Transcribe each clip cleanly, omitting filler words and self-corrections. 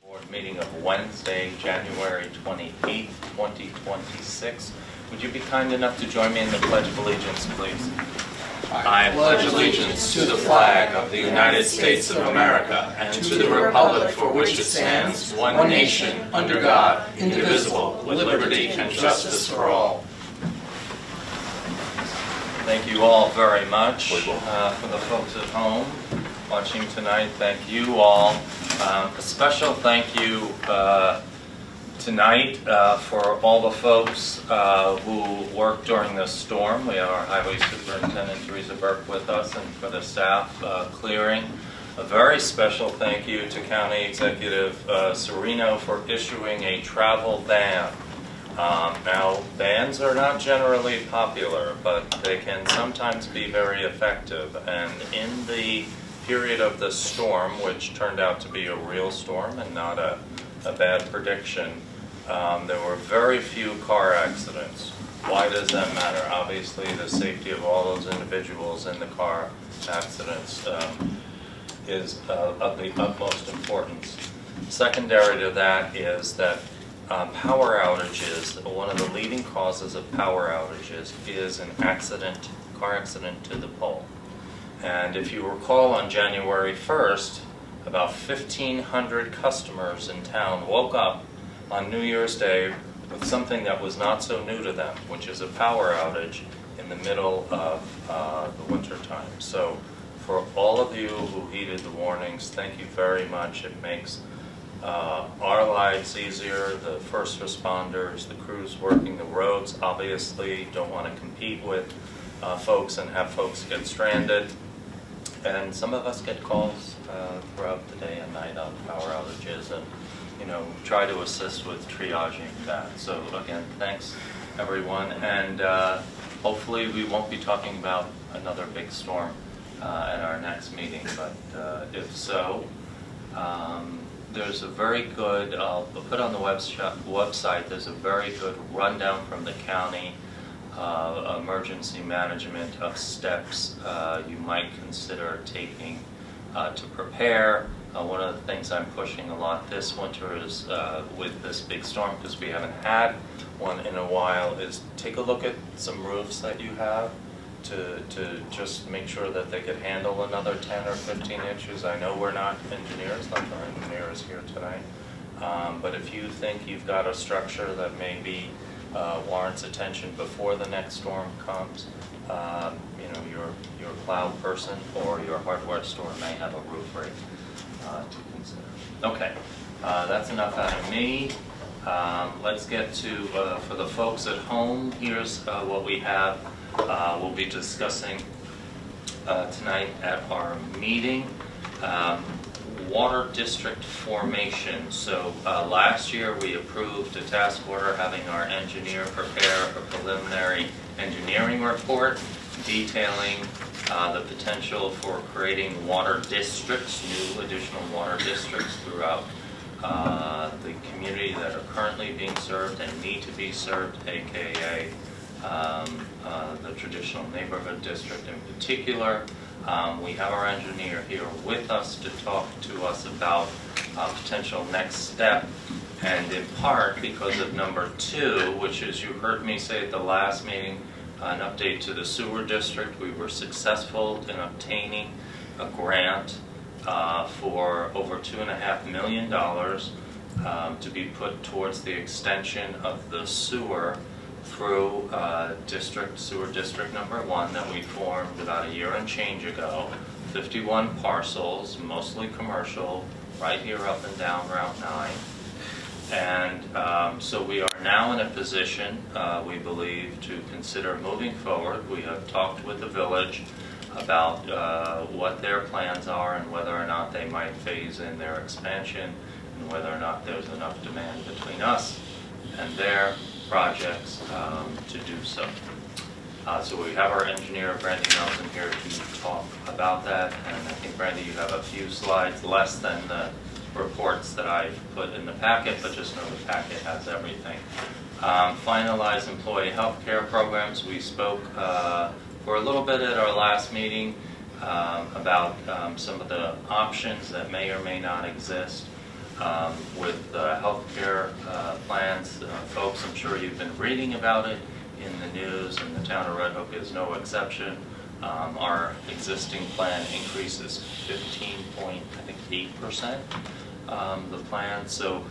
Board meeting of Wednesday, January 28th, 2026. Would you be kind enough to join me in the Pledge of Allegiance, please? I pledge allegiance to the flag of the United States of America and to the republic for which it stands, one nation, under God, indivisible, with liberty and justice for all. Thank you all very much. For the folks at home watching tonight, thank you all. A special thank you tonight for all the folks who worked during this storm. We have our Highway Superintendent Teresa Burke with us, and for the staff clearing. A very special thank you to County Executive Serino for issuing a travel ban. Now, bans are not generally popular, but they can sometimes be very effective. And in the period of the storm, which turned out to be a real storm and not a bad prediction, there were very few car accidents. Why does that matter? Obviously, the safety of all those individuals in the car accidents is of the utmost importance. Secondary to that is that power outages, one of the leading causes of power outages is an accident, car accident to the pole. And if you recall, on January 1st, about 1,500 customers in town woke up on New Year's Day with something that was not so new to them, which is a power outage in the middle of the winter time. So for all of you who heeded the warnings, thank you very much. It makes our lives easier, the first responders, the crews working the roads, obviously don't want to compete with folks and have folks get stranded. And some of us get calls throughout the day and night on power outages, and try to assist with triaging that. So again, thanks everyone, and hopefully we won't be talking about another big storm at our next meeting, but if so, there's a very good, I'll put on the website, there's a very good rundown from the county emergency management of steps you might consider taking to prepare. One of the things I'm pushing a lot this winter is with this big storm, because we haven't had one in a while, is take a look at some roofs that you have to just make sure that they could handle another 10 or 15 inches. I know we're not engineers, like our engineer is here tonight, but if you think you've got a structure that maybe warrants attention before the next storm comes, your cloud person or your hardware store may have a roof rake to consider. Okay, that's enough out of me. Let's get to, for the folks at home, here's what we have. We'll be discussing tonight at our meeting. Water district formation. So last year we approved a task order having our engineer prepare a preliminary engineering report detailing the potential for creating water districts, new additional water districts throughout the community that are currently being served and need to be served, aka the traditional neighborhood district in particular. We have our engineer here with us to talk to us about potential next step, and in part because of number 2, which is, you heard me say at the last meeting, an update to the sewer district. We were successful in obtaining a grant for over $2.5 million to be put towards the extension of the sewer through sewer district number 1 that we formed about a year and change ago. 51 parcels, mostly commercial, right here up and down Route 9. And so we are now in a position, we believe, to consider moving forward. We have talked with the village about what their plans are and whether or not they might phase in their expansion, and whether or not there's enough demand between us and their projects to do so. So we have our engineer, Brandy Nelson, here to talk about that. And I think, Brandy, you have a few slides less than the reports that I've put in the packet, but just know the packet has everything. Finalize employee health care programs. We spoke for a little bit at our last meeting about some of the options that may or may not exist. with healthcare plans. Folks, I'm sure you've been reading about it in the news, and the town of Red Hook is no exception. Our existing plan increases 15.8%, the plan. So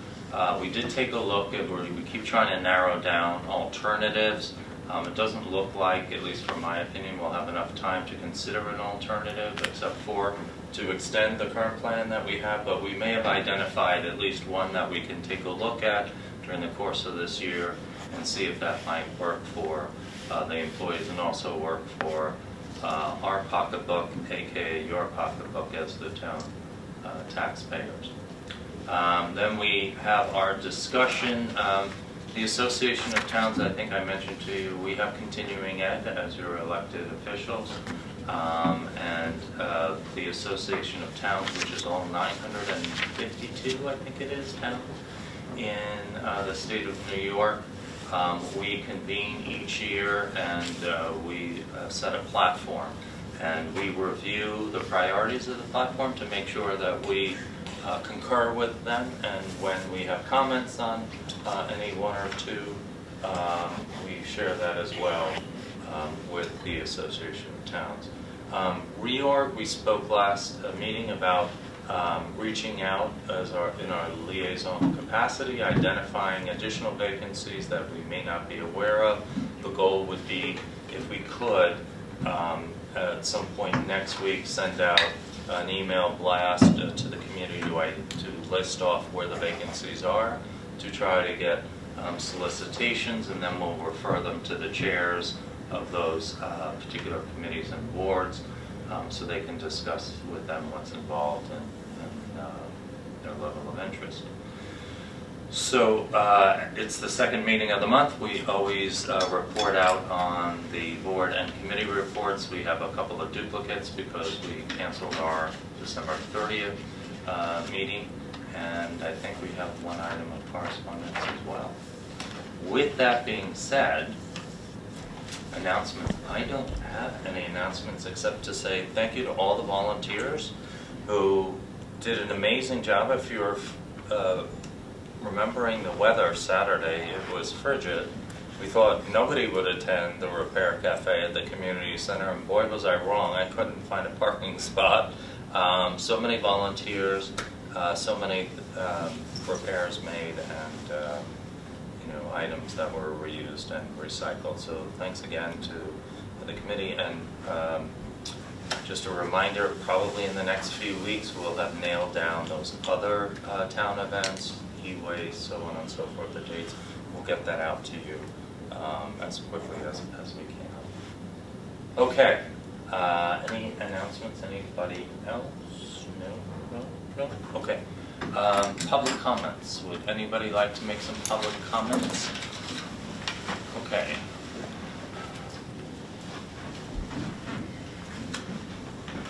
we did take a look at where we keep trying to narrow down alternatives. It doesn't look like, at least from my opinion, we'll have enough time to consider an alternative except for to extend the current plan that we have, but we may have identified at least one that we can take a look at during the course of this year and see if that might work for the employees and also work for our pocketbook, aka your pocketbook, as the town taxpayers. Then we have our discussion. The Association of Towns, I think I mentioned to you, we have continuing ed as your elected officials. And the Association of Towns, which is all 952, I think it is, towns in the state of New York. We convene each year and we set a platform. And we review the priorities of the platform to make sure that we concur with them, and when we have comments on any one or two, we share that as well with the Association of Towns. Reorg, we spoke last meeting about reaching out in our liaison capacity, identifying additional vacancies that we may not be aware of. The goal would be, if we could, at some point next week, send out an email blast to the community to list off where the vacancies are, to try to get solicitations, and then we'll refer them to the chairs of those particular committees and boards so they can discuss with them what's involved and their level of interest. So it's the second meeting of the month. We always report out on the board and committee reports. We have a couple of duplicates because we canceled our December 30th meeting, and I think we have one item of correspondence as well. With that being said, announcements. I don't have any announcements except to say thank you to all the volunteers who did an amazing job. If you're remembering the weather Saturday, it was frigid. We thought nobody would attend the Repair Cafe at the community center, and boy was I wrong. I couldn't find a parking spot. So many volunteers, so many repairs made, and items that were reused and recycled. So thanks again to the committee, and just a reminder, probably in the next few weeks we'll have nailed down those other town events, e-waste, so on and so forth, the dates. We'll get that out to you as quickly as we can. Okay, any announcements? Anybody else? No? Okay. Public comments. Would anybody like to make some public comments? Okay.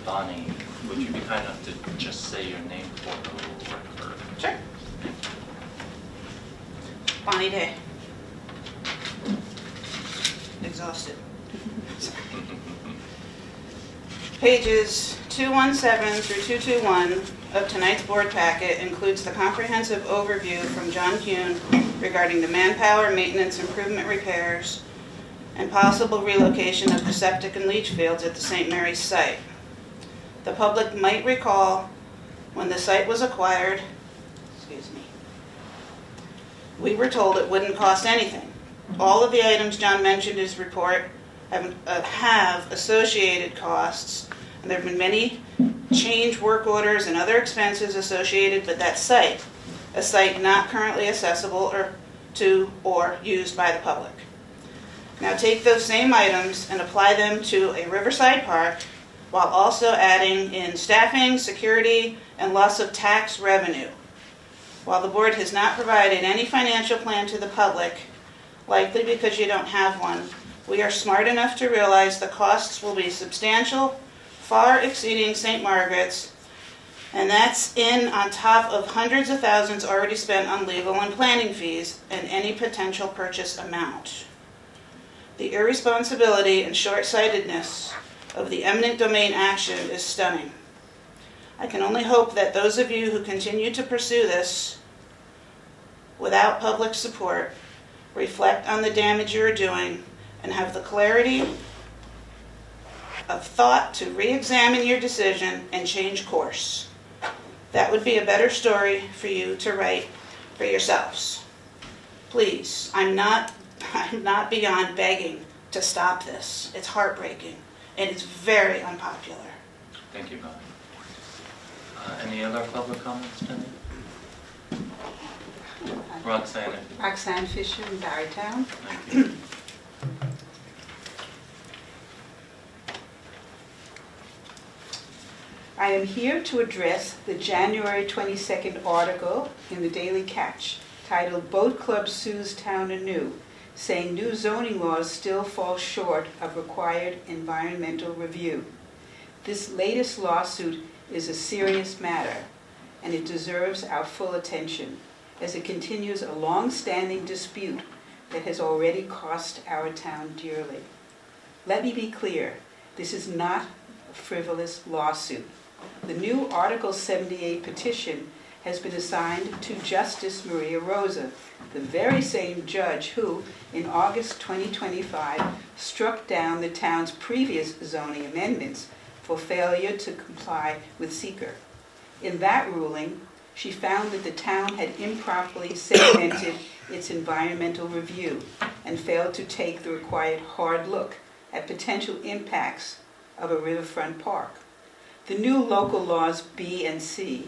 Bonnie, would you be kind enough to just say your name for the record? Sure. Bonnie Day. Exhausted. Pages 217 through 221 of tonight's board packet includes the comprehensive overview from John Kuhn regarding the manpower, maintenance, improvement, repairs, and possible relocation of the septic and leach fields at the St. Mary's site. The public might recall when the site was acquired, we were told it wouldn't cost anything. All of the items John mentioned in his report have associated costs, and there have been many change work orders and other expenses associated with that site, a site not currently accessible or used by the public. Now take those same items and apply them to a riverside park while also adding in staffing, security, and loss of tax revenue. While the board has not provided any financial plan to the public, likely because you don't have one, we are smart enough to realize the costs will be substantial, far exceeding St. Margaret's, and that's on top of hundreds of thousands already spent on legal and planning fees and any potential purchase amount. The irresponsibility and short-sightedness of the eminent domain action is stunning. I can only hope that those of you who continue to pursue this without public support reflect on the damage you are doing and have the clarity of thought to re-examine your decision and change course. That would be a better story for you to write for yourselves. Please, I'm not beyond begging to stop this. It's heartbreaking, and it's very unpopular. Thank you, Bonnie. Any other public comments, Cindy? Roxanne. Roxanne Fisher in Barrytown. Thank you. I am here to address the January 22nd article in the Daily Catch titled "Boat Club Sues Town Anew," saying new zoning laws still fall short of required environmental review. This latest lawsuit is a serious matter, and it deserves our full attention, as it continues a long-standing dispute that has already cost our town dearly. Let me be clear, this is not a frivolous lawsuit. The new Article 78 petition has been assigned to Justice Maria Rosa, the very same judge who, in August 2025, struck down the town's previous zoning amendments for failure to comply with seeker. In that ruling, she found that the town had improperly segmented its environmental review and failed to take the required hard look at potential impacts of a riverfront park. The new local laws B and C,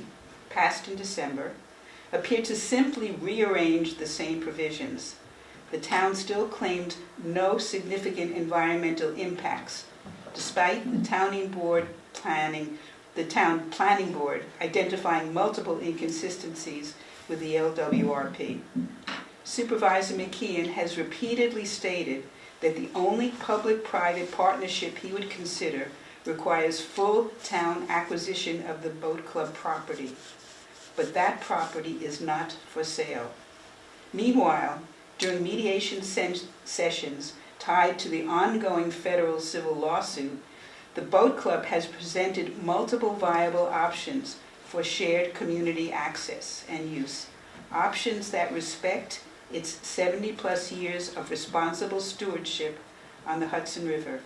passed in December, appear to simply rearrange the same provisions. The town still claimed no significant environmental impacts, despite the town planning board identifying multiple inconsistencies with the LWRP. Supervisor McKeon has repeatedly stated that the only public-private partnership he would consider requires full town acquisition of the boat club property. But that property is not for sale. Meanwhile, during mediation sessions tied to the ongoing federal civil lawsuit, the boat club has presented multiple viable options for shared community access and use, options that respect its 70-plus years of responsible stewardship on the Hudson River.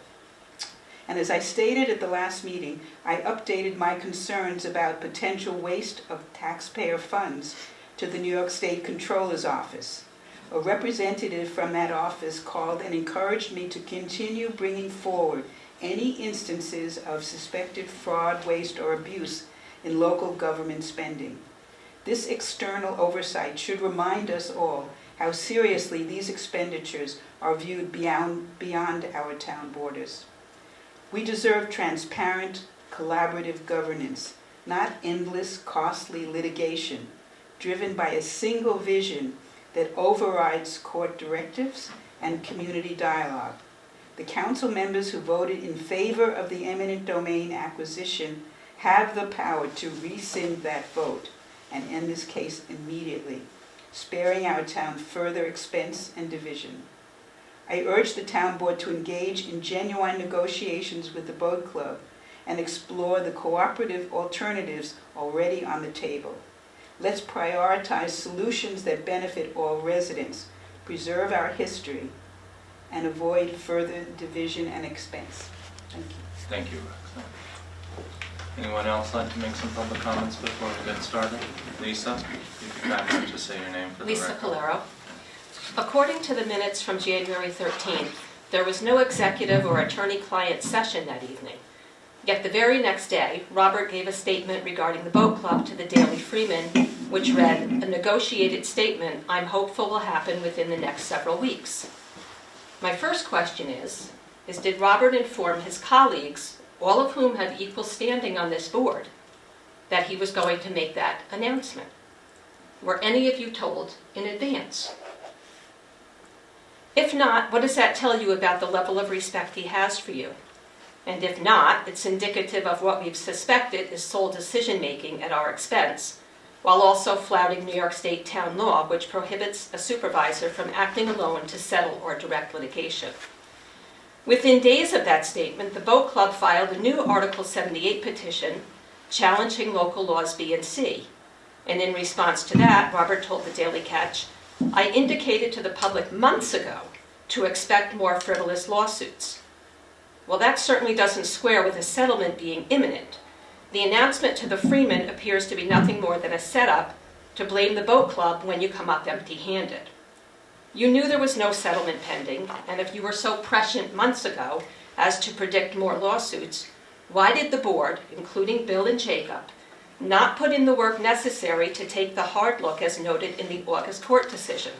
And as I stated at the last meeting, I updated my concerns about potential waste of taxpayer funds to the New York State Comptroller's Office. A representative from that office called and encouraged me to continue bringing forward any instances of suspected fraud, waste, or abuse in local government spending. This external oversight should remind us all how seriously these expenditures are viewed beyond our town borders. We deserve transparent, collaborative governance, not endless, costly litigation, driven by a single vision that overrides court directives and community dialogue. The council members who voted in favor of the eminent domain acquisition have the power to rescind that vote and end this case immediately, sparing our town further expense and division. I urge the town board to engage in genuine negotiations with the boat club and explore the cooperative alternatives already on the table. Let's prioritize solutions that benefit all residents, preserve our history, and avoid further division and expense. Thank you. Thank you, Roxanne. Anyone else like to make some public comments before we get started? Lisa, if you can just say your name for the Lisa record. Polero. According to the minutes from January 13th, there was no executive or attorney-client session that evening. Yet the very next day, Robert gave a statement regarding the boat club to the Daily Freeman, which read, "A negotiated statement I'm hopeful will happen within the next several weeks." My first question is did Robert inform his colleagues, all of whom have equal standing on this board, that he was going to make that announcement? Were any of you told in advance? If not, what does that tell you about the level of respect he has for you? And if not, it's indicative of what we've suspected is sole decision-making at our expense, while also flouting New York State town law, which prohibits a supervisor from acting alone to settle or direct litigation. Within days of that statement, the boat club filed a new Article 78 petition challenging local laws B and C. And in response to that, Robert told the Daily Catch, "I indicated to the public months ago to expect more frivolous lawsuits." Well, that certainly doesn't square with a settlement being imminent. The announcement to the Freeman appears to be nothing more than a setup to blame the boat club when you come up empty-handed. You knew there was no settlement pending, and if you were so prescient months ago as to predict more lawsuits, why did the board, including Bill and Jacob, not put in the work necessary to take the hard look as noted in the August court decision?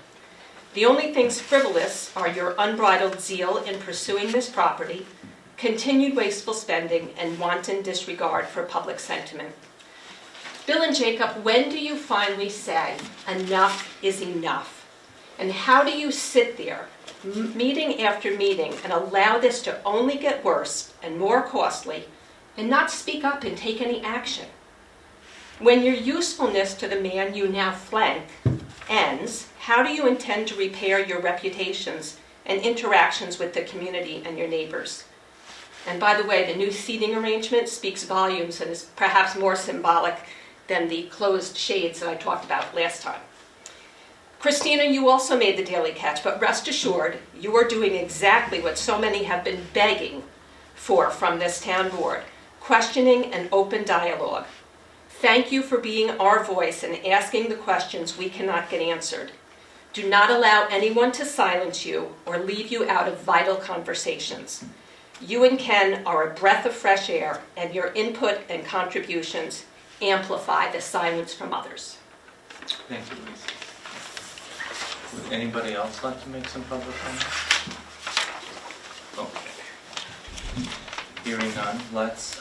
The only things frivolous are your unbridled zeal in pursuing this property, continued wasteful spending, and wanton disregard for public sentiment. Bill and Jacob, when do you finally say enough is enough? And how do you sit there, meeting after meeting, and allow this to only get worse and more costly, and not speak up and take any action? When your usefulness to the man you now flank ends, how do you intend to repair your reputations and interactions with the community and your neighbors? And by the way, the new seating arrangement speaks volumes and is perhaps more symbolic than the closed shades that I talked about last time. Christina, you also made the Daily Catch, but rest assured, you are doing exactly what so many have been begging for from this town board, questioning and open dialogue. Thank you for being our voice and asking the questions we cannot get answered. Do not allow anyone to silence you or leave you out of vital conversations. You and Ken are a breath of fresh air, and your input and contributions amplify the silence from others. Thank you, Lisa. Would anybody else like to make some public comments? Okay. Hearing none, let's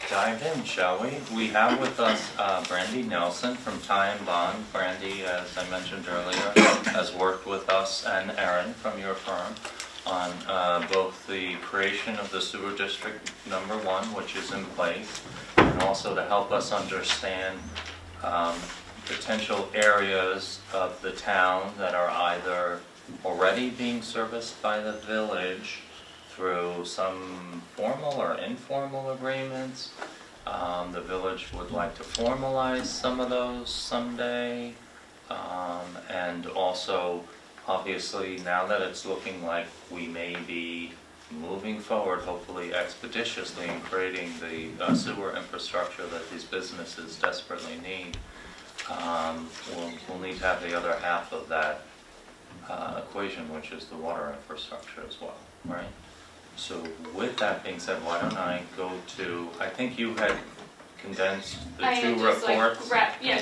dive in, shall we? We have with us Brandy Nelson from Ty and Bond. Brandy, as I mentioned earlier, has worked with us and Erin from your firm on both the creation of the sewer district number 1, which is in place, and also to help us understand potential areas of the town that are either already being serviced by the village through some formal or informal agreements. The village would like to formalize some of those someday, and also obviously, now that it's looking like we may be moving forward, hopefully expeditiously, in creating the sewer infrastructure that these businesses desperately need, we'll need to have the other half of that equation, which is the water infrastructure as well, right? So with that being said, why don't I go to, I think you had condensed the two reports.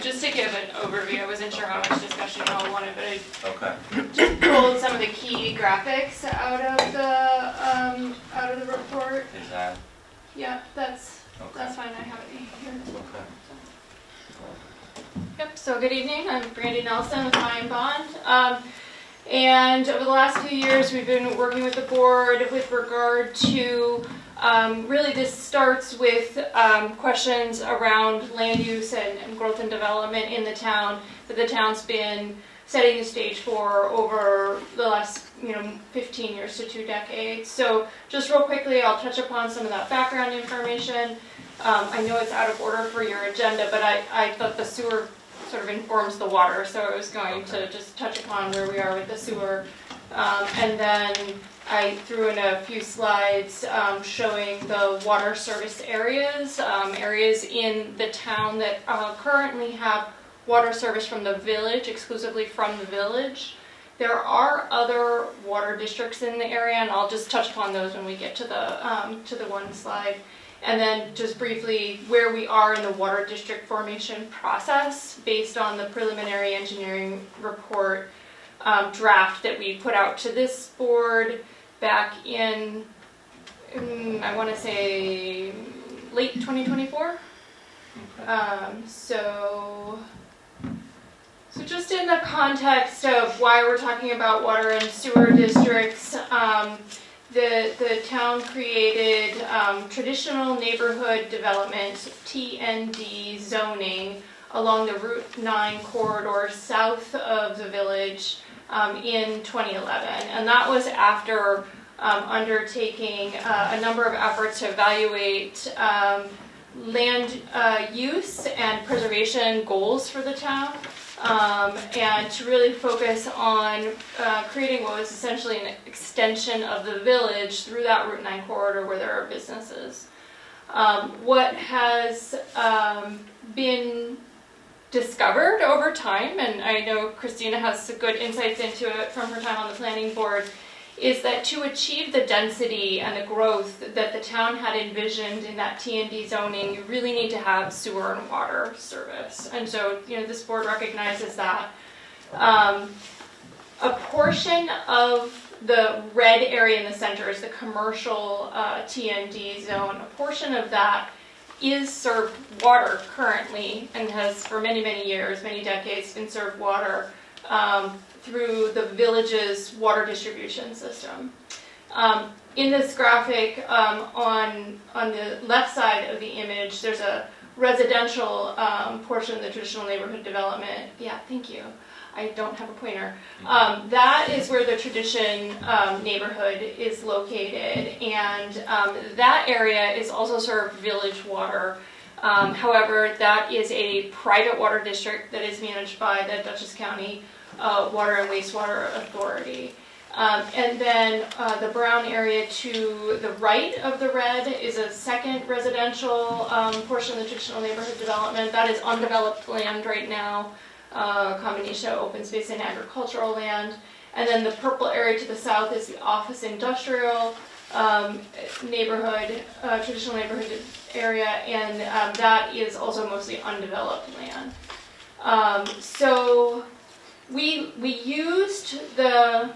Just to give an overview. I wasn't sure how much discussion you all wanted, but I Okay. just pulled some of the key graphics out of the report. Is that? Yeah, that's Okay. fine. I have it here. Okay. Yep. So good evening. I'm Brandy Nelson with Ty and Bond. And over the last few years, we've been working with the board with regard to really this starts with questions around land use and growth and development in the town that the town's been setting the stage for over the last 15 years to 2 decades. So just real quickly, I'll touch upon some of that background information. I know it's out of order for your agenda, but I thought the sewer sort of informs the water, so I was going to just touch upon where we are with the sewer. And then I threw in a few slides showing the water service areas, areas in the town that currently have water service from the village, exclusively from the village. There are other water districts in the area, and I'll just touch upon those when we get to the one slide. And then just briefly where we are in the water district formation process based on the preliminary engineering report draft that we put out to this board back in, I want to say, late 2024. So just in the context of why we're talking about water and sewer districts, the town created traditional neighborhood development, TND zoning, along the Route 9 corridor south of the village in 2011. And that was after undertaking a number of efforts to evaluate land use and preservation goals for the town, and to really focus on creating what was essentially an extension of the village through that Route 9 corridor where there are businesses. What has been discovered over time, and I know Christina has good insights into it from her time on the planning board, is that to achieve the density and the growth that the town had envisioned in that T&D zoning, you really need to have sewer and water service. And so, this board recognizes that. A portion of the red area in the center is the commercial T&D zone. A portion of that is served water currently, and has for many, many years, many decades, been served water through the village's water distribution system. In this graphic, on the left side of the image, there's a residential portion of the traditional neighborhood development. Yeah, thank you. I don't have a pointer. That is where the tradition neighborhood is located, and that area is also served village water. However, that is a private water district that is managed by the Dutchess County Water and Wastewater Authority. And then the brown area to the right of the red is a second residential portion of the traditional neighborhood development. That is undeveloped land right now. Combination of open space and agricultural land. And then the purple area to the south is the office industrial neighborhood, traditional neighborhood area, and that is also mostly undeveloped land. So we used the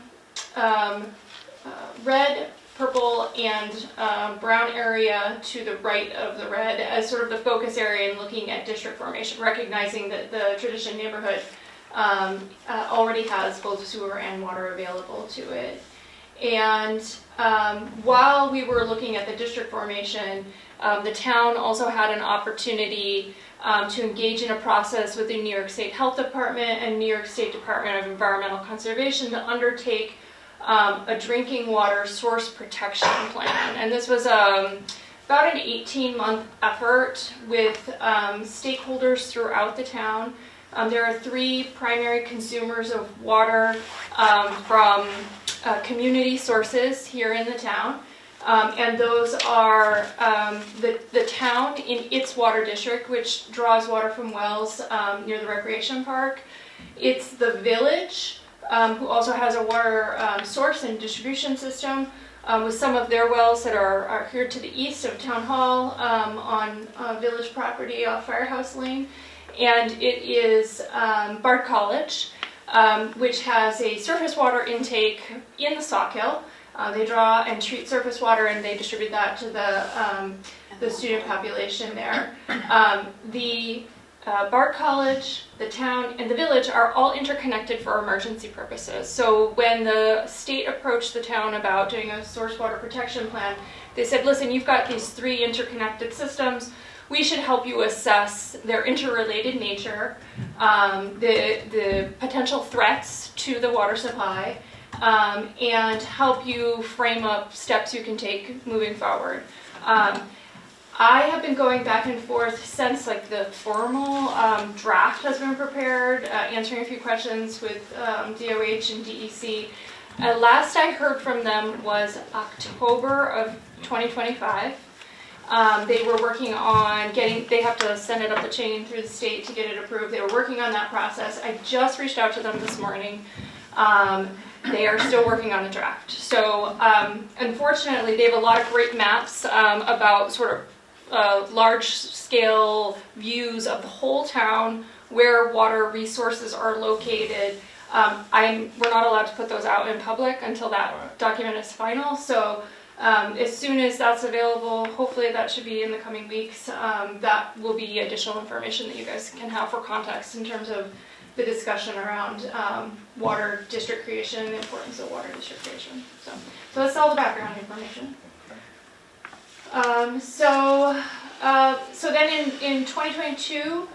red, purple, and brown area to the right of the red as sort of the focus area in looking at district formation, recognizing that the tradition neighborhood already has both sewer and water available to it. And while we were looking at the district formation, the town also had an opportunity to engage in a process with the New York State Health Department and New York State Department of Environmental Conservation to undertake a drinking water source protection plan. And this was about an 18-month effort with stakeholders throughout the town. There are 3 primary consumers of water from community sources here in the town. And those are the town in its water district, which draws water from wells near the recreation park. It's the village, who also has a water source and distribution system with some of their wells that are here to the east of Town Hall on village property off Firehouse Lane. And it is Bard College, which has a surface water intake in the Sawkill. They draw and treat surface water, and they distribute that to the student population there. The Bard College, the town, and the village are all interconnected for emergency purposes. So when the state approached the town about doing a source water protection plan, they said, listen, you've got these 3 interconnected systems. We should help you assess their interrelated nature, the potential threats to the water supply, and help you frame up steps you can take moving forward. I have been going back and forth since the formal draft has been prepared, answering a few questions with DOH and DEC. Last I heard from them was October of 2025. They were working on they have to send it up the chain through the state to get it approved. They were working on that process. I just reached out to them this morning. They are still working on the draft. So unfortunately, they have a lot of great maps about sort of large-scale views of the whole town, where water resources are located. We're not allowed to put those out in public until that document is final. So as soon as that's available, hopefully that should be in the coming weeks, that will be additional information that you guys can have for context in terms of the discussion around water district creation and the importance of water district creation. So that's all the background information. So then in 2022,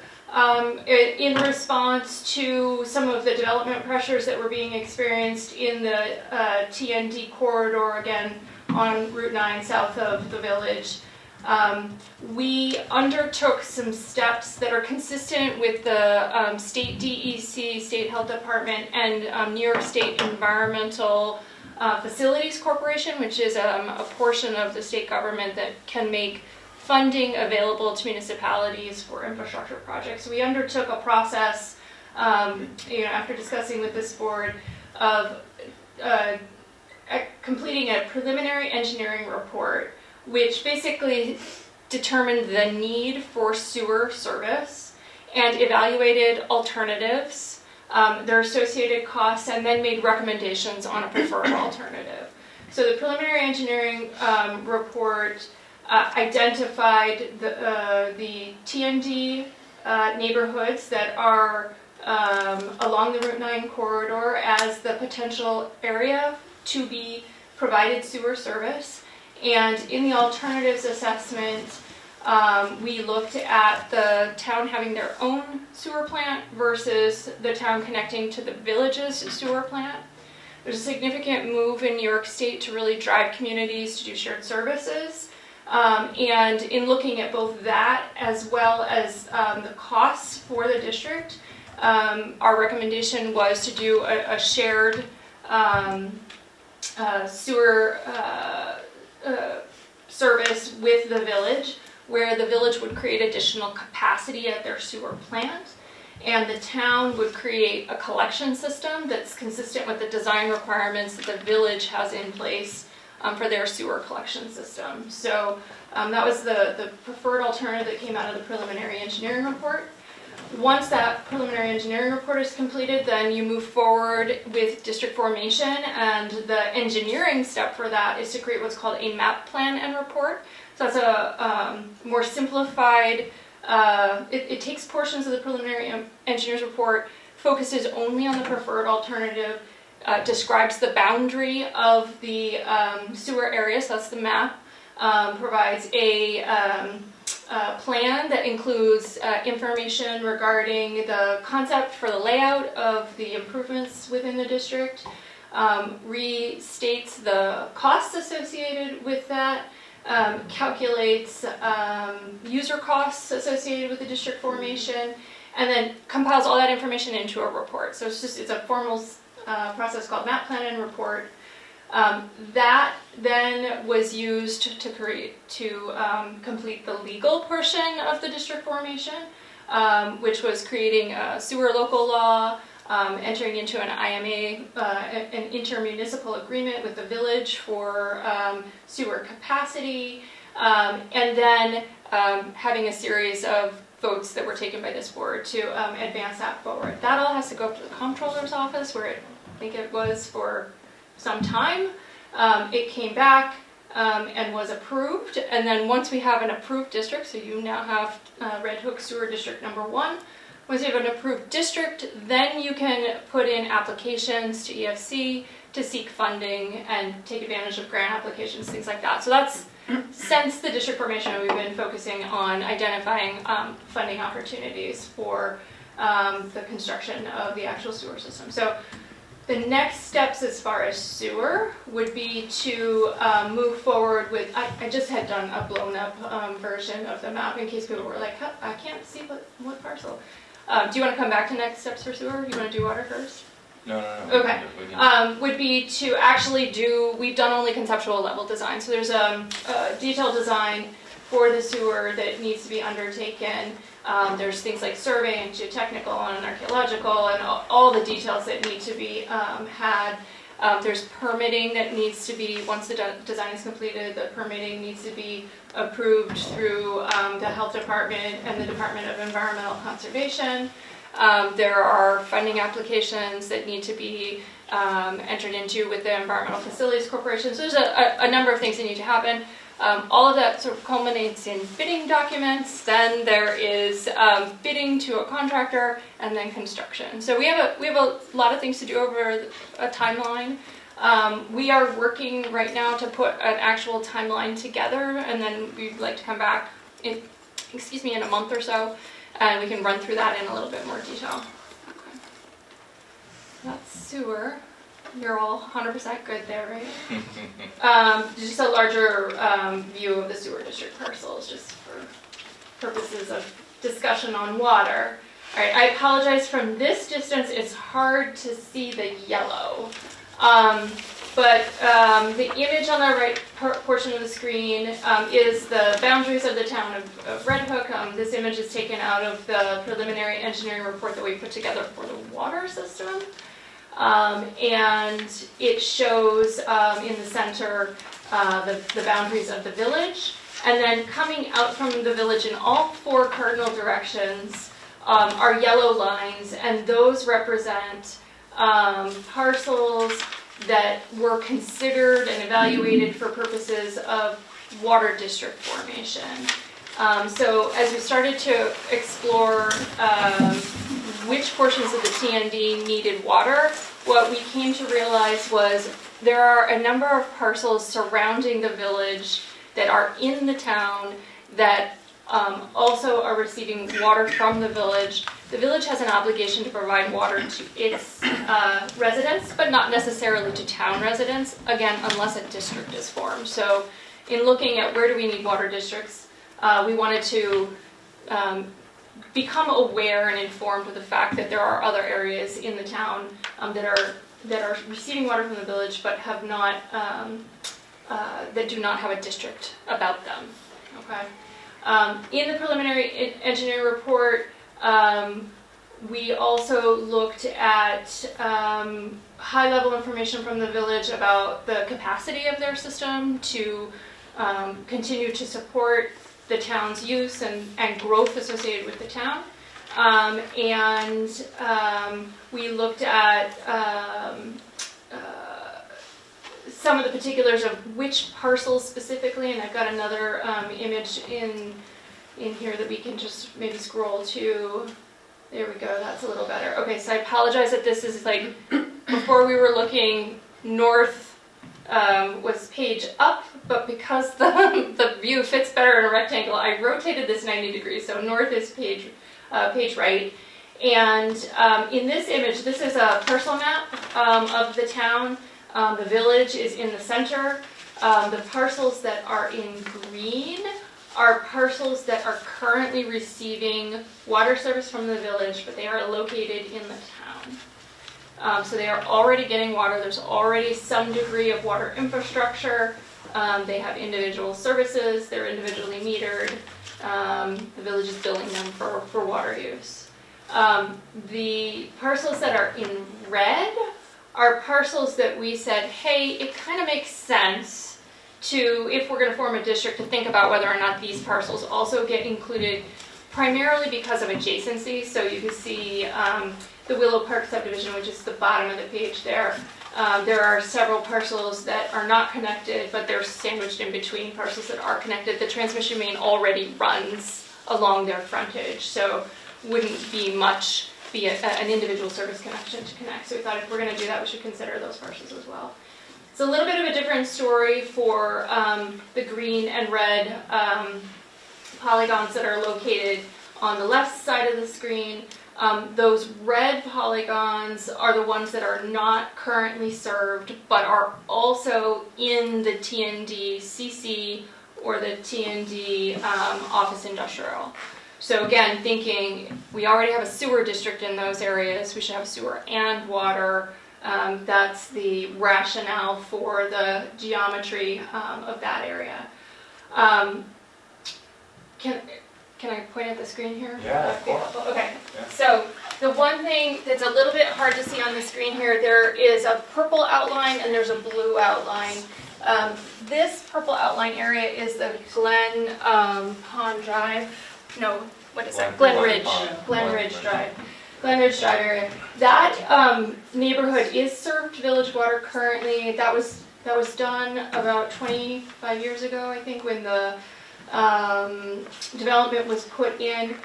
in response to some of the development pressures that were being experienced in the TND corridor, again on Route 9 south of the village, We undertook some steps that are consistent with the state DEC, State Health Department, and New York State Environmental Facilities Corporation, which is a portion of the state government that can make funding available to municipalities for infrastructure projects. So we undertook a process, after discussing with this board, of completing a preliminary engineering report, which basically determined the need for sewer service and evaluated alternatives, their associated costs, and then made recommendations on a preferred alternative. So the preliminary engineering report identified the TND neighborhoods that are along the Route 9 corridor as the potential area to be provided sewer service. And in the alternatives assessment, we looked at the town having their own sewer plant versus the town connecting to the village's sewer plant. There's a significant move in New York State to really drive communities to do shared services. And in looking at both that as well as the costs for the district, our recommendation was to do a shared sewer service with the village, where the village would create additional capacity at their sewer plant, and the town would create a collection system that's consistent with the design requirements that the village has in place for their sewer collection system. So that was the preferred alternative that came out of the preliminary engineering report. Once that preliminary engineering report is completed, then you move forward with district formation, and the engineering step for that is to create what's called a map plan and report. So that's a more simplified, it takes portions of the preliminary engineer's report, focuses only on the preferred alternative, describes the boundary of the sewer area, so that's the map, provides a plan that includes information regarding the concept for the layout of the improvements within the district, restates the costs associated with that, calculates user costs associated with the district formation, and then compiles all that information into a report. So it's a formal process called map plan and report. That then was used to complete the legal portion of the district formation, which was creating a sewer local law, entering into an IMA, an intermunicipal agreement with the village for sewer capacity, and then having a series of votes that were taken by this board to advance that forward. That all has to go up to the comptroller's office, where I think it was for some time. It came back and was approved, and then once we have an approved district, so you now have Red Hook Sewer District number 1, once you have an approved district, then you can put in applications to EFC to seek funding and take advantage of grant applications, things like that. So that's, since the district formation, we've been focusing on identifying funding opportunities for the construction of the actual sewer system. So the next steps as far as sewer would be to move forward with, I just had done a blown up version of the map in case people were like, huh, I can't see what parcel. Do you want to come back to next steps for sewer? Do you want to do water first? No. Okay. Would be to actually we've done only conceptual level design. So there's a detailed design for the sewer that needs to be undertaken. There's things like surveying, geotechnical and archaeological, and all the details that need to be had. There's permitting that needs to be, once the design is completed, the permitting needs to be approved through the Health Department and the Department of Environmental Conservation. There are funding applications that need to be entered into with the Environmental Facilities Corporation. So there's a number of things that need to happen. All of that sort of culminates in bidding documents. Then there is bidding to a contractor, and then construction. So we have a lot of things to do over a timeline. We are working right now to put an actual timeline together, and then we'd like to come back in a month or so, and we can run through that in a little bit more detail. Okay. That's sewer. you're all 100% good there, right? Just a larger view of the sewer district parcels, just for purposes of discussion on water. All right, I apologize, from this distance it's hard to see the yellow. But the image on the right portion of the screen is the boundaries of the town of Red Hook. This image is taken out of the preliminary engineering report that we put together for the water system. And it shows in the center the boundaries of the village. And then coming out from the village in all four cardinal directions are yellow lines, and those represent parcels that were considered and evaluated for purposes of water district formation. So as we started to explore which portions of the TND needed water, what we came to realize was there are a number of parcels surrounding the village that are in the town that also are receiving water from the village. The village has an obligation to provide water to its residents, but not necessarily to town residents, again, unless a district is formed. So in looking at where do we need water districts, we wanted to become aware and informed of the fact that there are other areas in the town that are receiving water from the village, but have not, that do not have a district about them. Okay. In the preliminary engineering report, we also looked at high-level information from the village about the capacity of their system to continue to support the town's use and growth associated with the town. We looked at some of the particulars of which parcels specifically, and I've got another image in here that we can just maybe scroll to. There we go, that's a little better. Okay, so I apologize that this is like, before we were looking north was page up, but because the view fits better in a rectangle, I rotated this 90 degrees, so north is page right. And in this image, this is a parcel map of the town. The village is in the center. The parcels that are in green are parcels that are currently receiving water service from the village, but they are located in the town. So they are already getting water. There's already some degree of water infrastructure. They have individual services. They're individually metered. The village is billing them for water use. The parcels that are in red are parcels that we said, hey, it kind of makes sense to, if we're going to form a district, to think about whether or not these parcels also get included, primarily because of adjacency. So you can see the Willow Park subdivision, which is the bottom of the page there. There are several parcels that are not connected, but they're sandwiched in between parcels that are connected. The transmission main already runs along their frontage, so wouldn't be much an individual service connection to connect. So we thought if we're going to do that, we should consider those parcels as well. It's a little bit of a different story for the green and red polygons that are located on the left side of the screen. Those red polygons are the ones that are not currently served, but are also in the TND CC or the TND office industrial. So again, thinking we already have a sewer district in those areas, we should have sewer and water. That's the rationale for the geometry of that area. Can I point at the screen here? Yeah, of course. Okay, Yeah. so the one thing that's a little bit hard to see on the screen here, there is a purple outline and there's a blue outline. This purple outline area is the Glen Pond Drive. No, what is that? Glen Ridge. Glen Ridge Drive. Glen Ridge Drive area. That neighborhood is served village water currently. That was done about 25 years ago, I think, when the development was put in.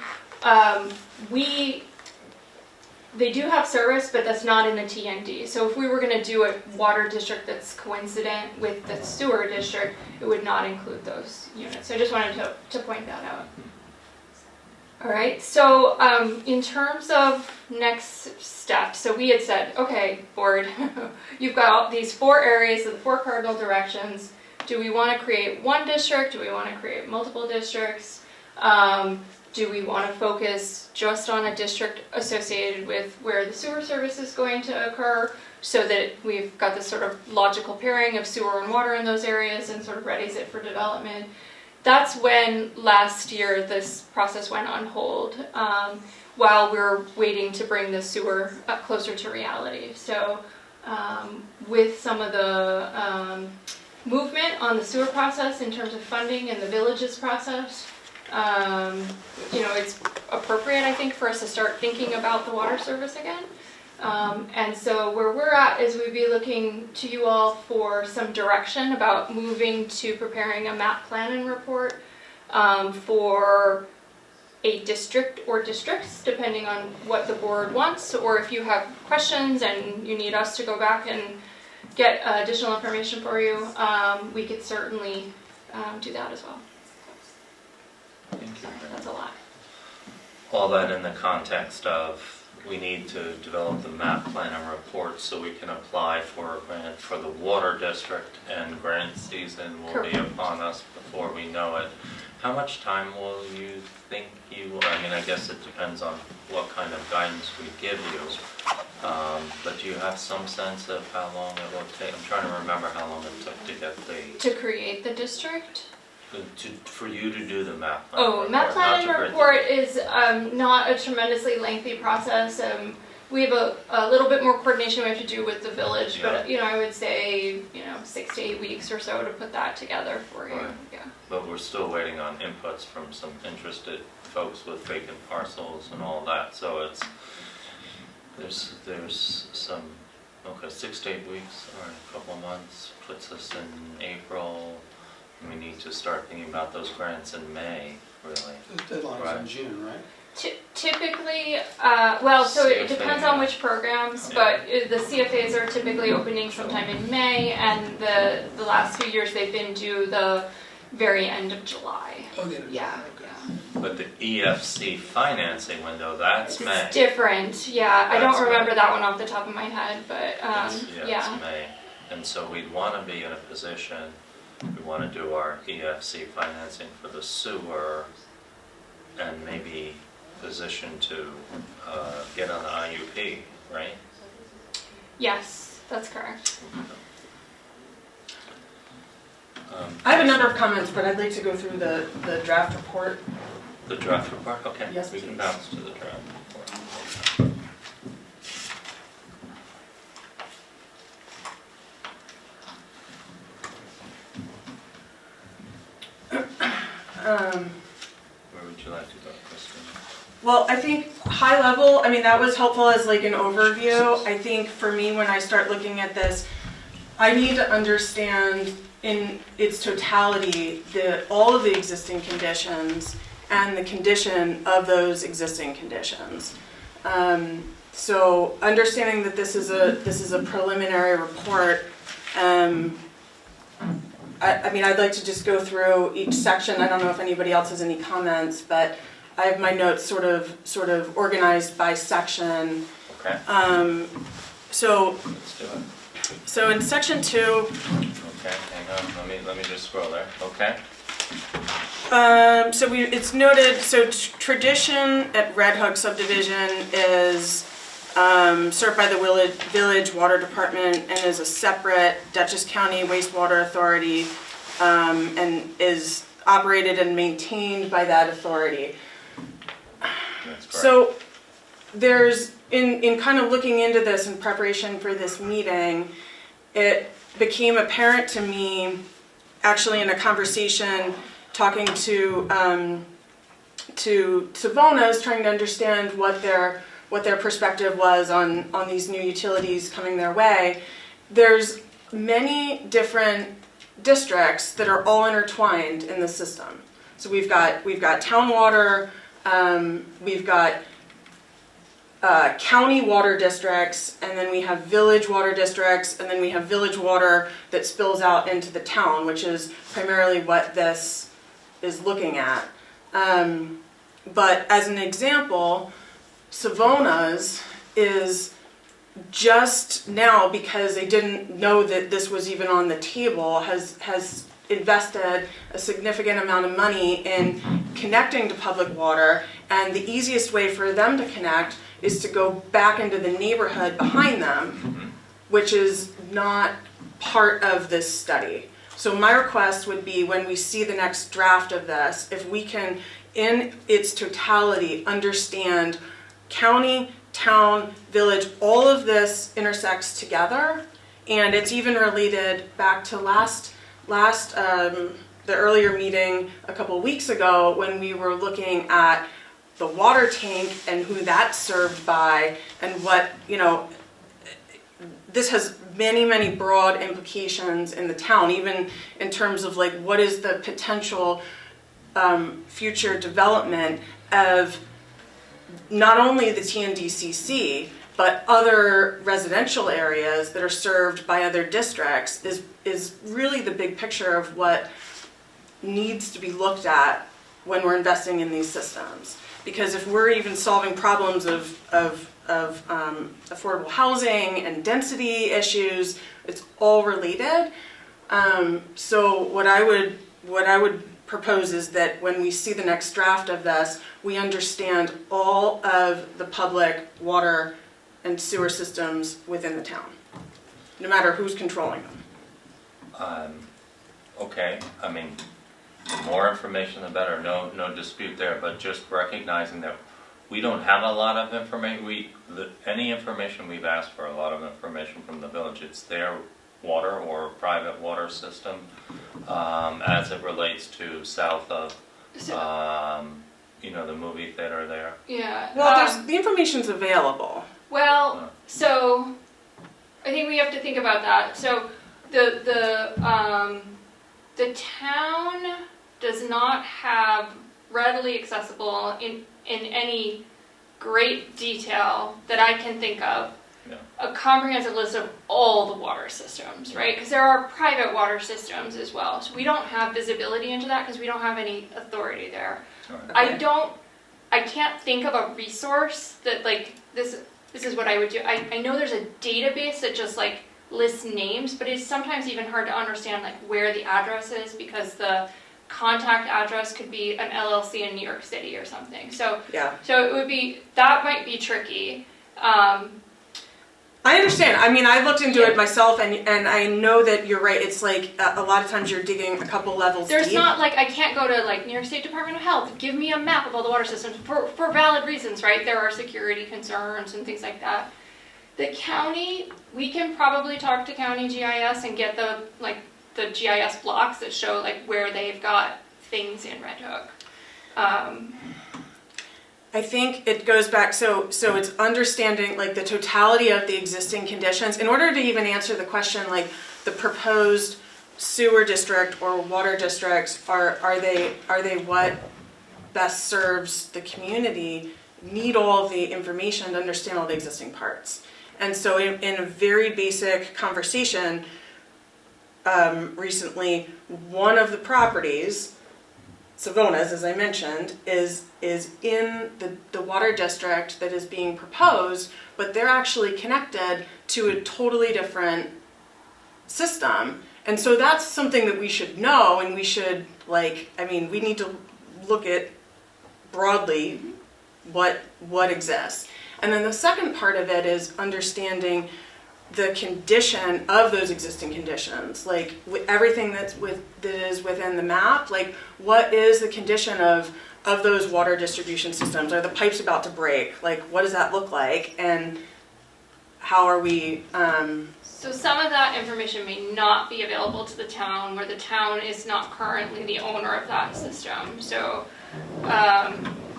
They do have service, but that's not in the TND. So if we were going to do a water district that's coincident with the sewer district, it would not include those units. So I just wanted to point that out. All right, so in terms of next steps, so we had said, okay, board, you've got all these 4 areas of the 4 cardinal directions. Do we want to create one district? Do we want to create multiple districts? Do we want to focus just on a district associated with where the sewer service is going to occur, so that we've got this sort of logical pairing of sewer and water in those areas and sort of readies it for development? That's when last year this process went on hold, while we're waiting to bring the sewer up closer to reality. So with some of the movement on the sewer process in terms of funding and the villages process, it's appropriate, I think, for us to start thinking about the water service again. And so where we're at is we'd be looking to you all for some direction about moving to preparing a map plan and report for a district or districts, depending on what the board wants, or if you have questions and you need us to go back and get additional information for you, we could certainly do that as well. Sorry, that's a lot. All that in the context of we need to develop the map plan and report so we can apply for a grant for the water district, and grant season will be upon us before we know it. How much time will you think you will? I mean, I guess it depends on what kind of guidance we give you. But do you have some sense of how long it will take? I'm trying to remember how long it took to get To create the district? for you to do the map plan. Oh, report, map plan not and to report is not a tremendously lengthy process. We have a little bit more coordination we have to do with the village, but I would say 6 to 8 weeks or so to put that together for you. Right. Yeah. But we're still waiting on inputs from some interested folks with vacant parcels and all that. So there's some 6 to 8 weeks or a couple of months puts us in April. We need to start thinking about those grants in May, really. The deadline's in June, right? Typically, so it depends on CFA, which programs, yeah. but the CFAs are typically opening sometime in May, and the last few years they've been due the very end of July. Okay. Yeah. But the EFC financing window, that's May. It's different, yeah. I That's don't remember May. that one off the top of my head, but It's May. And so we'd want to be in a position, we want to do our EFC financing for the sewer and maybe position to get on the IUP, right? Yes, that's correct. I have a number of comments, but I'd like to go through the draft report. The draft report? Okay. Yes, we can please. bounce to the draft report. Where would you like to go, Kristen? Well, I think high level, that was helpful as like an overview. I think for me, when I start looking at this, I need to understand in its totality all of the existing conditions and the condition of those existing conditions. So understanding that this is a preliminary report, I'd like to just go through each section. I don't know if anybody else has any comments, but I have my notes sort of organized by section. Okay. So Let's do it. So in section 2, Okay, hang on. Let me just scroll there. Okay. it's noted. So tradition at Red Hook subdivision is served by the village water department and is a separate Dutchess County wastewater authority, and is operated and maintained by that authority. That's correct. So there's, in kind of looking into this in preparation for this meeting, it became apparent to me, actually in a conversation talking to Savona's, trying to understand what their perspective was on these new utilities coming their way. There's many different districts that are all intertwined in the system. So we've got town water, we've got county water districts, and then we have village water districts, and then we have village water that spills out into the town, which is primarily what this is looking at. But as an example, Savona's is just now, because they didn't know that this was even on the table, has invested a significant amount of money in connecting to public water, and the easiest way for them to connect is to go back into the neighborhood behind them, which is not part of this study. So my request would be, when we see the next draft of this, if we can, in its totality, understand county, town, village, all of this intersects together, and it's even related back to the earlier meeting a couple weeks ago when we were looking at the water tank and who that's served by, and what, you know, this has many, many broad implications in the town, even in terms of like what is the potential future development of not only the TNDCC, but other residential areas that are served by other districts is really the big picture of what needs to be looked at when we're investing in these systems. Because if we're even solving problems of affordable housing and density issues, it's all related. So what I would propose is that when we see the next draft of this, we understand all of the public water and sewer systems within the town, no matter who's controlling them. Okay, I mean, the more information the better, no dispute there, but just recognizing that we don't have a lot of information. Any information we've asked for, a lot of information from the village, it's their water or private water system as it relates to south of, the movie theater there. Yeah. Well, the information's available. Well, so I think we have to think about that. So the town does not have readily accessible in any great detail that I can think of a comprehensive list of all the water systems, right? Because there are private water systems as well. So we don't have visibility into that because we don't have any authority there. Right. I can't think of a resource that like this is what I would do. I know there's a database that just like lists names, but it's sometimes even hard to understand like where the address is because the contact address could be an LLC in New York City or something. So yeah. So it would be, that might be tricky. I understand. I mean, I looked into it myself, and I know that you're right. It's like a lot of times you're digging a couple levels There's deep. not like, I can't go to like New York State Department of Health, give me a map of all the water systems for valid reasons, right? There are security concerns and things like that. The county, we can probably talk to county GIS and get the GIS blocks that show like where they've got things in Red Hook. I think it goes back, so it's understanding like the totality of the existing conditions. In order to even answer the question like the proposed sewer district or water districts, are they what best serves the community, need all the information to understand all the existing parts. And so in a very basic conversation recently, one of the properties, Savona's, as I mentioned, is in the water district that is being proposed, but they're actually connected to a totally different system. And so that's something that we should know, and we should, we need to look at broadly what exists. And then the second part of it is understanding the condition of those existing conditions, like everything that is within the map, like what is the condition of those water distribution systems? Are the pipes about to break? Like what does that look like? And how are we... So some of that information may not be available to the town, where the town is not currently the owner of that system. So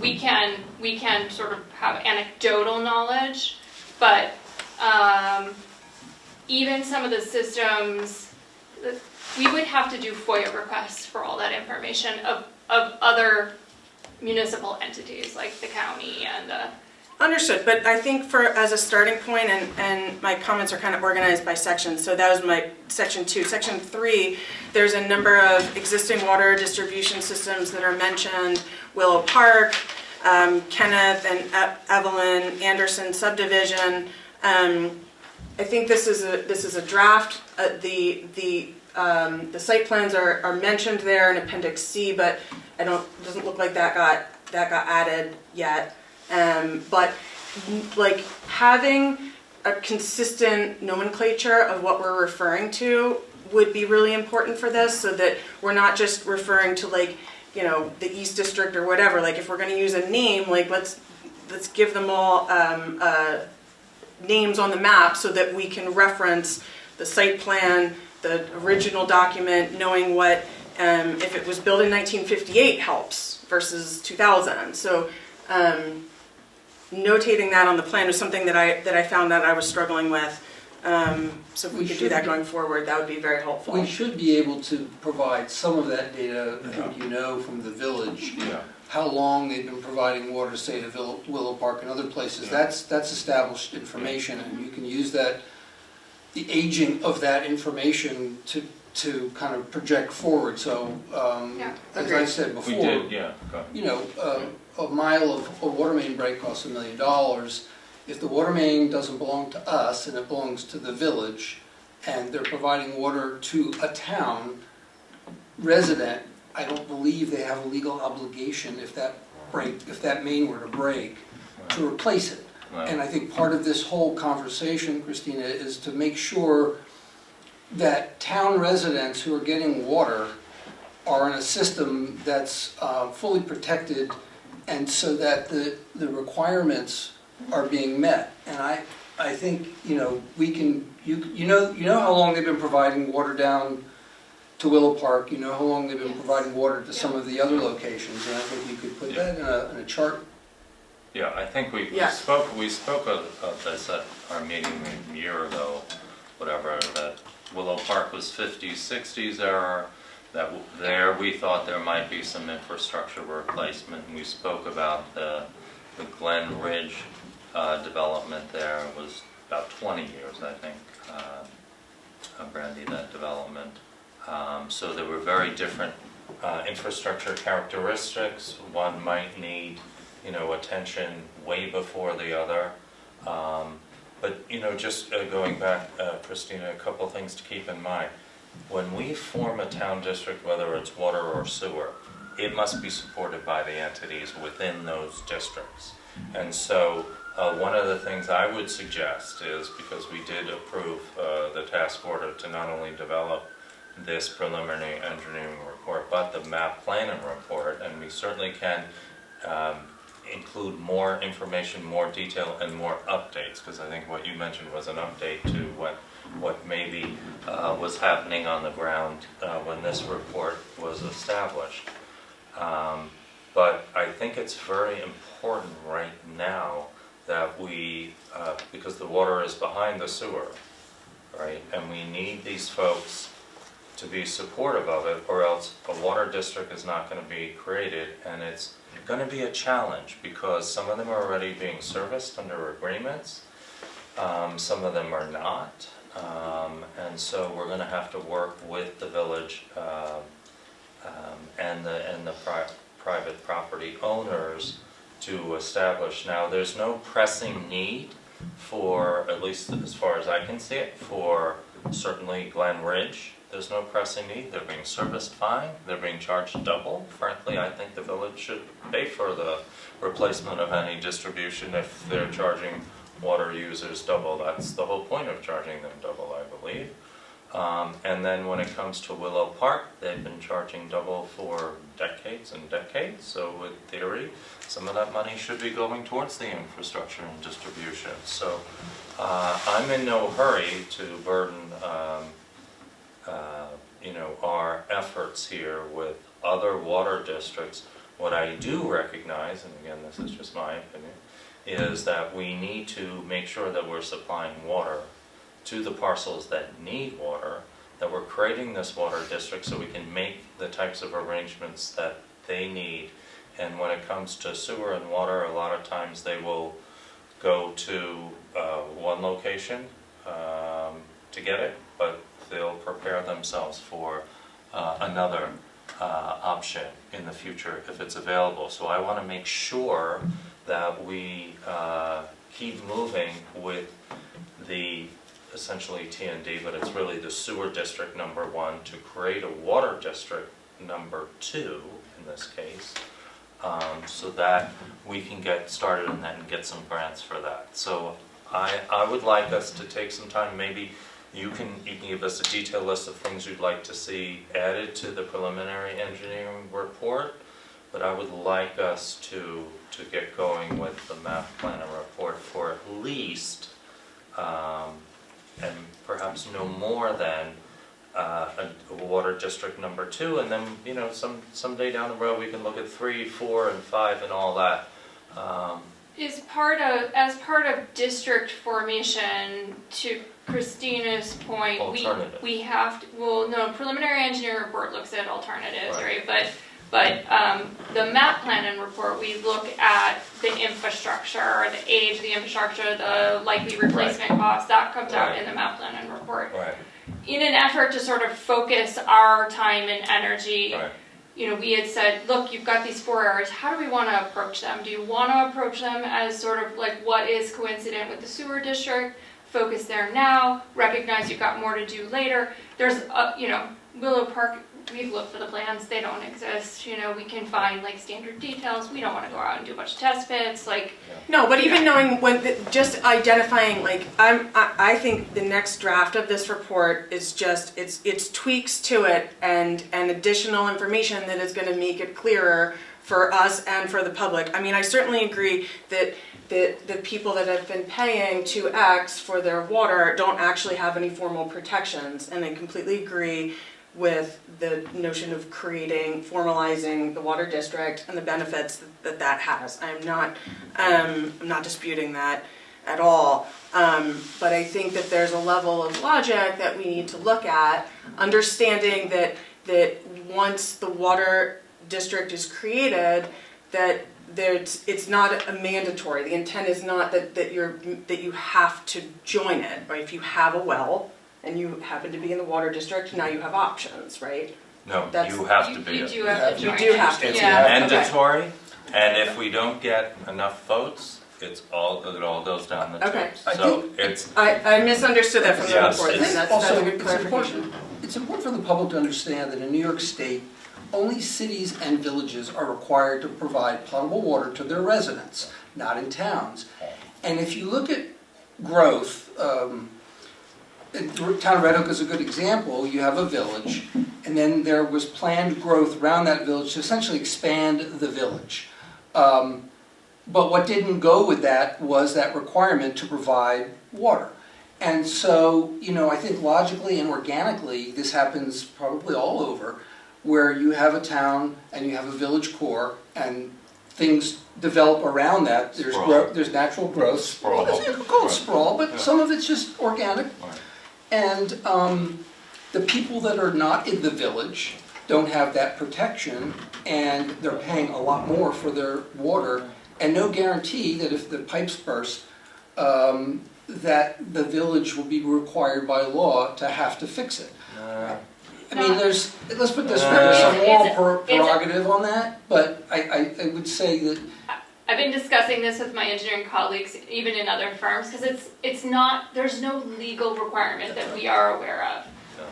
we can sort of have anecdotal knowledge, but even some of the systems, we would have to do FOIA requests for all that information of other municipal entities like the county and the... Understood, but I think as a starting point, and my comments are kind of organized by section, so that was my section 2. Section 3, there's a number of existing water distribution systems that are mentioned, Willow Park, Kenneth and Evelyn Anderson subdivision. I think this is a draft. The site plans are mentioned there in Appendix C, but doesn't look like that got added yet. But like having a consistent nomenclature of what we're referring to would be really important for this, so that we're not just referring to like, you know, the East District or whatever. Like if we're going to use a name, like let's give them all names on the map so that we can reference the site plan, the original document, knowing what, if it was built in 1958 helps versus 2000. So notating that on the plan was something that I found that I was struggling with. So if we could do that going forward, that would be very helpful. We should be able to provide some of that data, I think you know, from the village. Yeah. How long they've been providing water, say to Willow Park and other places. Yeah. That's established information, and you can use that, the aging of that information to kind of project forward. So, as I said before, We did, yeah. Go ahead. you know, a mile of a water main break costs $1 million. If the water main doesn't belong to us and it belongs to the village, and they're providing water to a town resident, I don't believe they have a legal obligation if that main were to break, to replace it. Right. And I think part of this whole conversation, Christina, is to make sure that town residents who are getting water are in a system that's fully protected, and so that the requirements are being met. And I think, you know, we can, you know how long they've been providing water down to Willow Park, you know how long they've been providing water to some of the other locations, and I think we could put that in a chart. Yeah, I think we spoke of this at our meeting a year ago, whatever, that Willow Park was 50s, 60s era, that there we thought there might be some infrastructure replacement, and we spoke about the Glen Ridge development there. It was about 20 years, I think, Brandy, that development. So there were very different infrastructure characteristics. One might need, you know, attention way before the other. But, you know, just going back, Christina, a couple of things to keep in mind. When we form a town district, whether it's water or sewer, it must be supported by the entities within those districts. And so one of the things I would suggest is, because we did approve the task order to not only develop this preliminary engineering report, but the map planning report, and we certainly can include more information, more detail, and more updates, because I think what you mentioned was an update to what maybe was happening on the ground when this report was established. But I think it's very important right now that we, because the water is behind the sewer, right, and we need these folks to be supportive of it, or else a water district is not going to be created, and it's going to be a challenge because some of them are already being serviced under agreements, some of them are not, and so we're going to have to work with the village and the private property owners to establish. Now, there's no pressing need for, at least as far as I can see it, for certainly Glen Ridge. There's no pressing need. They're being serviced fine. They're being charged double. Frankly, I think the village should pay for the replacement of any distribution if they're charging water users double. That's the whole point of charging them double, I believe. And then when it comes to Willow Park, they've been charging double for decades and decades. So in theory, some of that money should be going towards the infrastructure and distribution. So I'm in no hurry to burden you know, our efforts here with other water districts. What I do recognize, and again, this is just my opinion, is that we need to make sure that we're supplying water to the parcels that need water, that we're creating this water district so we can make the types of arrangements that they need. And when it comes to sewer and water, a lot of times they will go to one location to get it, but they'll prepare themselves for another option in the future if it's available. So I want to make sure that we keep moving with the essentially T&D, but it's really the sewer district number 1 to create a water district number 2 in this case, so that we can get started on that and get some grants for that. So I would like us to take some time. Maybe you can give us a detailed list of things you'd like to see added to the preliminary engineering report, but I would like us to get going with the map plan and report for at least and perhaps no more than a water district number 2, and then someday down the road we can look at 3, 4, and 5 and all that. As part of district formation, to Christina's point, Alternative. we have to, well, no, preliminary engineering report looks at alternatives, right? But the map plan and report, we look at the infrastructure, the age of the infrastructure, the likely replacement cost, that comes out in the map plan and report. Right. In an effort to sort of focus our time and energy, we had said, look, you've got these 4 areas, how do we want to approach them? Do you want to approach them as sort of like what is coincident with the sewer district, focus there now, recognize you've got more to do later? There's, Willow Park, we've looked for the plans, they don't exist. We can find like standard details. We don't want to go out and do a bunch of test pits. No, but even knowing just identifying, I think the next draft of this report is just, it's tweaks to it and additional information that is going to make it clearer for us and for the public. I mean, I certainly agree that the people that have been paying 2X for their water don't actually have any formal protections, and I completely agree with the notion of formalizing the water district and the benefits that has. I'm not disputing that at all. But I think that there's a level of logic that we need to look at, understanding that once the water district is created, that it's not a mandatory. The intent is not that you have to join it. Right? If you have a well and you happen to be in the water district, now you have options, right? No, you have to be. You do have to join. You do have to. It's Yeah. mandatory, and if we don't get enough votes, it all goes down the Okay. tube. So it's I misunderstood that from the Yes, report. it's- That's Also, a good it's clarification. important for the public to understand that in New York State, only cities and villages are required to provide potable water to their residents, not in towns. And if you look at growth, the town of Red Hook is a good example. You have a village, and then there was planned growth around that village to essentially expand the village. But what didn't go with that was that requirement to provide water. And so, I think logically and organically, this happens probably all over, where you have a town and you have a village core, and things develop around that. There's natural growth. Sprawl. You could call it sprawl, but some of it's just organic. Right. And the people that are not in the village don't have that protection, and they're paying a lot more for their water, and no guarantee that if the pipes burst, that the village will be required by law to have to fix it. I mean, let's put this way, there's some moral prerogative on that, but I would say that I've been discussing this with my engineering colleagues, even in other firms, because there's no legal requirement that we are aware of.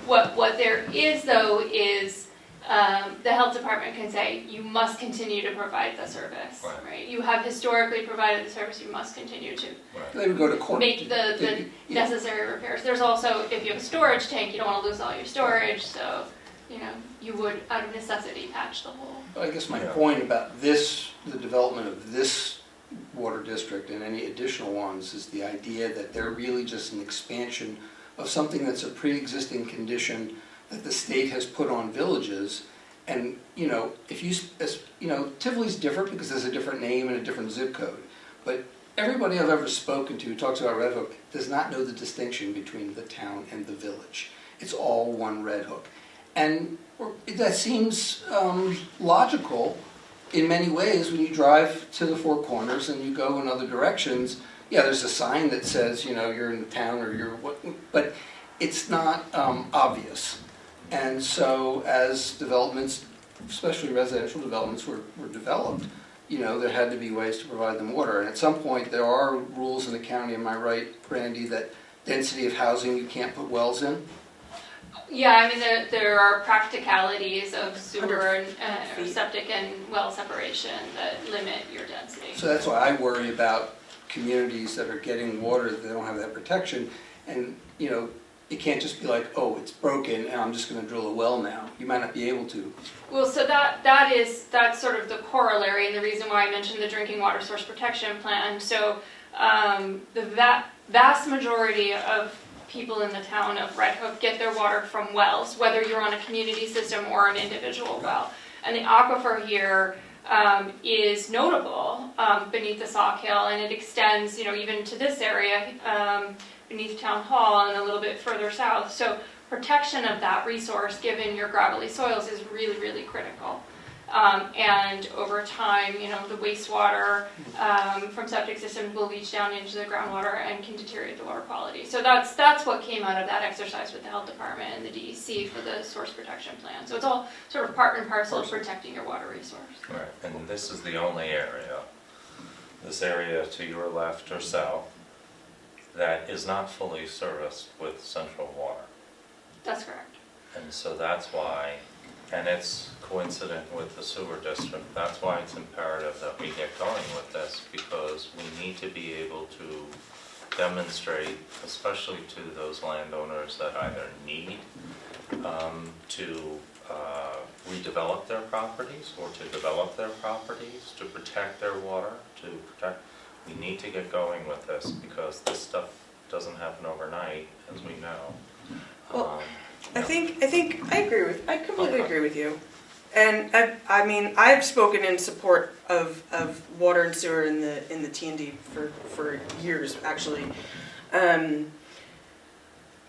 What there is, though, is the health department can say, you must continue to provide the service, right? You have historically provided the service, you must continue to they would go to court. make the necessary repairs. There's also, if you have a storage tank, you don't want to lose all your storage, so, you would, out of necessity, patch the hole. I guess my point about the development of this water district and any additional ones is the idea that they're really just an expansion of something that's a pre-existing condition that the state has put on villages. And, Tivoli's different because there's a different name and a different zip code. But everybody I've ever spoken to who talks about Red Hook does not know the distinction between the town and the village. It's all one Red Hook. And that seems logical in many ways when you drive to the Four Corners and you go in other directions. Yeah, there's a sign that says, you're in the town or you're what, but it's not obvious. And so as developments especially residential developments were developed, there had to be ways to provide them water. And at some point, there are rules in the county, am I right, Brandy, that density of housing, you can't put wells in? Yeah, I mean, there are practicalities of sewer and feet. septic and well separation that limit your density. So that's why I worry about communities that are getting water that they don't have that protection. And, it can't just be like, oh, it's broken and I'm just going to drill a well now. You might not be able to. Well, so that's sort of the corollary and the reason why I mentioned the drinking water source protection plan. So the vast majority of people in the town of Red Hook get their water from wells, whether you're on a community system or an individual well. And the aquifer here is notable beneath the Sauk Hill, and it extends, even to this area beneath Town Hall and a little bit further south. So protection of that resource, given your gravelly soils, is really, really critical. And over time, the wastewater from septic systems will leach down into the groundwater and can deteriorate the water quality. So that's what came out of that exercise with the health department and the DEC for the source protection plan. So it's all sort of part and parcel of protecting your water resource. Right, and this is the only area, this area to your left or south, that is not fully serviced with central water. That's correct. And so that's why, and it's coincident with the sewer district, that's why it's imperative that we get going with this, because we need to be able to demonstrate, especially to those landowners that either need to redevelop their properties or to develop their properties, to protect their water, we need to get going with this, because this stuff doesn't happen overnight, as we know. Well, I think I completely agree with you. And I mean, I've spoken in support of water and sewer in the T&D for years, actually. And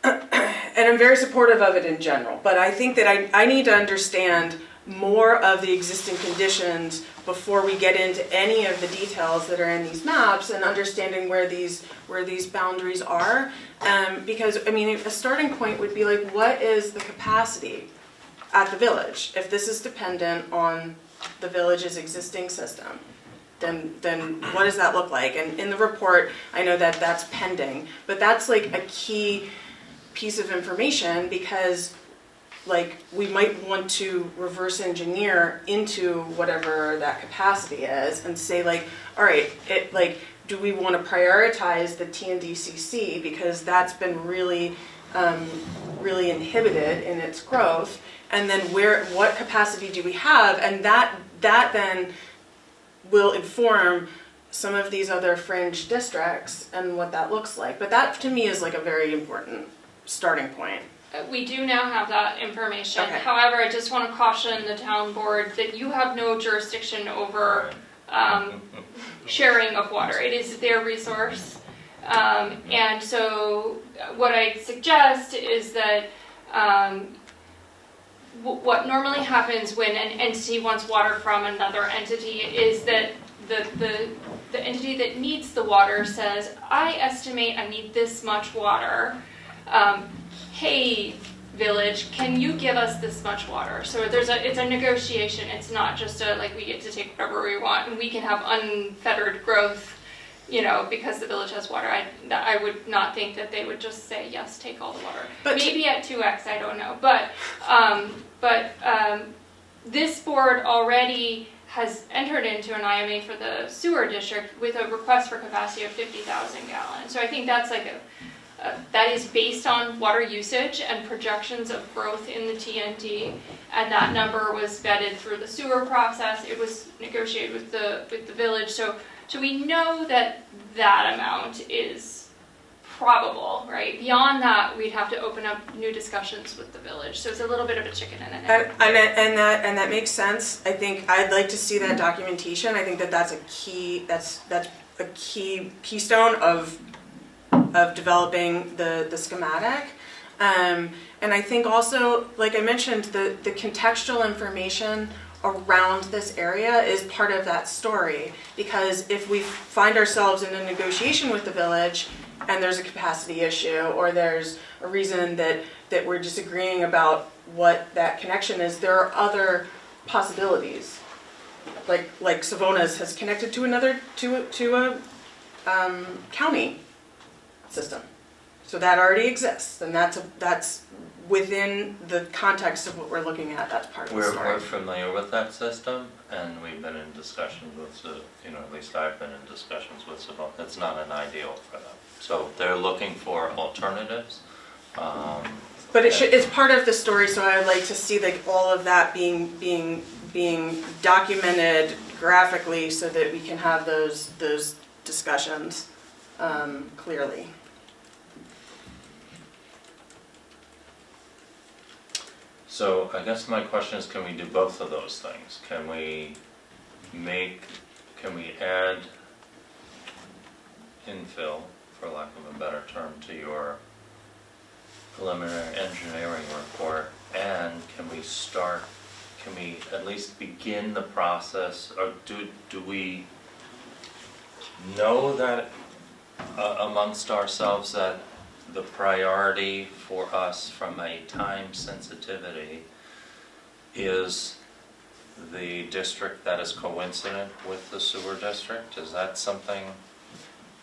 I'm very supportive of it in general, but I think that I need to understand more of the existing conditions before we get into any of the details that are in these maps and understanding where these boundaries are. Because, I mean, a starting point would be like, what is the capacity at the village? If this is dependent on the village's existing system, then what does that look like? And in the report, I know that that's pending, but that's like a key piece of information, because like we might want to reverse engineer into whatever that capacity is and say like, all right, do we want to prioritize the TNDCC because that's been really inhibited in its growth, and then what capacity do we have, and that then will inform some of these other fringe districts and what that looks like. But that to me is like a very important starting point. We do now have that information. Okay. However, I just want to caution the town board that you have no jurisdiction over sharing of water. It is their resource. And so what I suggest is that what normally happens when an entity wants water from another entity is that the entity that needs the water says, I estimate I need this much water. Hey, village, can you give us this much water? So it's a negotiation. It's not just like we get to take whatever we want and we can have unfettered growth, because the village has water. I would not think that they would just say, yes, take all the water. But maybe at 2x, I don't know. But this board already has entered into an IMA for the sewer district with a request for capacity of 50,000 gallons. So I think that's like that is based on water usage and projections of growth in the TNT, and that number was vetted through the sewer process. It was negotiated with the village, so we know that amount is probable, right? Beyond that, we'd have to open up new discussions with the village. So it's a little bit of a chicken and an egg. And that makes sense. I think I'd like to see that documentation. I think that's a key. That's a key keystone of developing the schematic. And I think also, like I mentioned, the contextual information around this area is part of that story, because if we find ourselves in a negotiation with the village and there's a capacity issue, or there's a reason that we're disagreeing about what that connection is, there are other possibilities. Like Savona's has connected to another, to a county system. So that already exists, and that's within the context of what we're looking at, that's part of the story. We're familiar with that system, and we've been in discussions with, at least I've been in discussions with Savona. It's not an ideal for them. So they're looking for alternatives. But it's part of the story, so I would like to see like all of that being documented graphically so that we can have those discussions clearly. So I guess my question is, can we do both of those things? Can we add infill, for lack of a better term, to your preliminary engineering report, and can we at least begin the process, or do we know that amongst ourselves that the priority for us from a time sensitivity is the district that is coincident with the sewer district? Is that something,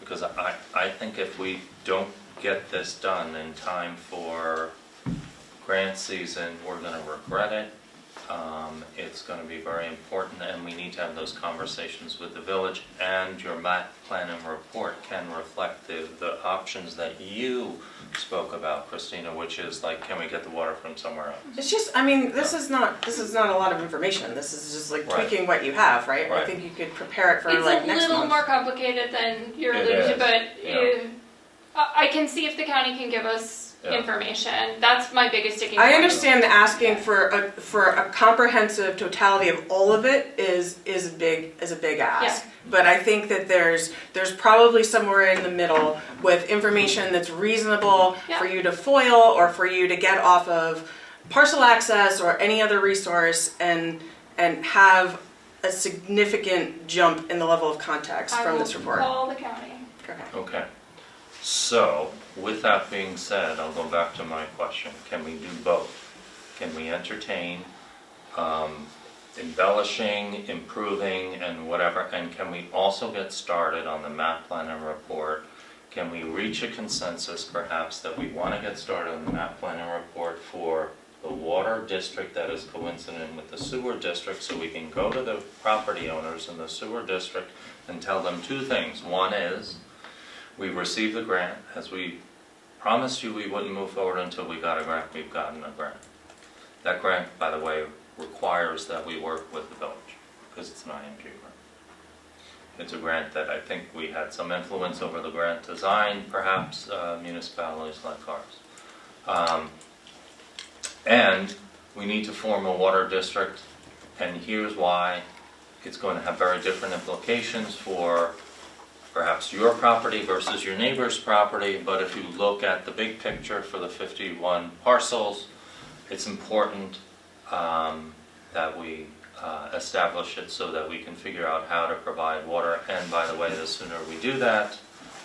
because I think if we don't get this done in time for grant season, we're going to regret it. It's going to be very important, and we need to have those conversations with the village, and your map plan and report can reflect the options that you spoke about, Christina, which is like, can we get the water from somewhere else? It's just, I mean, this is not a lot of information. This is just like Right. tweaking what you have, right? Right. I think you could prepare it for It's like a next little month. more complicated than you're It alluding to, is, but yeah. I can see if the county can give us Yeah. information. That's my biggest sticking point. I understand asking for a comprehensive totality of all of it is a big ask. Yeah. But I think that there's probably somewhere in the middle with information that's reasonable Yeah. for you to FOIL or for you to get off of parcel access or any other resource and have a significant jump in the level of context from this report. I will call the county. Okay. Okay. So, with that being said, I'll go back to my question. Can we do both? Can we entertain embellishing, improving, and whatever? And can we also get started on the map plan and report? Can we reach a consensus, perhaps, that we want to get started on the map plan and report for the water district that is coincident with the sewer district, so we can go to the property owners in the sewer district and tell them two things. One is, we received the grant. As we promised you we wouldn't move forward until we got a grant, we've gotten a grant. That grant, by the way, requires that we work with the village, because it's an IMG grant. It's a grant that I think we had some influence over the grant design, perhaps municipalities like ours. And we need to form a water district, and here's why. It's going to have very different implications for perhaps your property versus your neighbor's property, but if you look at the big picture for the 51 parcels, it's important that we establish it so that we can figure out how to provide water. And by the way, the sooner we do that,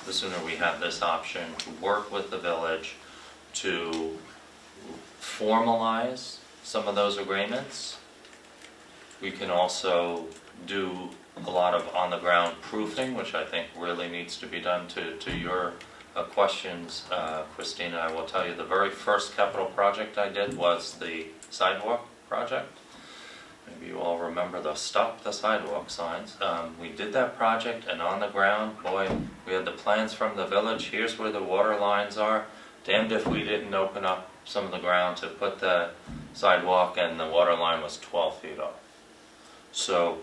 the sooner we have this option to work with the village to formalize some of those agreements. We can also do a lot of on-the-ground proofing, which I think really needs to be done. To your questions, Christina, I will tell you the very first capital project I did was the sidewalk project. Maybe you all remember the Stop the Sidewalk signs. We did that project, and on the ground, boy, we had the plans from the village. Here's where the water lines are. Damned if we didn't open up some of the ground to put the sidewalk, and the water line was 12 feet up. So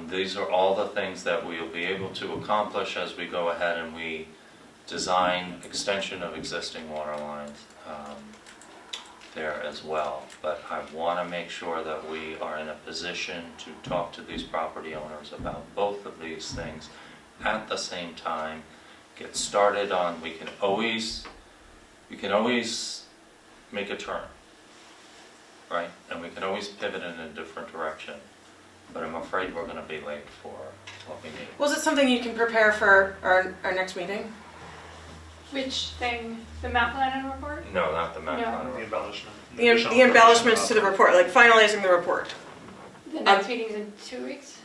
these are all the things that we will be able to accomplish as we go ahead and we design extension of existing water lines there as well. But I want to make sure that we are in a position to talk to these property owners about both of these things at the same time. Get started on, we can always make a turn, right? And we can always pivot in a different direction. But I'm afraid we're going to be late for what we need. Was it something you can prepare for our next meeting? Which thing? The map plan and report? No, not the map No. plan. The embellishment. The embellishments to the report, like finalizing the report. The next meeting's in 2 weeks?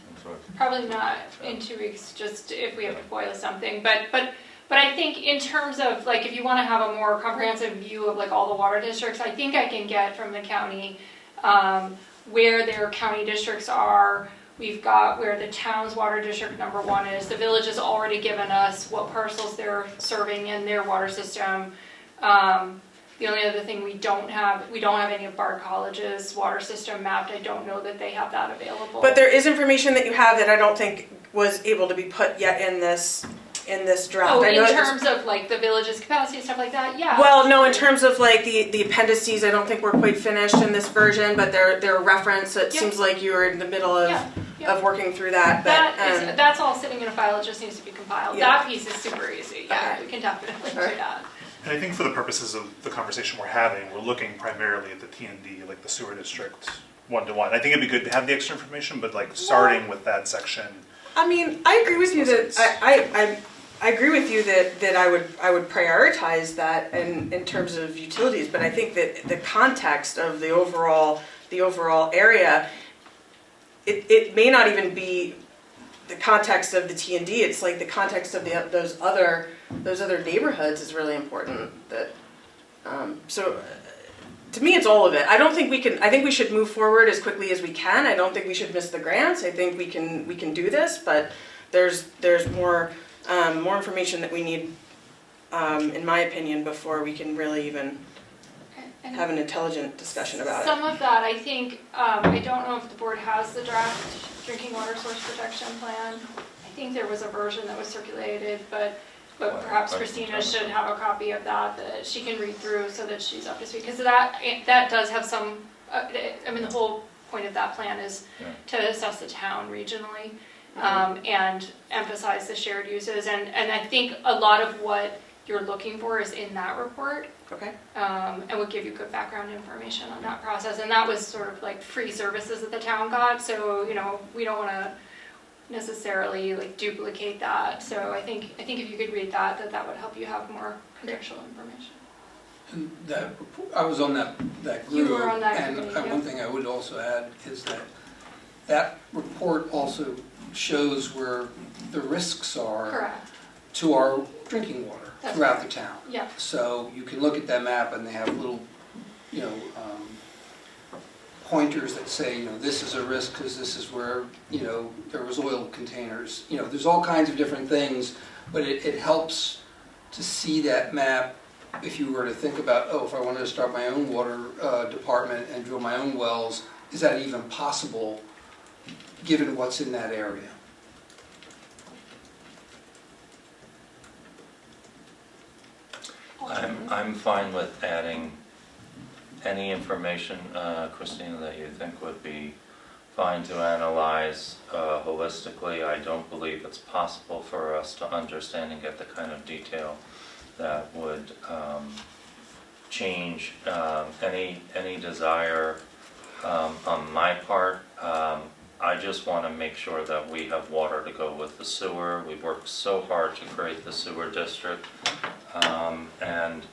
Probably not in 2 weeks, just if we have to boil something. But I think in terms of, like, if you want to have a more comprehensive view of, like, all the water districts, I think I can get from the county where their county districts are. We've got where the town's water district number 1 is. The village has already given us what parcels they're serving in their water system. The only other thing we don't have any of Bard College's water system mapped. I don't know that they have that available. But there is information that you have that I don't think was able to be put yet in this draft. Oh, I know in terms of like the village's capacity and stuff like that, yeah. Well, no, in terms of like the appendices, I don't think we're quite finished in this version, but they're referenced. So it Yep. seems like you were in the middle of Yep. working through that. But That's all sitting in a file. It just needs to be compiled. Yeah. That piece is super easy. Yeah, Okay. we can definitely do Alright. that. And I think for the purposes of the conversation we're having, we're looking primarily at the T&D, like the sewer district, one-to-one. I think it'd be good to have the extra information, but like starting with that section. I mean, I agree with you that I agree with you that I would prioritize that in terms of utilities, but I think that the context of the overall area, it may not even be the context of the T&D. It's like the context of those other neighborhoods is really important. That to me, it's all of it. I don't think we can. I think we should move forward as quickly as we can. I don't think we should miss the grants. I think we can do this, but there's more information that we need, in my opinion, before we can really even And have an intelligent discussion about it. Some of that, I think, I don't know if the board has the draft drinking water source protection plan. I think there was a version that was circulated, but perhaps Christina should have a copy of that she can read through so that she's up to speed. Because that does have some, I mean, the whole point of that plan is to assess the town regionally and emphasize the shared uses. And I think a lot of what you're looking for is in that report. Okay. And would give you good background information on that process. And that was sort of like free services that the town got, so we don't want to necessarily like duplicate that. So I think if you could read that would help you have more contextual information. And that, I was on that group. You were on that and committee, one thing I would also add is that report also shows where the risks are Correct. to our drinking water That's throughout correct. the town. Yeah. So you can look at that map and they have little, pointers that say, this is a risk because this is where, there was oil containers. There's all kinds of different things, but it helps to see that map if you were to think about, if I wanted to start my own water department and drill my own wells, is that even possible given what's in that area? I'm fine with adding any information, Christina, that you think would be fine to analyze holistically. I don't believe it's possible for us to understand and get the kind of detail that would change any desire on my part. I just want to make sure that we have water to go with the sewer. We've worked so hard to create the sewer district, and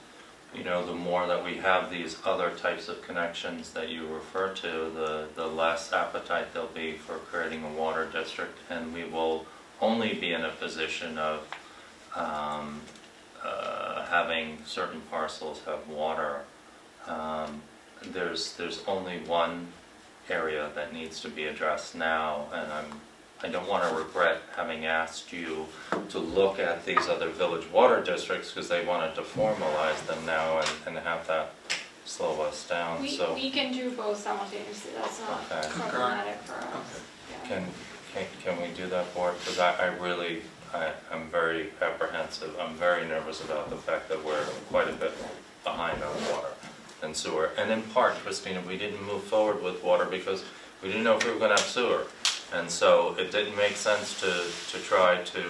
the more that we have these other types of connections that you refer to, the less appetite there'll be for creating a water district, and we will only be in a position of having certain parcels have water. There's only one area that needs to be addressed now, and I don't want to regret having asked you to look at these other village water districts because they wanted to formalize them now and have that slow us down. We can do both simultaneously. That's not Okay. problematic for us. Yeah. Can we do that, board? Because I'm very apprehensive. I'm very nervous about the fact that we're quite a bit behind on water and sewer. And in part, Christina, we didn't move forward with water because we didn't know if we were going to have sewer. And so it didn't make sense to try to,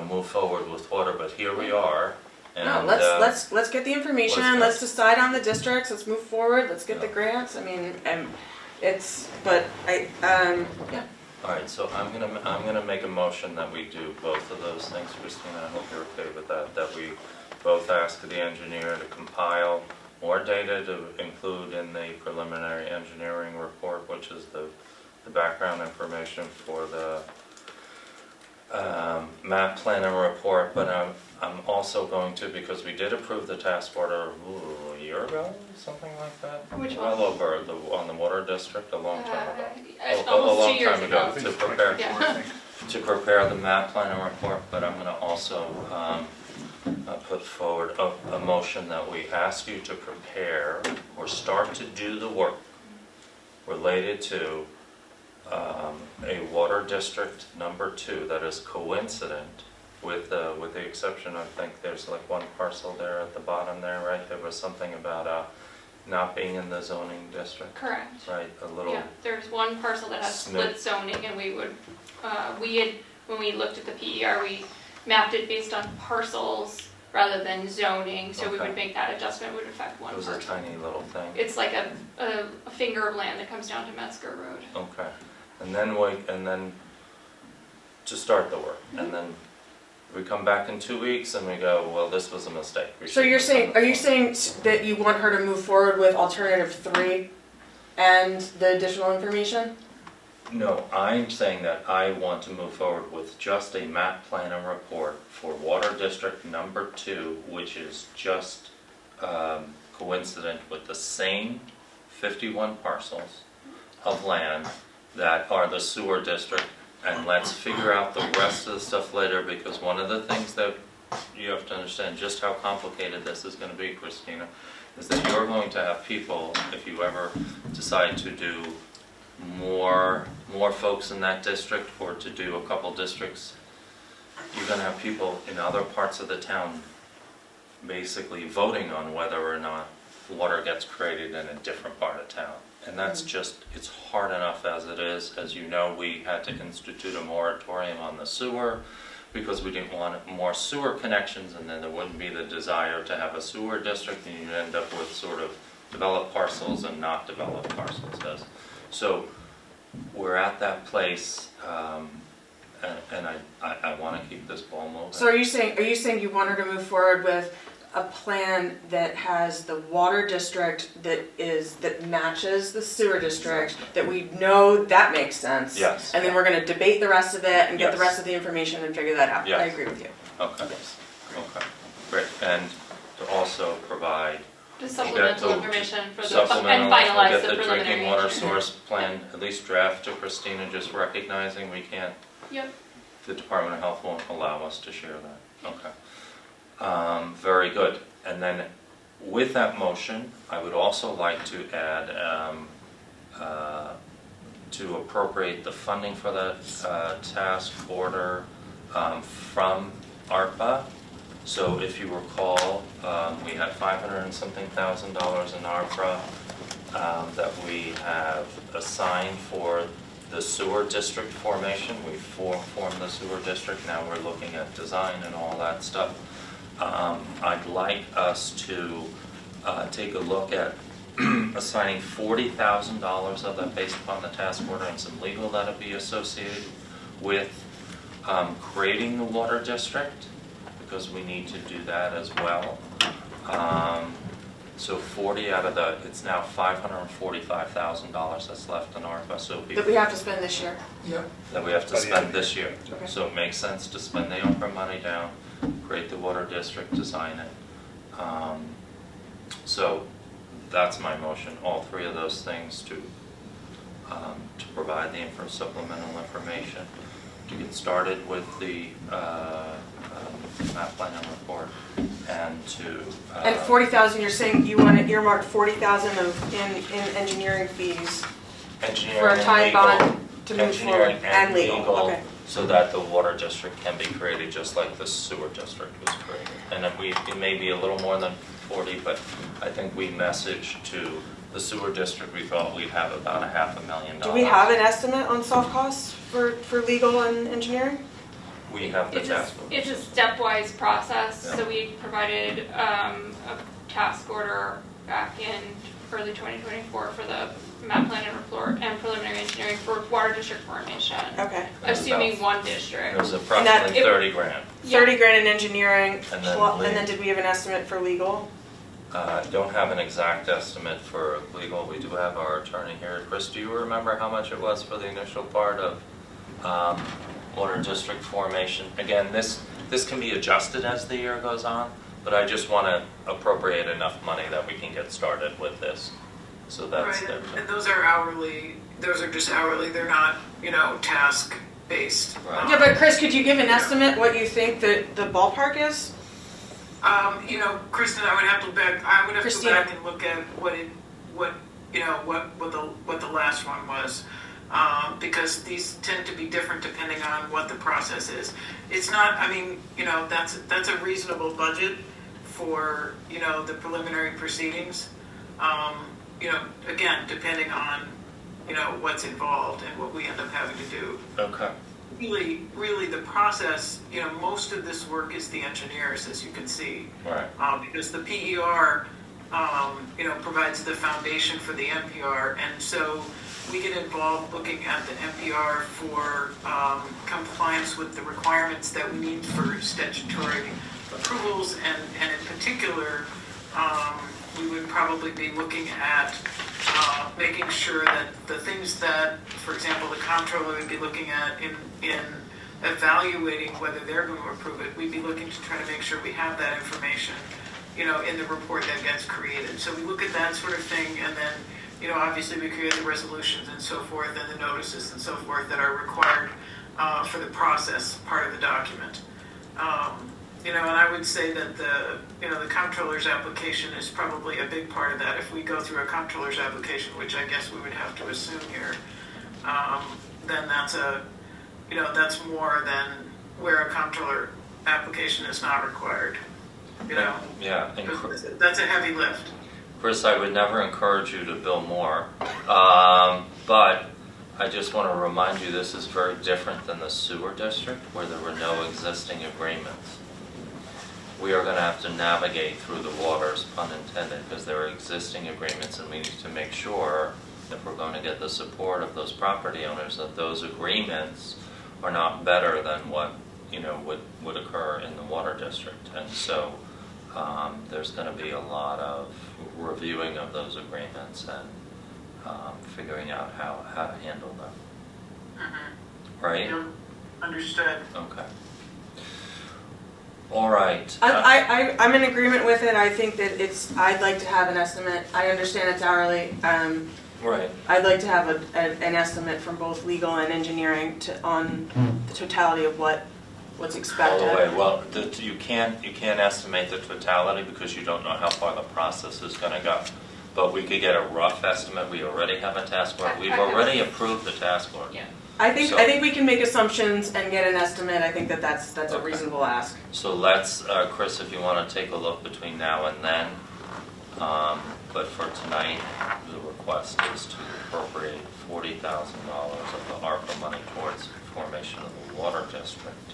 move forward with water. But here we are. And, No, let's get the information. Let's decide on the districts. Let's move forward. Let's get the grants. I mean, yeah. All right, so I'm gonna make a motion that we do both of those things, Christina. I hope you're okay with that. That we both ask the engineer to compile more data to include in the preliminary engineering report, which is the the background information for the map plan and report, but I'm also going to, because we did approve the task order a year ago, something like that. Which one? Well over on the water district a long time ago. A Almost long 2 years time ago. to prepare Yeah. to prepare the map plan and report, but I'm going to also put forward a motion that we ask you to prepare or start to do the work related to a water district number 2 that is coincident with the exception, I think there's like one parcel there at the bottom there, right? There was something about not being in the zoning district, Correct. right? A little, Yeah, there's one parcel that has split zoning, and we would, we had, when we looked at the PER, we mapped it based on parcels rather than zoning, so we Okay. would make that adjustment, would affect one it was a parcel. tiny little thing. It's like a finger of land that comes down to Metzger Road. Okay, and then to start the work, and then we come back in 2 weeks and we go, well, this was a mistake. We So shouldn't you're have saying, done are it." you saying that you want her to move forward with alternative 3 and the additional information? No, I'm saying that I want to move forward with just a map plan and report for water district number 2, which is just coincident with the same 51 parcels of land that are the sewer district, and let's figure out the rest of the stuff later, because one of the things that you have to understand just how complicated this is going to be, Christina, is that you're going to have people, if you ever decide to do more folks in that district or to do a couple districts, you're going to have people in other parts of the town basically voting on whether or not water gets created in a different part of town. And that's just, it's hard enough as it is. As you know, we had to institute a moratorium on the sewer because we didn't want more sewer connections, and then there wouldn't be the desire to have a sewer district, and you'd end up with sort of developed parcels and not developed parcels. So we're at that place, and I want to keep this ball moving. So are you saying you want her to move forward with a plan that has the water district that matches the sewer district, that we know that makes sense? Yes. And then we're gonna debate the rest of it and get the Yes. rest of the information and figure that out? Yes. I agree with you. Okay, okay, great. And to also provide Just supplemental the information for the, supplemental, and we'll finalize get the the preliminary. drinking water source plan, at least draft to Christina, just recognizing we can't, Yep. the Department of Health won't allow us to share that. Okay. Very good. And then with that motion, I would also like to add, to appropriate the funding for that task order from ARPA. So if you recall, we had $500 and something thousand in ARPA that we have assigned for the sewer district formation. We formed the sewer district, now we're looking at design and all that stuff. I'd like us to take a look at assigning $40,000 of that based upon the task order and some legal that'll be associated with creating the water district, because we need to do that as well. So 40 out of it's now $545,000 that's left in ARPA, so That we have to spend this year? Yep. that we have to By the end spend of this year. Okay. So it makes sense to spend the ARPA money down, create the water district, design it. So that's my motion, all 3 of those things to provide the supplemental information, to get started with the map plan and report, and to... And 40,000, you're saying you want to earmark 40,000 in engineering fees engineering for a and time legal, bond to move forward? engineering and legal, Okay. so that the water district can be created just like the sewer district was created. And it may be a little more than 40, but I think we messaged to the sewer district, we thought we'd have about $500,000. Do we have an estimate on soft costs for legal and engineering? We have the It's task force. a stepwise process, Yeah. so we provided a task order back in early 2024 for the map plan and report and preliminary engineering for water district formation, Okay. assuming one It district. was approximately it- 30 grand. 30 grand in engineering, And then and then did we have an estimate for legal? Don't have an exact estimate for legal. We do have our attorney here. Chris, do you remember how much it was for the initial part of water district formation? Again, this can be adjusted as the year goes on, but I just want to appropriate enough money that we can get started with this. So that's Right, there. and those are hourly, those are just hourly, they're not, task-based. Right. Yeah, but Chris, could you give an estimate what you think that the ballpark is? Kristen, I would have to go Christina. back and look at what the last one was. Because these tend to be different depending on what the process is. It's not, that's a reasonable budget for, the preliminary proceedings. Again, depending on, what's involved and what we end up having to do. Okay. Really the process, most of this work is the engineers, as you can see. Right. Because the PER, provides the foundation for the NPR, and so we get involved looking at the NPR for compliance with the requirements that we need for statutory approvals, and in particular, we would probably be looking at making sure that the things that, for example, the comptroller would be looking at in evaluating whether they're going to approve it, we'd be looking to try to make sure we have that information, in the report that gets created. So we look at that sort of thing, and then, obviously we create the resolutions and so forth, and the notices and so forth that are required for the process part of the document. And I would say that the comptroller's application is probably a big part of that. If we go through a comptroller's application, which I guess we would have to assume here, then that's more than where a comptroller application is not required. Yeah. And That's a heavy lift. Chris, I would never encourage you to bill more, but I just want to remind you this is very different than the sewer district where there were no existing agreements. We are going to have to navigate through the waters, pun intended, because there are existing agreements, and we need to make sure if we're going to get the support of those property owners that those agreements are not better than what would occur in the water district. And so there's going to be a lot of reviewing of those agreements and figuring out how to handle them. Mm-hmm. Right? Yeah, understood. Okay. All right. I'm in agreement with it. I think that I'd like to have an estimate. I understand it's hourly. Right. I'd like to have an estimate from both legal and engineering on the totality of what's expected. By the way, well, you can't estimate the totality because you don't know how far the process is going to go. But we could get a rough estimate. We already have a task order. We've already approved the task order. Yeah. I think we can make assumptions and get an estimate. I think that's a Okay. reasonable ask. So let's, Chris, if you want to take a look between now and then. But for tonight, the request is to appropriate $40,000 of the ARPA money towards formation of the water district.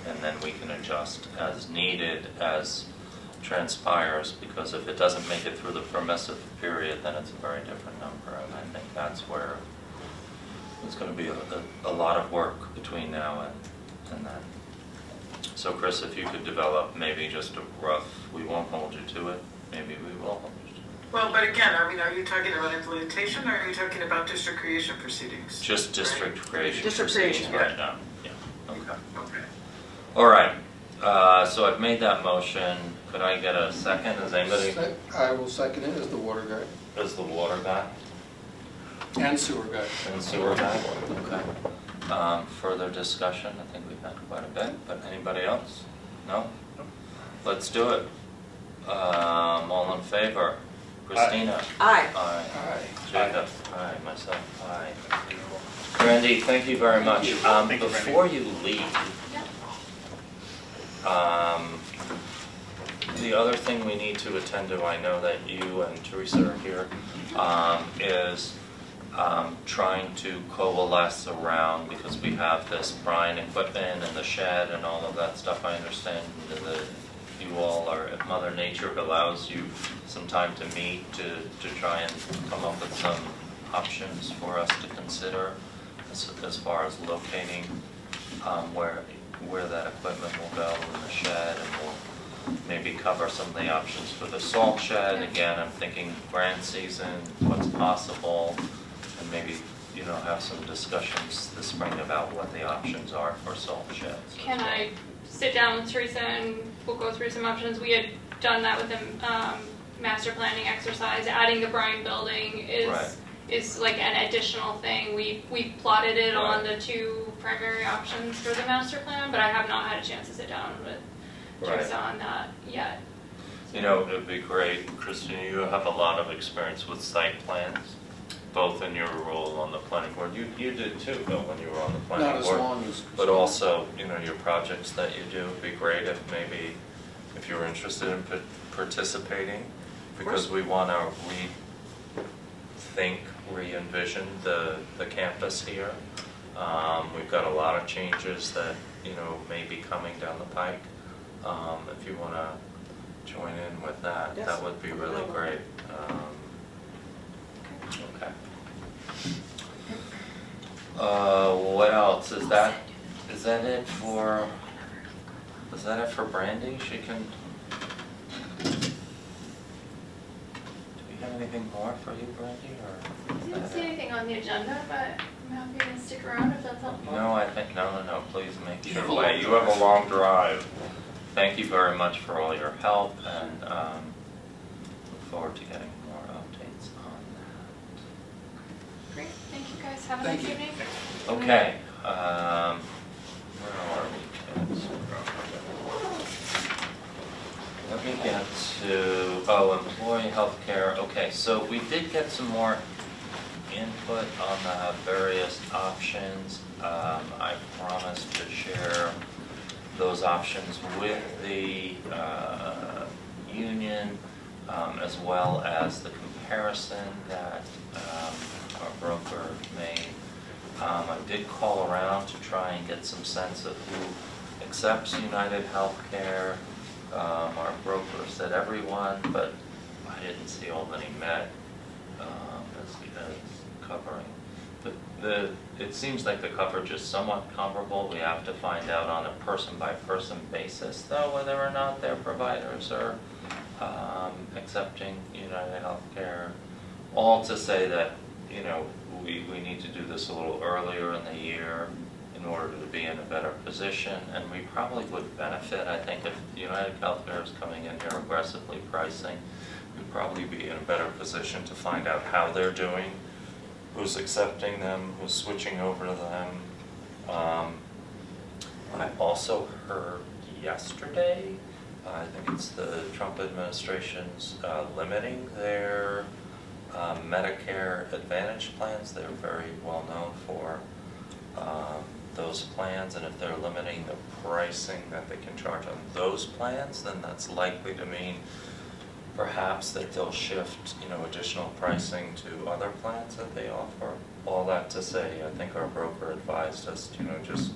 And then we can adjust as needed as transpires, because if it doesn't make it through the permissive period, then it's a very different number. And I think that's where it's going to be a lot of work between now and then. So Chris, if you could develop maybe just a rough, we won't hold you to it, maybe we will hold you to it. Well, but again, are you talking about implementation, or are you talking about district creation proceedings? Just district creation District proceedings creation, right now. Yeah, okay. Okay. All right, so I've made that motion. Could I get a second? Is anybody, I will second it as the water guy as the water guy and sewer guy. and sewer guy? Okay. Further discussion? I think we've had quite a bit, but anybody else? No? Let's do it. All in favor? Christina? Aye. Aye. Aye. Jacob? Aye. Myself? Aye. Randy, thank you very much. Thank you, Before you leave, the other thing we need to attend to, I know that you and Teresa are here, is trying to coalesce around, because we have this brine equipment and the shed and all of that stuff. I understand that you all are, if Mother Nature allows you some time to meet to try and come up with some options for us to consider as far as locating where that equipment will go in the shed, and we'll maybe cover some of the options for the salt shed. Again, I'm thinking grant season, what's possible, and maybe, have some discussions this spring about what the options are for salt sheds. Can I sit down with Teresa and we'll go through some options? We had done that with the master planning exercise. Adding the brine building is like an additional thing. We plotted it on the two primary options for the master plan, but I have not had a chance to sit down with Teresa on that yet. It would be great, Christina, you have a lot of experience with site plans, both in your role on the planning board. You did too, Bill, when you were on the planning board. Not as long as. But also, your projects that you do, it'd be great if you're interested in participating, because we want to rethink, re-envision the campus here. We've got a lot of changes that, may be coming down the pike. If you want to join in with that, that would be really great. Okay. What else? Is that it for Brandy? She can. Do we have anything more for you, Brandy, or? I didn't see anything on the agenda, but I'm happy to stick around if that's helpful. No, I think no. Please make your way. You have a long drive. Thank you very much for all your help, and look forward to getting more updates on that. Great, thank you guys. Have a Thank nice you. evening. Okay. Where are we, kids? Let me get to employee health care. Okay, so we did get some more input on the various options. I promised to share those options with the union, as well as the comparison that our broker made. I did call around to try and get some sense of who accepts United Healthcare. Our broker said everyone, but I didn't see Albany Med as covering. It seems like the coverage is somewhat comparable. We have to find out on a person-by-person basis, though, whether or not their providers are accepting United Healthcare. All to say that, we need to do this a little earlier in the year in order to be in a better position, and we probably would benefit, I think, if United Healthcare is coming in here aggressively pricing, we'd probably be in a better position to find out how they're doing, who's accepting them, who's switching over to them. I also heard yesterday, I think it's the Trump administration's limiting their Medicare Advantage plans. They're very well known for those plans, and if they're limiting the pricing that they can charge on those plans, then that's likely to mean perhaps that they'll shift, additional pricing to other plans that they offer. All that to say, I think our broker advised us, just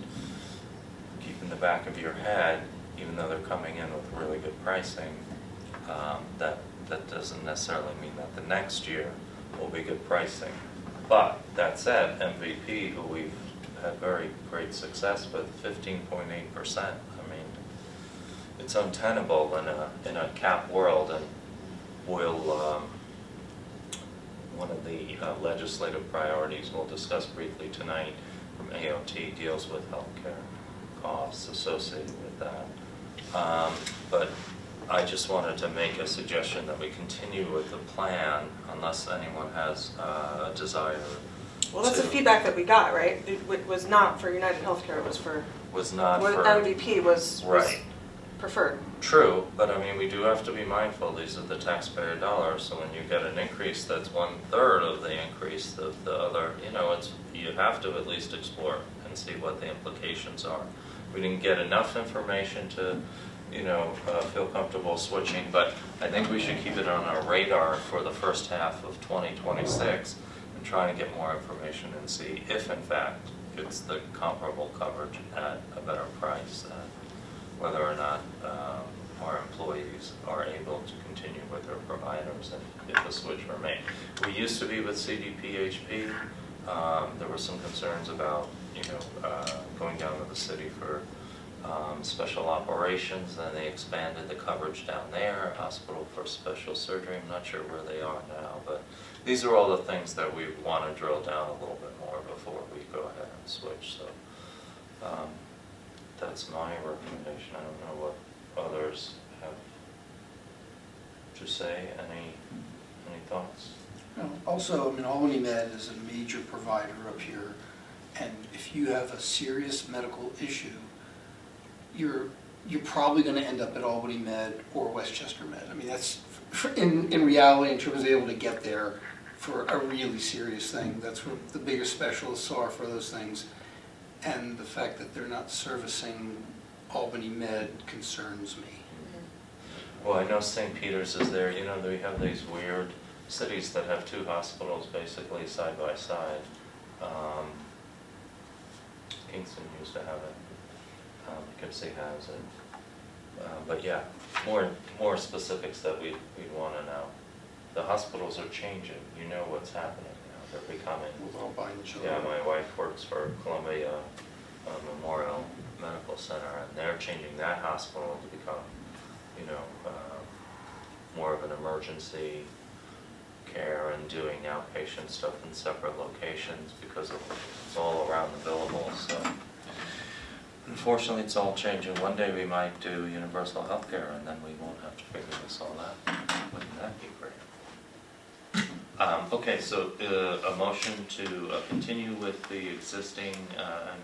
keep in the back of your head, even though they're coming in with really good pricing, that doesn't necessarily mean that the next year will be good pricing. But that said, MVP, who we've had very great success with, 15.8%. I mean, it's untenable in a cap world, and will one of the legislative priorities we'll discuss briefly tonight from AOT deals with healthcare costs associated with that. But I just wanted to make a suggestion that we continue with the plan unless anyone has a desire. Well, that's the feedback that we got, right? It was not for United Healthcare, it was for, Was not what for MVP was right. preferred. True, but I mean, we do have to be mindful, these are the taxpayer dollars, so when you get an increase that's 1/3 of the increase of the other, you have to at least explore and see what the implications are. We didn't get enough information to, feel comfortable switching, but I think we should keep it on our radar for the first half of 2026 and try to get more information and see if, in fact, it's the comparable coverage at a better price. Whether or not our employees are able to continue with their providers if a switch were made. We used to be with CDPHP. There were some concerns about, going down to the city for special operations, and they expanded the coverage down there, hospital for special surgery. I'm not sure where they are now, but these are all the things that we want to drill down a little bit more before we go ahead and switch. So that's my recommendation. I don't know what others have to say. Any thoughts? Also, I mean, Albany Med is a major provider up here, and if you have a serious medical issue, you're probably going to end up at Albany Med or Westchester Med. I mean, that's in reality, in terms of able to get there for a really serious thing. That's what the bigger specialists are for those things, and the fact that they're not servicing Albany Med concerns me. Well, I know St. Peter's is there. You know, we have these weird cities that have two hospitals basically side by side. Kingston used to have it. Poughkeepsie has it. But yeah, more specifics that we'd want to know. The hospitals are changing. You know what's happening now. They're becoming. We're all buying each other. Yeah, my wife works for Columbia Memorial Medical Center, and they're changing that hospital to become, you know, more of an emergency care and doing outpatient stuff in separate locations because it's all around the billables. So unfortunately, it's all changing. One day we might do universal health care, and then we won't have to figure this all out. Wouldn't that be great? Okay, so a motion to continue with the existing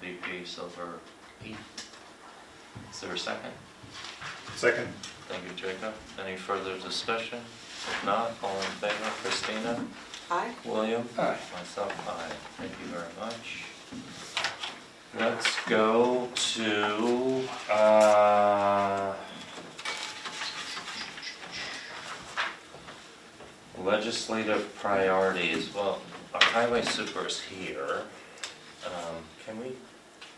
MVP Silver 8. Is there a second? Second. Thank you, Jacob. Any further discussion? If not, all in favor? Christina? Aye. William? Aye. Myself, aye. Thank you very much. Let's go to legislative priorities. Well, our highway super is here. Can we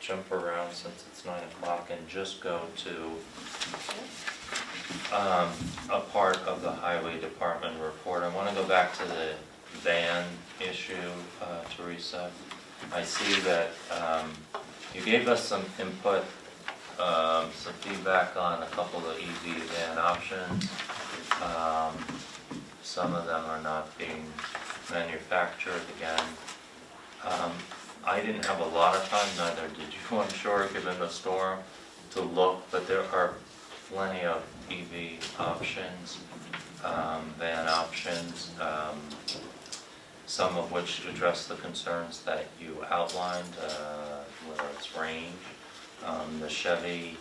jump around since it's 9 o'clock and just go to a part of the highway department report? I want to go back to the van issue, Teresa. I see that you gave us some input, some feedback on a couple of EV van options. Some of them are not being manufactured again. I didn't have a lot of time, neither did you, I'm sure, given the storm, to look, but there are plenty of EV options, van options, some of which address the concerns that you outlined, whether it's range. The Chevy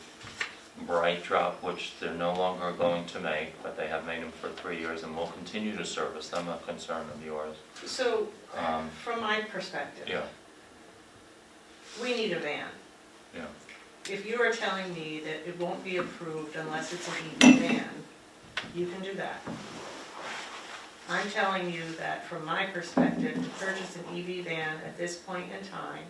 Bright Drop, which they're no longer going to make, but they have made them for 3 years and will continue to service them, a concern of yours. So, from my perspective, Yeah, we need a van. yeah. If you are telling me that it won't be approved unless it's an EV van, you can do that. I'm telling you that from my perspective, to purchase an EV van at this point in time,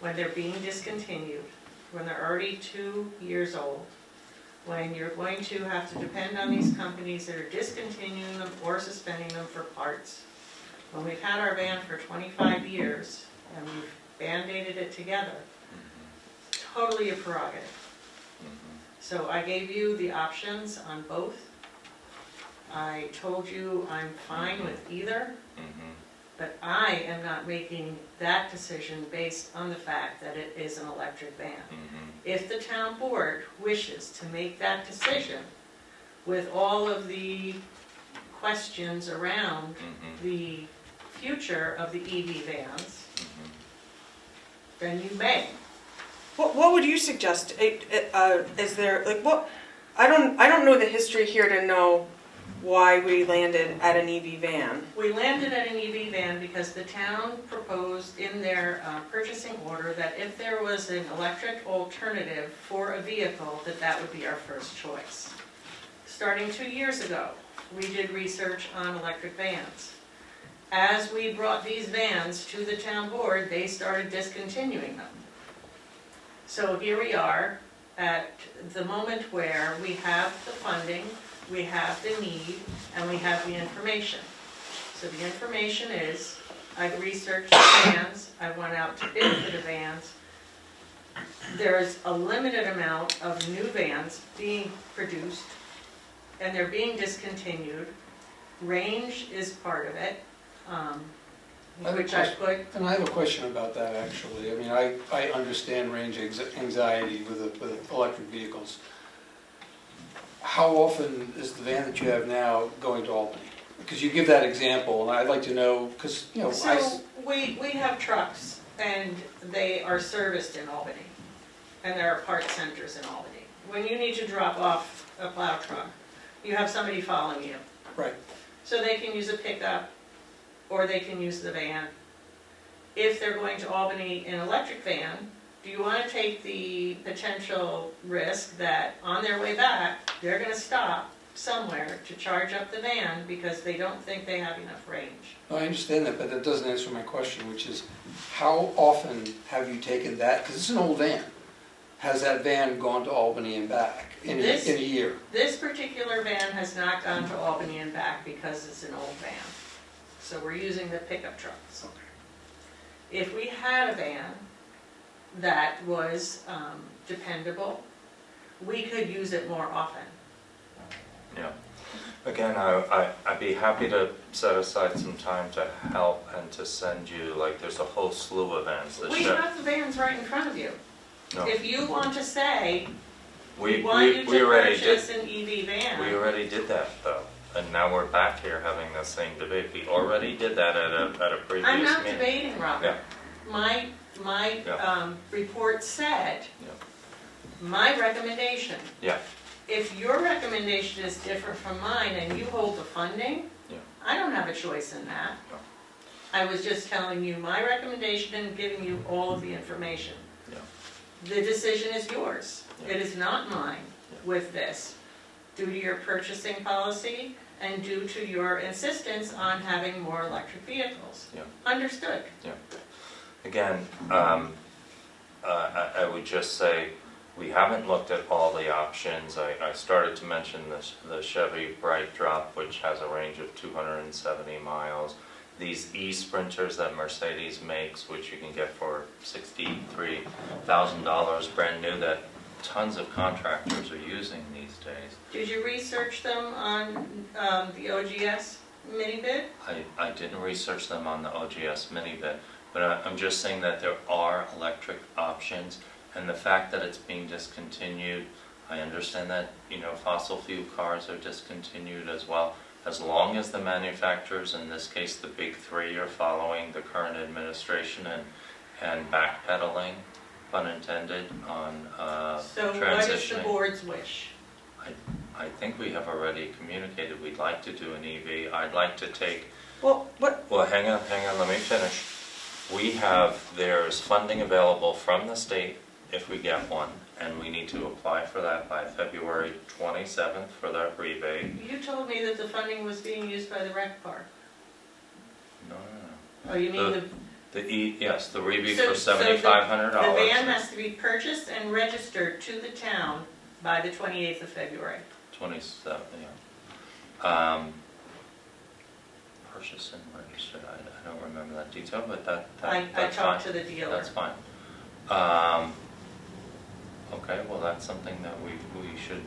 when they're being discontinued, when they're already 2 years old, when you're going to have to depend on these companies that are discontinuing them or suspending them for parts, when we've had our van for 25 years and we've band-aided it together, totally a prerogative. So I gave you the options on both. I told you I'm fine with either, but I am not making that decision based on the fact that it is an electric van. If the town board wishes to make that decision with all of the questions around the future of the EV vans, then you may. What would you suggest? Is there like what? I don't know the history here to know why we landed at an EV van. We landed at an EV van because the town proposed in their purchasing order that if there was an electric alternative for a vehicle, that would be our first choice. Starting 2 years ago, we did research on electric vans. As we brought these vans to the town board, they started discontinuing them. So here we are at the moment where we have the funding, we have the need, and we have the information. So the information is, I've researched the vans, I went out to bid for the vans. there's a limited amount of new vans being produced, and they're being discontinued. Range is part of it, which I put, And I have a question about that, actually. I mean, I understand range anxiety with electric vehicles. How often is the van that you have now going to Albany? Because you give that example, and I'd like to know, because, you know, so we have trucks, and they are serviced in Albany, and there are parts centers in Albany. When you need to drop off a plow truck, you have somebody following you. Right. So they can use a pickup, or they can use the van. If they're going to Albany in an electric van, do you want to take the potential risk that on their way back, they're going to stop somewhere to charge up the van because they don't think they have enough range? No, I understand that, but that doesn't answer my question, which is, how often have you taken that, because it's an old van, has that van gone to Albany and back in a year? This particular van has not gone to Albany and back because it's an old van. So we're using the pickup trucks. Okay. If we had a van that was dependable, we could use it more often. Yeah. Again, I'd be happy to set aside some time to help and to send you, like, there's a whole slew of vans. We have the vans right in front of you. No. If you want to say, We want you to already purchase did. an EV van. We already did that, though, and now we're back here having the same debate. We already did that at a previous I'm not meeting. debating, Robert. Yeah. My Yeah. report said, Yeah. my recommendation. Yeah. If your recommendation is different from mine and you hold the funding, Yeah. I don't have a choice in that. No. I was just telling you my recommendation and giving you all of the information. Yeah. The decision is yours. Yeah. It is not mine Yeah. with this, due to your purchasing policy and due to your insistence on having more electric vehicles. Yeah. Understood. Again, I would just say, we haven't looked at all the options. I started to mention the Chevy Bright Drop, which has a range of 270 miles. These e-Sprinters that Mercedes makes, which you can get for $63,000 brand new, that tons of contractors are using these days. Did you research them on the OGS mini bid? I didn't research them on the OGS mini bid, but I'm just saying that there are electric options, and the fact that it's being discontinued, I understand that, you know, fossil fuel cars are discontinued as well. As long as the manufacturers, in this case the big three, are following the current administration and backpedaling, pun intended, on So transitioning. what is the board's wish? I think we have already communicated we'd like to do an EV. I'd like to take. Well, what, Well, hang on, let me finish. There's funding available from the state if we get one, and we need to apply for that by February 27th for that rebate. You told me that the funding was being used by the rec park. No. Oh, you mean Yes, the rebate So- for so the- $7,500. the van has to be purchased and registered to the town by the 28th of February. 27, yeah. Purchase and registered, I don't remember that detail, but I that's fine. talked to the dealer. That's fine. Okay, well, that's something that we should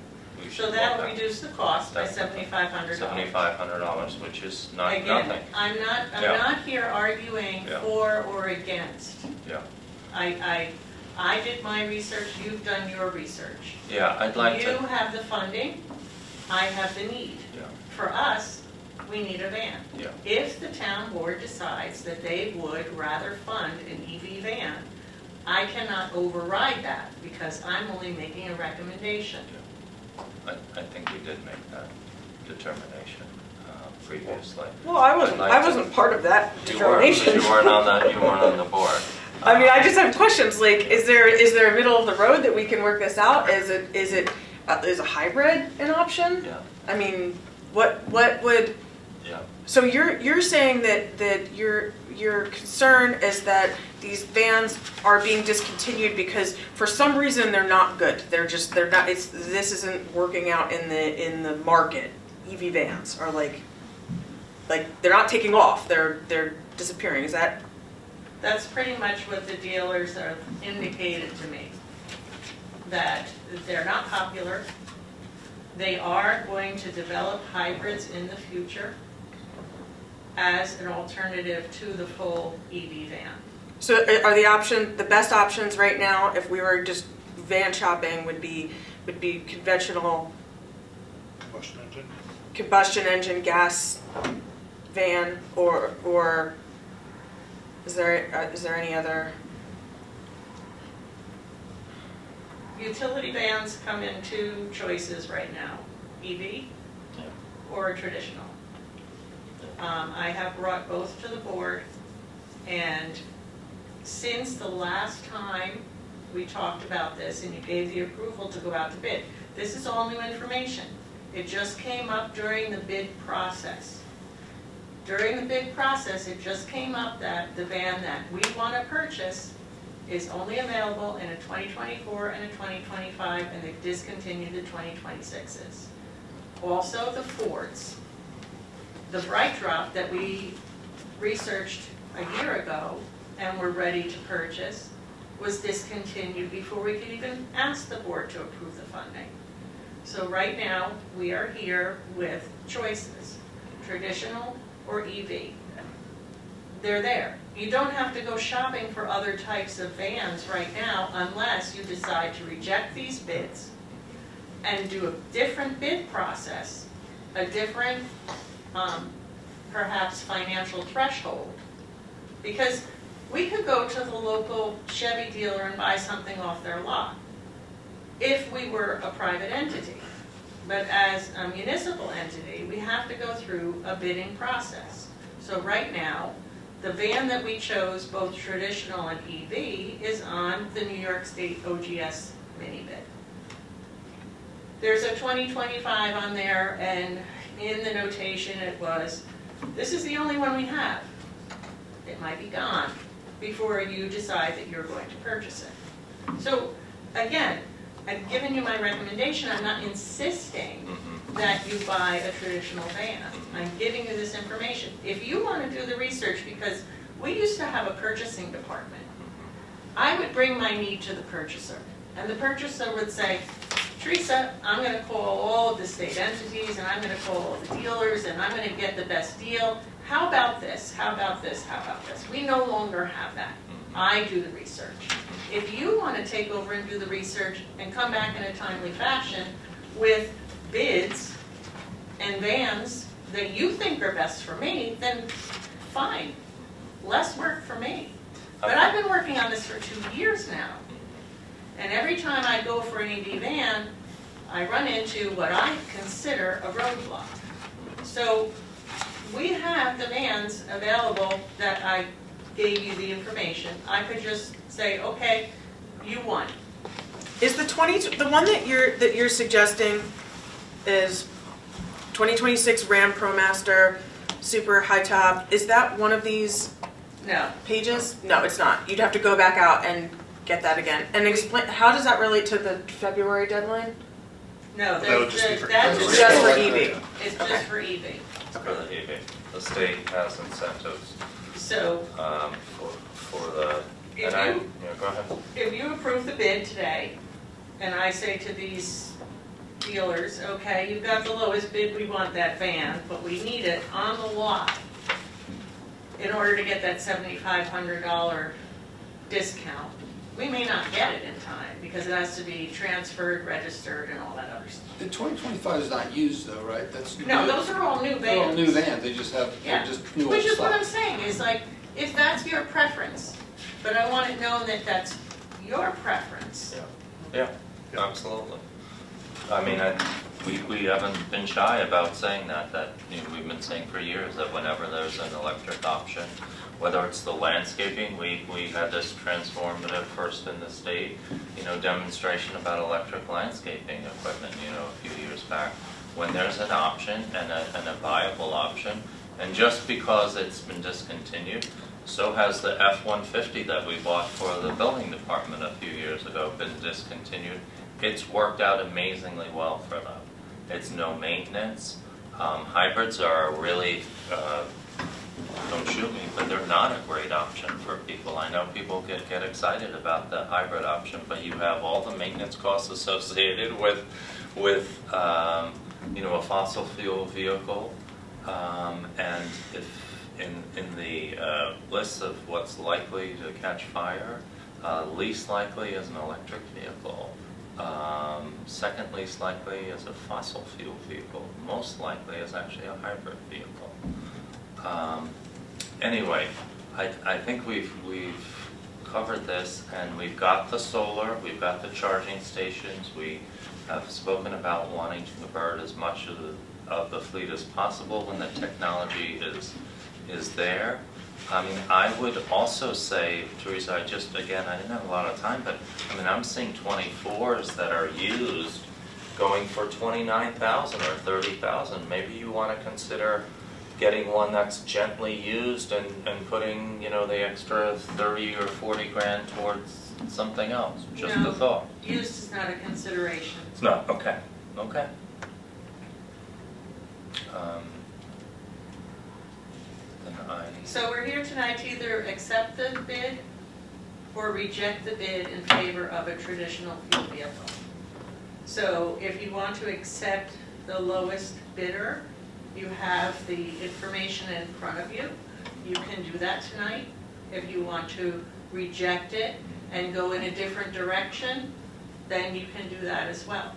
So look that will at. reduce the cost by That's $7,500. $7,500, which is not Again, nothing. I'm Yeah. not here arguing Yeah. for or against. Yeah, I did my research, you've done your research. yeah, I'd like You to, have the funding, I have the need. yeah, For us, we need a van. yeah, If the town board decides that they would rather fund an EV van, I cannot override that because I'm only making a recommendation. I think we did make that determination previously. Well, I I'd like I to- wasn't part of that You weren't, determination. you weren't on the board. I mean, I just have questions. Like, is there a middle of the road that we can work this out? Is a hybrid an option? Yeah, I mean, what would? yeah. So you're saying that your concern is that these vans are being discontinued because for some reason they're not good. They're not. This isn't working out in the market. EV vans are like they're not taking off. They're disappearing. Is that? That's pretty much what the dealers have indicated to me. that they're not popular. They are going to develop hybrids in the future as an alternative to the full EV van. So are the best options right now, if we were just van shopping, would be conventional combustion engine gas van, or is there any other? Utility vans come in two choices right now, EV or traditional. I have brought both to the board, and since the last time we talked about this and you gave the approval to go out to bid, this is all new information. It just came up during the bid process. During the bid process, it just came up that the van that we want to purchase is only available in a 2024 and a 2025, and they've discontinued the 2026s. Also, the Fords. The Bright Drop that we researched a year ago and were ready to purchase was discontinued before we could even ask the board to approve the funding. So right now, we are here with choices, traditional or EV. They're there. You don't have to go shopping for other types of vans right now unless you decide to reject these bids and do a different bid process, a different perhaps financial threshold. Because we could go to the local Chevy dealer and buy something off their lot if we were a private entity. But as a municipal entity, we have to go through a bidding process. So right now, the van that we chose, both traditional and EV, is on the New York State OGS mini bid. There's a 2025 on there, and in the notation it was, this is the only one we have. It might be gone before you decide that you're going to purchase it. So again, I've given you my recommendation. I'm not insisting that you buy a traditional van. I'm giving you this information. If you want to do the research, because we used to have a purchasing department, I would bring my need to the purchaser. And the purchaser would say, Teresa, I'm going to call all of the state entities, and I'm going to call all the dealers, and I'm going to get the best deal. How about this? How about this? How about this? We no longer have that. I do the research. If you want to take over and do the research and come back in a timely fashion with bids and vans that you think are best for me, then fine. Less work for me. But I've been working on this for 2 years now. And every time I go for an EV van, I run into what I consider a roadblock. So we have the vans available that I gave you the information. I could just say, okay, you won. Is the one that you're suggesting is 2026 Ram ProMaster Super High Top? Is that one of these No. pages? No, it's not. You'd have to go back out and get that again. And explain, how does that relate to the February deadline? No, That would just be for- that's It's just for EV. It's just for EV. For the EV. The state has incentives So for the, if and you, go ahead. if you approve the bid today, and I say to these dealers, okay, you've got the lowest bid, we want that van, but we need it on the lot in order to get that $7,500 discount. We may not get it in time because it has to be transferred, registered, and all that other stuff. The 2025 is not used though, right? That's No, those are all new vans. They're all new vans, they just have, Yeah. they're just new old Which is what I'm stuff. saying, is like, if that's your preference, but I want it known that that's your preference. Yeah, absolutely. I mean, we haven't been shy about saying that we've been saying for years that whenever there's an electric option, whether it's the landscaping, we had this transformative first in the state, demonstration about electric landscaping equipment, a few years back. When there's an option and a viable option, and just because it's been discontinued, so has the F-150 that we bought for the building department a few years ago been discontinued. It's worked out amazingly well for them. It's no maintenance. Hybrids are really don't shoot me, but they're not a great option for people. I know people get excited about the hybrid option, but you have all the maintenance costs associated with a fossil fuel vehicle, and if in the list of what's likely to catch fire, least likely is an electric vehicle. Second least likely is a fossil fuel vehicle. Most likely is actually a hybrid vehicle. Anyway, I think we've covered this, and we've got the solar, we've got the charging stations, we have spoken about wanting to convert as much of the fleet as possible when the technology is there. I mean, I would also say, Teresa, I didn't have a lot of time, but I mean, I'm seeing 24s that are used going for $29,000 or $30,000. Maybe you want to consider getting one that's gently used and putting, the extra 30 or 40 grand towards something else. Just a thought. Used is not a consideration. It's not, okay. So we're here tonight to either accept the bid or reject the bid in favor of a traditional fuel vehicle. So if you want to accept the lowest bidder, you have the information in front of you. You can do that tonight. If you want to reject it and go in a different direction, then you can do that as well.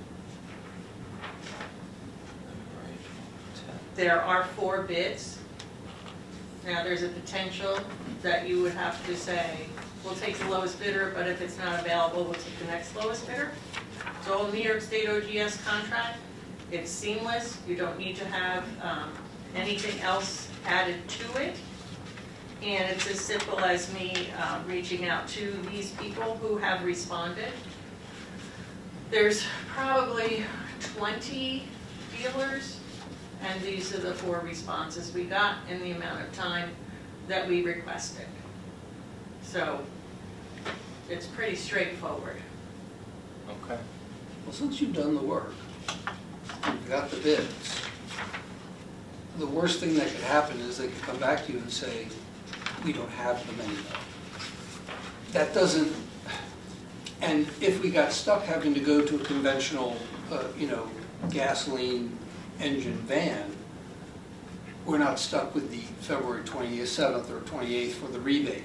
There are 4 bids. Now, there's a potential that you would have to say, we'll take the lowest bidder, but if it's not available, we'll take the next lowest bidder. It's all New York State OGS contract. It's seamless. You don't need to have anything else added to it. And it's as simple as me reaching out to these people who have responded. There's probably 20 dealers, and these are the 4 responses we got in the amount of time that we requested. So it's pretty straightforward. Okay. Well, since you've done the work, you've got the bids, the worst thing that could happen is they could come back to you and say, we don't have them anymore. That doesn't, and if we got stuck having to go to a conventional, gasoline engine van, we're not stuck with the February 27th or 28th for the rebate.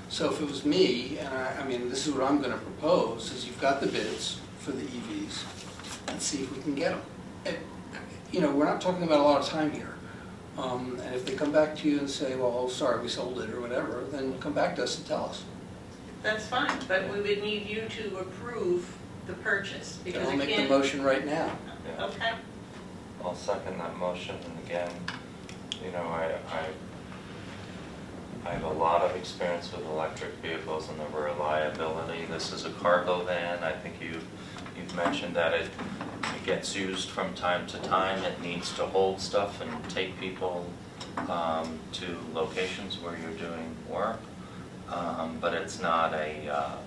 So if it was me, and I mean, this is what I'm going to propose, is you've got the bids for the EVs, let's see if we can get them. And, we're not talking about a lot of time here. And if they come back to you and say, well, sorry, we sold it or whatever, then come back to us and tell us. That's fine, but we would need you to approve the purchase. Because I'll make the motion right now. Yeah. Okay. I'll second that motion, and again, I have a lot of experience with electric vehicles and the reliability. This is a cargo van. I think you've mentioned that it gets used from time to time. It needs to hold stuff and take people to locations where you're doing work. But it's not a,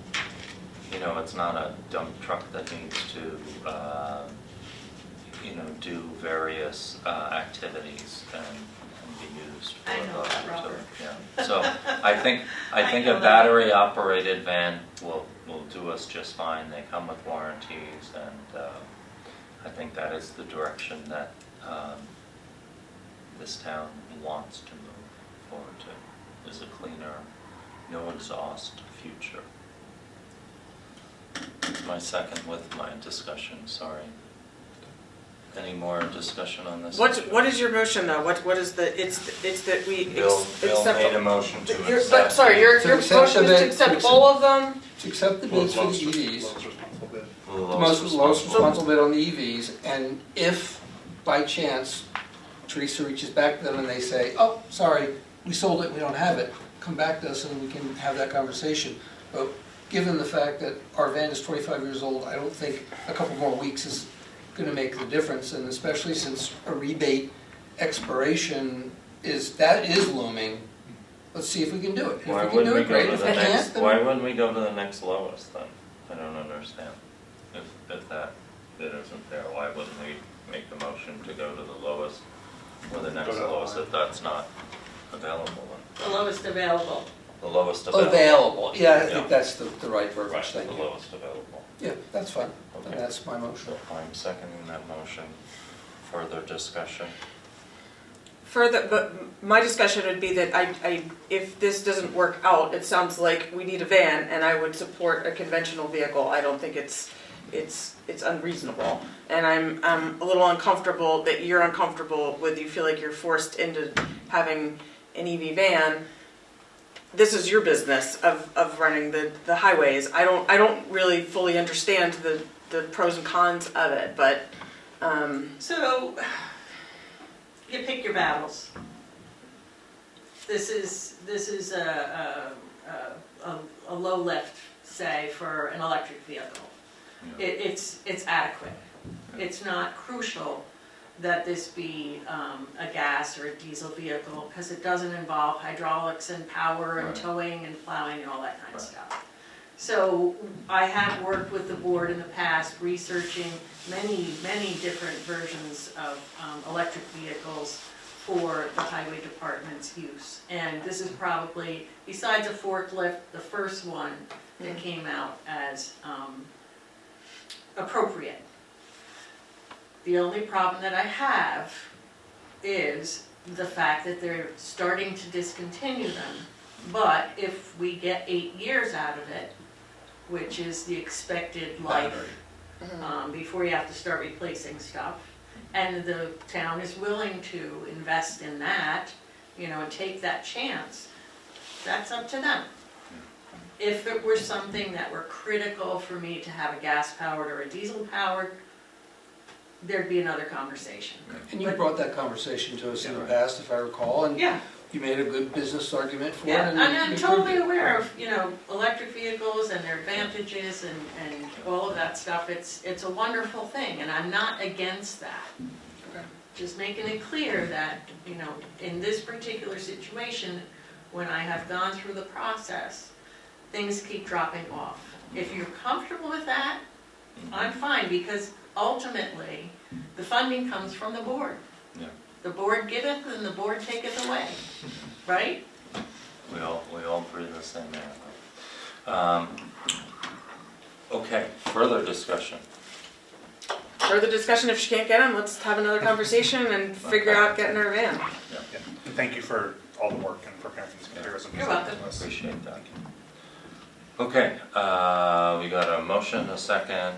it's not a dump truck that needs to, do various activities and be used for I know that, others. Robert. Yeah. So I think I know a that. battery operated van will do us just fine. They come with warranties, and I think that is the direction that this town wants to move forward to, is a cleaner, no exhaust future. My second with my discussion, sorry. Any more discussion on this? What is your motion though? What is the, it's that we Bill accept. made a motion to Your- accept. But, sorry, your To accept motion the is to bid, accept to all of them? To accept the bids for the EVs, Lowest responsible bid. The the lowest responsible. responsible bid on the EVs, and if by chance Teresa reaches back to them and they say, oh, sorry, we sold it, we don't have it, come back to us and we can have that conversation. But given the fact that our van is 25 years old, I don't think a couple more weeks is going to make the difference, and especially since a rebate expiration is looming, let's see if we can do it. If we Why can wouldn't do we it, great. go If to we the can't, next, then why wouldn't we go to the next lowest then? I don't understand. If that bid isn't there, why wouldn't we make a motion to go to the lowest or the next Go to lowest line. if that's not? Available one. The lowest available. The lowest available. Available, yeah, I Yeah. think that's the right verbiage, Right, thank the you. lowest available. Yeah, that's fine, Okay. and that's my motion. So I'm seconding that motion. Further discussion? Further, but my discussion would be that if this doesn't work out, it sounds like we need a van, and I would support a conventional vehicle. I don't think it's unreasonable, and I'm a little uncomfortable that you're uncomfortable with. You feel like you're forced into having an EV van. This is your business of running the highways. I don't really fully understand the pros and cons of it, but. So, you pick your battles. This is a low lift, say, for an electric vehicle. Yeah. It's adequate. It's not crucial that this be a gas or a diesel vehicle, because it doesn't involve hydraulics and power and Right. towing and plowing and all that kind of Right. stuff. So I have worked with the board in the past, researching many different versions of electric vehicles for the highway department's use. And this is probably, besides a forklift, the first one that came out as appropriate. The only problem that I have is the fact that they're starting to discontinue them. But if we get 8 years out of it, which is the expected life before you have to start replacing stuff, and the town is willing to invest in that, and take that chance, that's up to them. If it were something that were critical for me to have a gas-powered or a diesel-powered, there'd be another conversation. And you brought that conversation to us in the Yeah. past, if I recall, and Yeah. you made a good business argument for it. Yeah, and I'm we totally approved it. aware of, electric vehicles and their advantages and all of that stuff. It's a wonderful thing, and I'm not against that. Okay. Just making it clear that, in this particular situation, when I have gone through the process, things keep dropping off. If you're comfortable with that, I'm fine, because ultimately, the funding comes from the board. Yeah. The board giveth and the board taketh away, right? We all breathe the same air. Okay, further discussion. Further discussion, if she can't get them, let's have another conversation and figure out getting her a van. Yeah. And thank you for all the work and preparing these materials. and You're welcome. Appreciate that. Okay, we got a motion, a second.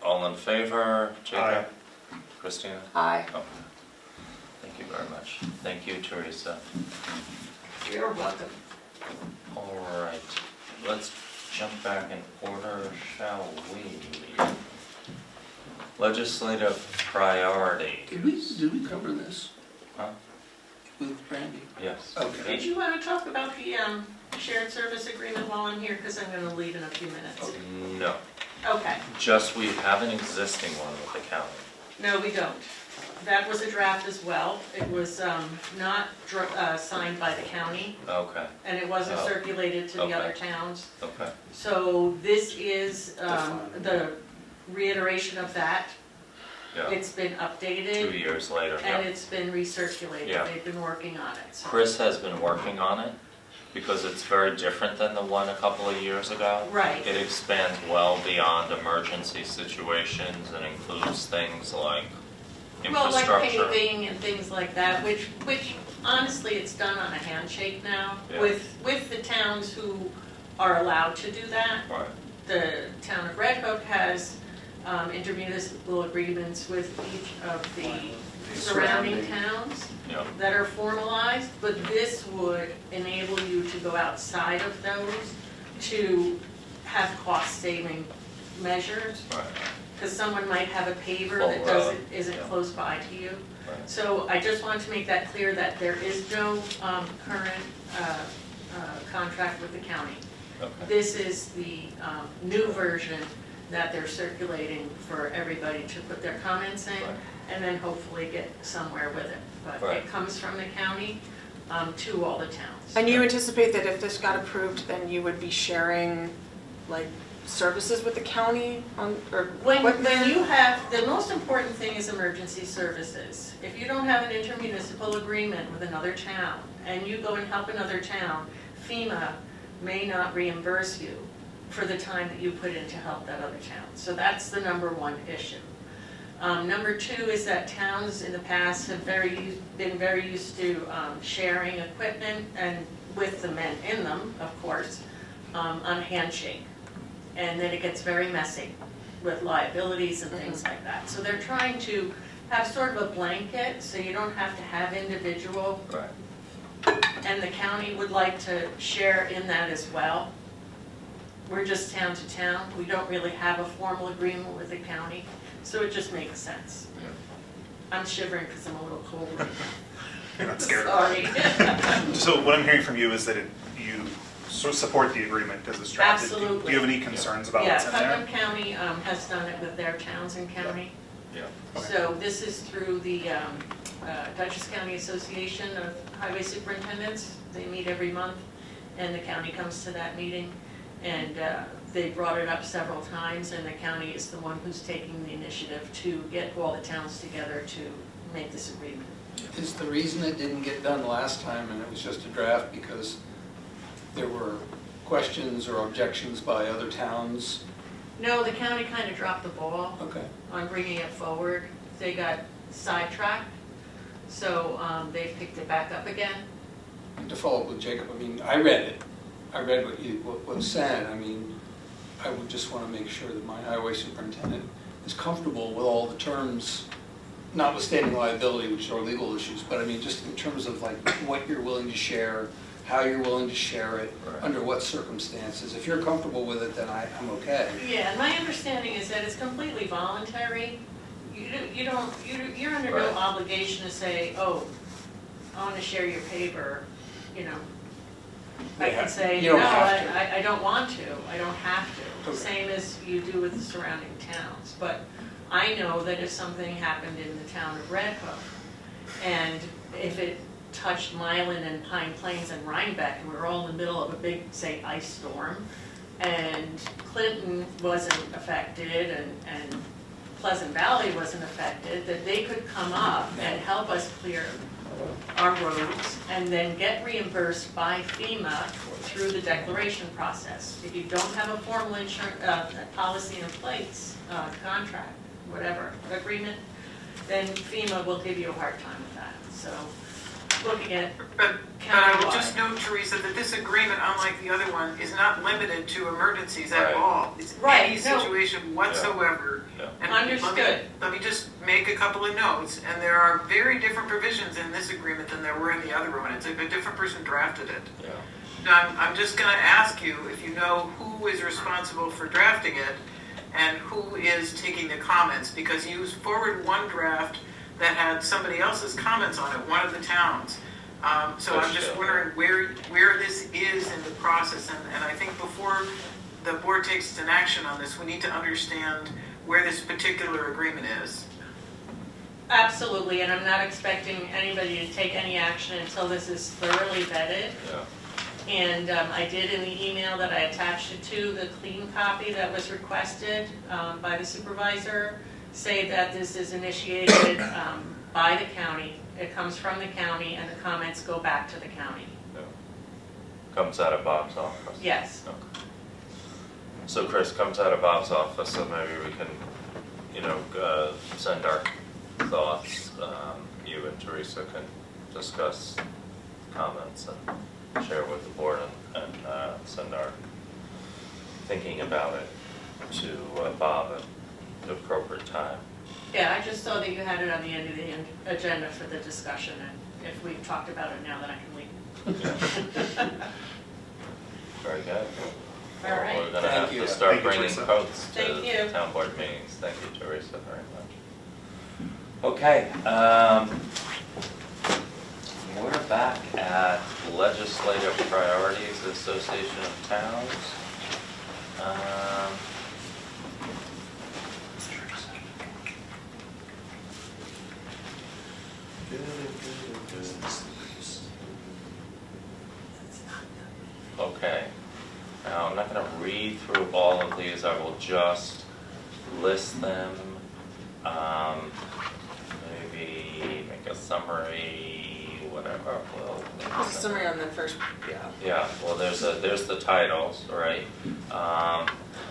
All in favor? Jacob? Christina? Aye. Okay. Thank you very much. Thank you, Teresa. You're welcome. All right, let's jump back in order, shall we? Legislative priorities. Did we cover this Huh? with Brandy? Yes. Okay. Did you want to talk about the shared service agreement while I'm here? Because I'm going to leave in a few minutes. No, Okay. just we have an existing one with the county. No, we don't. That was a draft as well. It was not signed by the county, Okay, and it wasn't Oh. circulated to the Okay. other towns. okay, So this is Defined. the reiteration of that. yeah. It's been 2 updated, years later, and yeah. it's been recirculated. Yeah. They've been working on it. So- Chris has been working on it because it's very different than the one a couple of years ago. Right. It expands well beyond emergency situations and includes things like Well, like infrastructure. paving and things like that, which honestly, it's done on a handshake now Yeah. with the towns who are allowed to do that. Right, The town of Red Hook has intermunicipal agreements with each of the surrounding towns yeah, that are formalized, but this would enable you to go outside of those to have cost-saving measures, right, because someone might have a paver Full that road, isn't yeah. close by to you. right. So I just wanted to make that clear that there is no current contract with the county. Okay, This is the new version that they're circulating for everybody to put their comments in, Right. and then hopefully get somewhere with it. But Right. it comes from the county to all the towns. And you anticipate that if this got approved, then you would be sharing, like, services with the county on, or When equipment? you have The most important thing is emergency services. If you don't have an intermunicipal agreement with another town, and you go and help another town, FEMA may not reimburse you for the time that you put in to help that other town. So that's the number one issue. Number two is that towns in the past have been very used to sharing equipment, and with the men in them, of course, on a handshake. And then it gets very messy with liabilities and things like that. So they're trying to have sort of a blanket, so you don't have to have individual. Right. And the county would like to share in that as well. We're just town to town. We don't really have a formal agreement with the county, so it just makes sense. I'm shivering because I'm a little cold right now. You're not scared. Sorry. So what I'm hearing from you is that you sort of support the agreement as it's drafted. Absolutely. Do you have any concerns about what's in there? Putnam County has done it with their towns and county. Yeah. So this is through the Dutchess County Association of Highway Superintendents. They meet every month, and the county comes to that meeting. And they brought it up several times, and the county is the one who's taking the initiative to get all the towns together to make this agreement. Is the reason it didn't get done last time and it was just a draft because there were questions or objections by other towns? No, the county kind of dropped the ball Okay. on bringing it forward. They got sidetracked, so they've picked it back up again. And to follow up with Jacob, I mean, I read it. I read what was said. I mean, I would just want to make sure that my highway superintendent is comfortable with all the terms, notwithstanding liability, which are legal issues, but I mean, just in terms of like what you're willing to share, how you're willing to share it, Right. under what circumstances. If you're comfortable with it, then I'm okay. Yeah, and my understanding is that it's completely voluntary. You're under no Right. obligation to say, oh, I want to share your paper, you know. I Yeah, can say, you no, don't have to. I don't want to, I don't have to. Okay. Same as you do with the surrounding towns. But I know that if something happened in the town of Red Hook, and if it touched Milan and Pine Plains and Rhinebeck, and we were all in the middle of a big, say, ice storm, and Clinton wasn't affected, and Pleasant Valley wasn't affected, that they could come up and help us clear our roads and then get reimbursed by FEMA through the declaration process. If you don't have a formal insurance policy in place, contract, whatever, agreement, then FEMA will give you a hard time with that. So looking at But I would just countywide. note, Teresa, that this agreement, unlike the other one, is not limited to emergencies at Right. all. It's Right, any no. situation whatsoever. Yeah. And Understood. Let me just make a couple of notes, and there are very different provisions in this agreement than there were in the other one. It's a different person drafted it. Yeah. Now, I'm just going to ask you if you know who is responsible for drafting it and who is taking the comments, because you forwarded one draft that had somebody else's comments on it, one of the towns. So I'm just wondering where this is in the process, and I think before the board takes an action on this, we need to understand where this particular agreement is. Absolutely, and I'm not expecting anybody to take any action until this is thoroughly vetted. Yeah. And I did in the email that I attached it to, the clean copy that was requested by the supervisor, say that this is initiated by the county. It comes from the county and the comments go back to the county. Yeah. Comes out of Bob's office? Yes. Okay. So Chris, comes out of Bob's office, so maybe we can, send our thoughts. You and Teresa can discuss comments and share with the board and send our thinking about it to Bob at the appropriate time. Yeah, I just saw that you had it on the end of the agenda for the discussion, and if we've talked about it now, then I can leave. Very good. All right. We're going to Thank have you. to start Thank you, bringing Teresa. quotes Thank to you. town board meetings. Thank you, Teresa, very much. Okay, we're back at legislative priorities, Association of Towns. Okay, now I'm not going to read through all of these, I will just list them. summary, whatever. Well, Summary on the first, yeah. Yeah, well, there's the titles, right?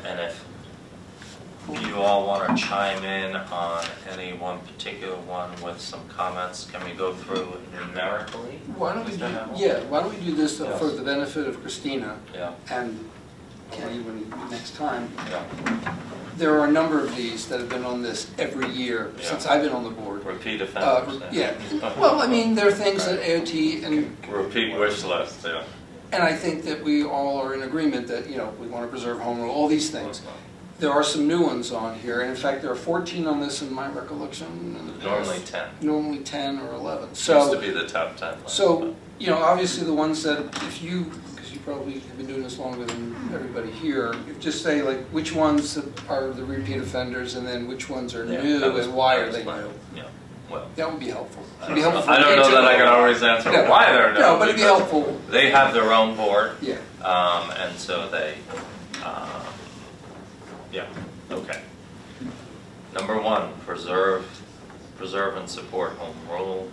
And if you all want to chime in on any one particular one with some comments, can we go through it numerically? Why don't we Mr. do, Hamel? why don't we do this Yes. for the benefit of Christina Yeah, and Kenny when next time. yeah. There are a number of these that have been on this every year Yeah. since I've been on the board. Repeat offenders. Yeah, well, I mean, there are things that AOT and Repeat wish list, yeah. I think that we all are in agreement that, you know, we want to preserve home rule, all these things. There are some new ones on here, and in fact, there are 14 on this in my recollection. in the past. Normally 10. Normally 10 or 11. Used to So, be the top 10 list. so you know, obviously the ones that, if you, because you probably have been doing this longer than everybody here, you just say like which ones are the repeat offenders, and then which ones are Yeah, new, that was- and why that are was they my- new. Yeah, well. That would be helpful. I It'd be don't helpful know- I don't know that I can always answer No. why they're No, but it'd be because helpful. They have their own board, Yeah. and so they, yeah, okay. Number 1, preserve and support home rule.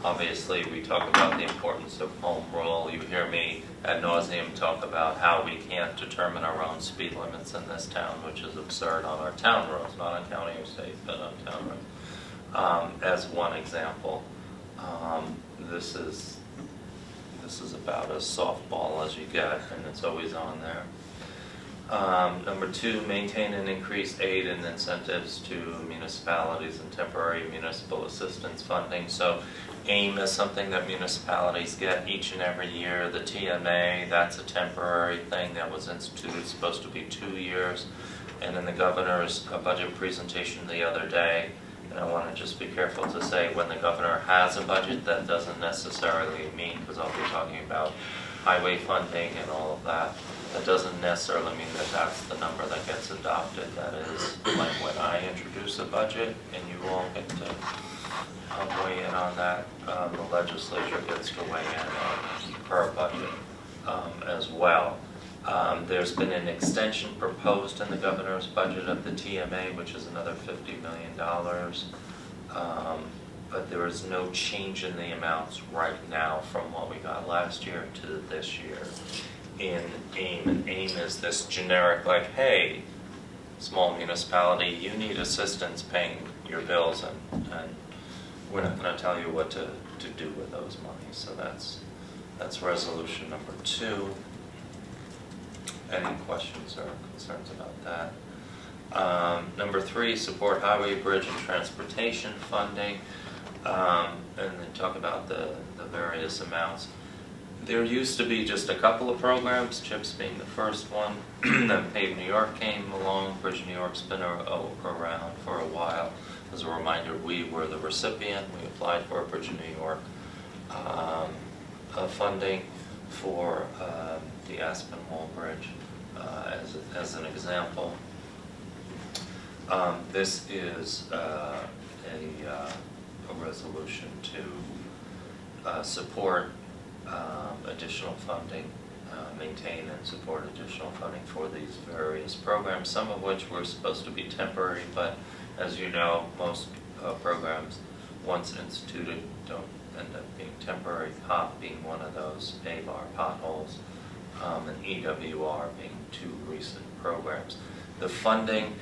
Obviously, we talk about the importance of home rule. You hear me ad nauseum talk about how we can't determine our own speed limits in this town, which is absurd on our town roads, not on county or state, but on town roads. As one example, this is about as softball as you get, and it's always on there. Number 2, maintain and increase aid and incentives to municipalities and temporary municipal assistance funding. So AIM is something that municipalities get each and every year. The TMA, that's a temporary thing that was instituted, it's supposed to be 2 years. And in the governor's budget presentation the other day, and I want to just be careful to say when the governor has a budget, that doesn't necessarily mean, because I'll be talking about highway funding and all of that. That doesn't necessarily mean that that's the number that gets adopted. That is like when I introduce a budget and you all get to weigh in on that. The legislature gets to weigh in on her budget as well. There's been an extension proposed in the governor's budget of the TMA, which is another $50 million. But there is no change in the amounts right now from what we got last year to this year in AIM. And AIM is this generic, like, hey, small municipality, you need assistance paying your bills, and we're not going to tell you what to do with those monies. So that's resolution number 2. Any questions or concerns about that? Number 3, support highway, bridge, and transportation funding, and then talk about the various amounts. There used to be just a couple of programs, CHIPS being the first one. Then Pave New York came along. Bridge New York's been around for a while. As a reminder, we were the recipient. We applied for a Bridge New York funding for the Aspinwall Bridge as an example. This is a resolution to support additional funding, maintain and support additional funding for these various programs, some of which were supposed to be temporary, but as you know, most programs, once instituted, don't end up being temporary. POP being one of those, AVAR, potholes, and EWR being 2 recent programs. The funding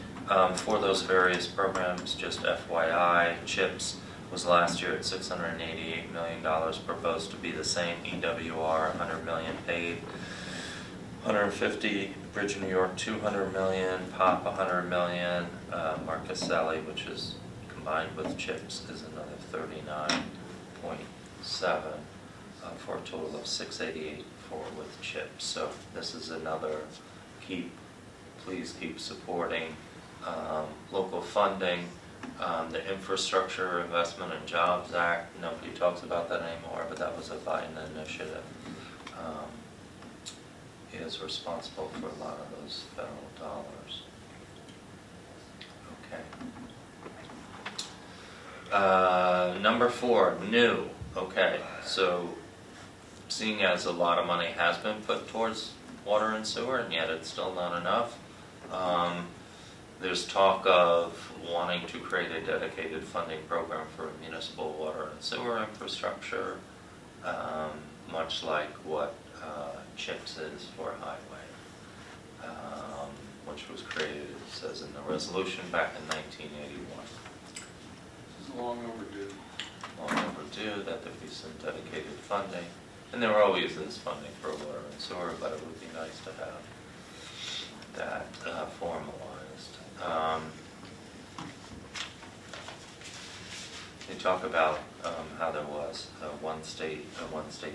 for those various programs, just FYI, CHIPS was last year at $688 million, proposed to be the same. EWR, $100 million paid, $150, Bridge New York, $200 million, POP, $100 million, Marcus Sally, which is combined with CHIPS, is another 39.7 for a total of $688 with CHIPS. So this is another please keep supporting local funding. The Infrastructure Investment and Jobs Act, nobody talks about that anymore, but that was a Biden initiative. Is responsible for a lot of those federal dollars. Okay. Number 4, new. Okay, so seeing as a lot of money has been put towards water and sewer, and yet it's still not enough, There's talk of wanting to create a dedicated funding program for municipal water and sewer infrastructure, much like what CHIPS is for highway, which was created, it says in the resolution, back in 1981. This is long overdue. Long overdue that there be some dedicated funding. And there always is funding for water and sewer, but it would be nice to have that formalized. They talk about how there was a one state,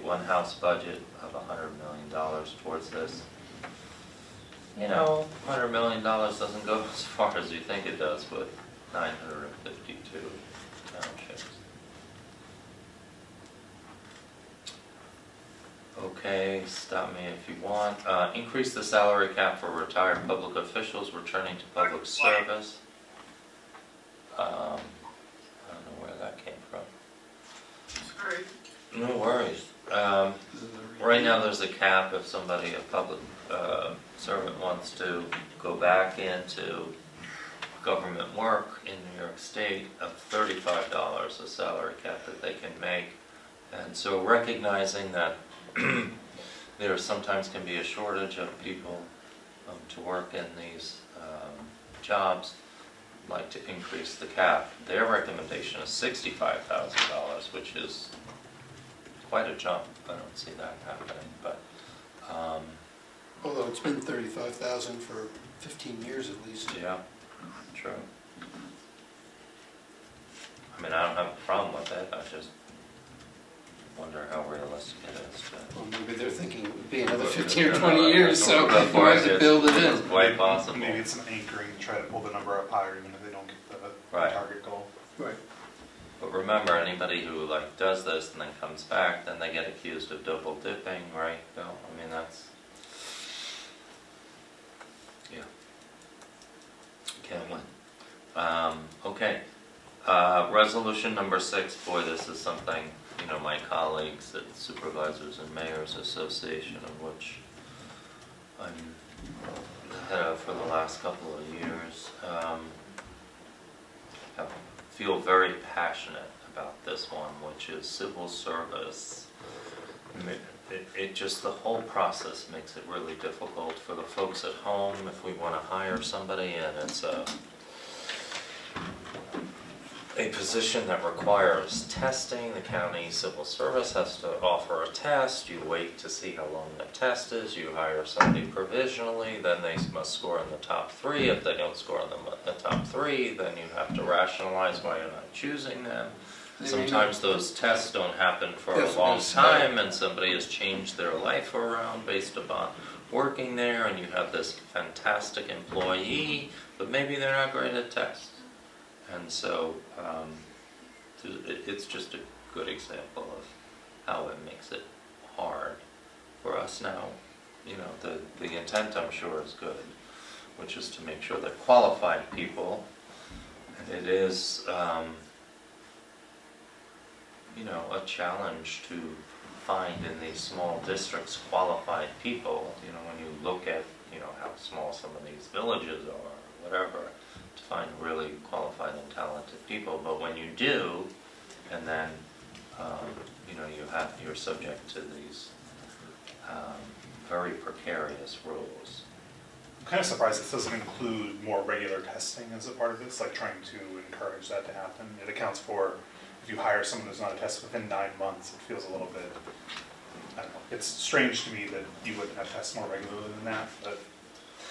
one house budget of $100 million towards this. You know, $100 million doesn't go as far as you think it does with 952 townships. Okay, stop me if you want. Increase the salary cap for retired public officials returning to public service. I don't know where that came from. Sorry. No worries. Right now there's a cap if somebody, a public servant wants to go back into government work in New York State of $35, a salary cap that they can make. And so recognizing that there sometimes can be a shortage of people to work in these jobs, like to increase the cap. Their recommendation is $65,000, which is quite a jump. I don't see that happening, but Although it's been 35,000 for 15 years at least. yeah, true. I mean, I don't have a problem with it. I just wonder how realistic it is. Well, maybe they're thinking it would be another 15 or 20 years, so you have to build it It's in. quite possible. Maybe it's some anchoring to try to pull the number up higher even if they don't get the Right. target goal. Right. But remember, anybody who like does this and then comes back, then they get accused of double dipping, right? No, I mean that's, yeah. Can't win. Okay. Resolution number 6. Boy, this is something, you know, my colleagues at Supervisors and Mayors Association, of which I'm the head of for the last couple of years, feel very passionate about this one, which is civil service. It just, the whole process makes it really difficult for the folks at home if we want to hire somebody, and it's a position that requires testing. The county civil service has to offer a test. You wait to see how long the test is. You hire somebody provisionally, then they must score in the top 3. If they don't score in the top 3, then you have to rationalize why you're not choosing them. Sometimes those tests don't happen for a long time, and somebody has changed their life around based upon working there, and you have this fantastic employee, but maybe they're not great at tests. And so it's just a good example of how it makes it hard for us now. You know, the intent, I'm sure, is good, which is to make sure that qualified people, and it is, you know, a challenge to find in these small districts qualified people. You know, when you look at, you know, how small some of these villages are, or whatever, to find really qualified and talented people. But when you do, and then you know, you're subject to these very precarious rules. I'm kind of surprised this doesn't include more regular testing as a part of this, like trying to encourage that to happen. It accounts for, if you hire someone who's not a test within 9 months, it feels a little bit, I don't know. It's strange to me that you wouldn't have tests more regularly than that, but.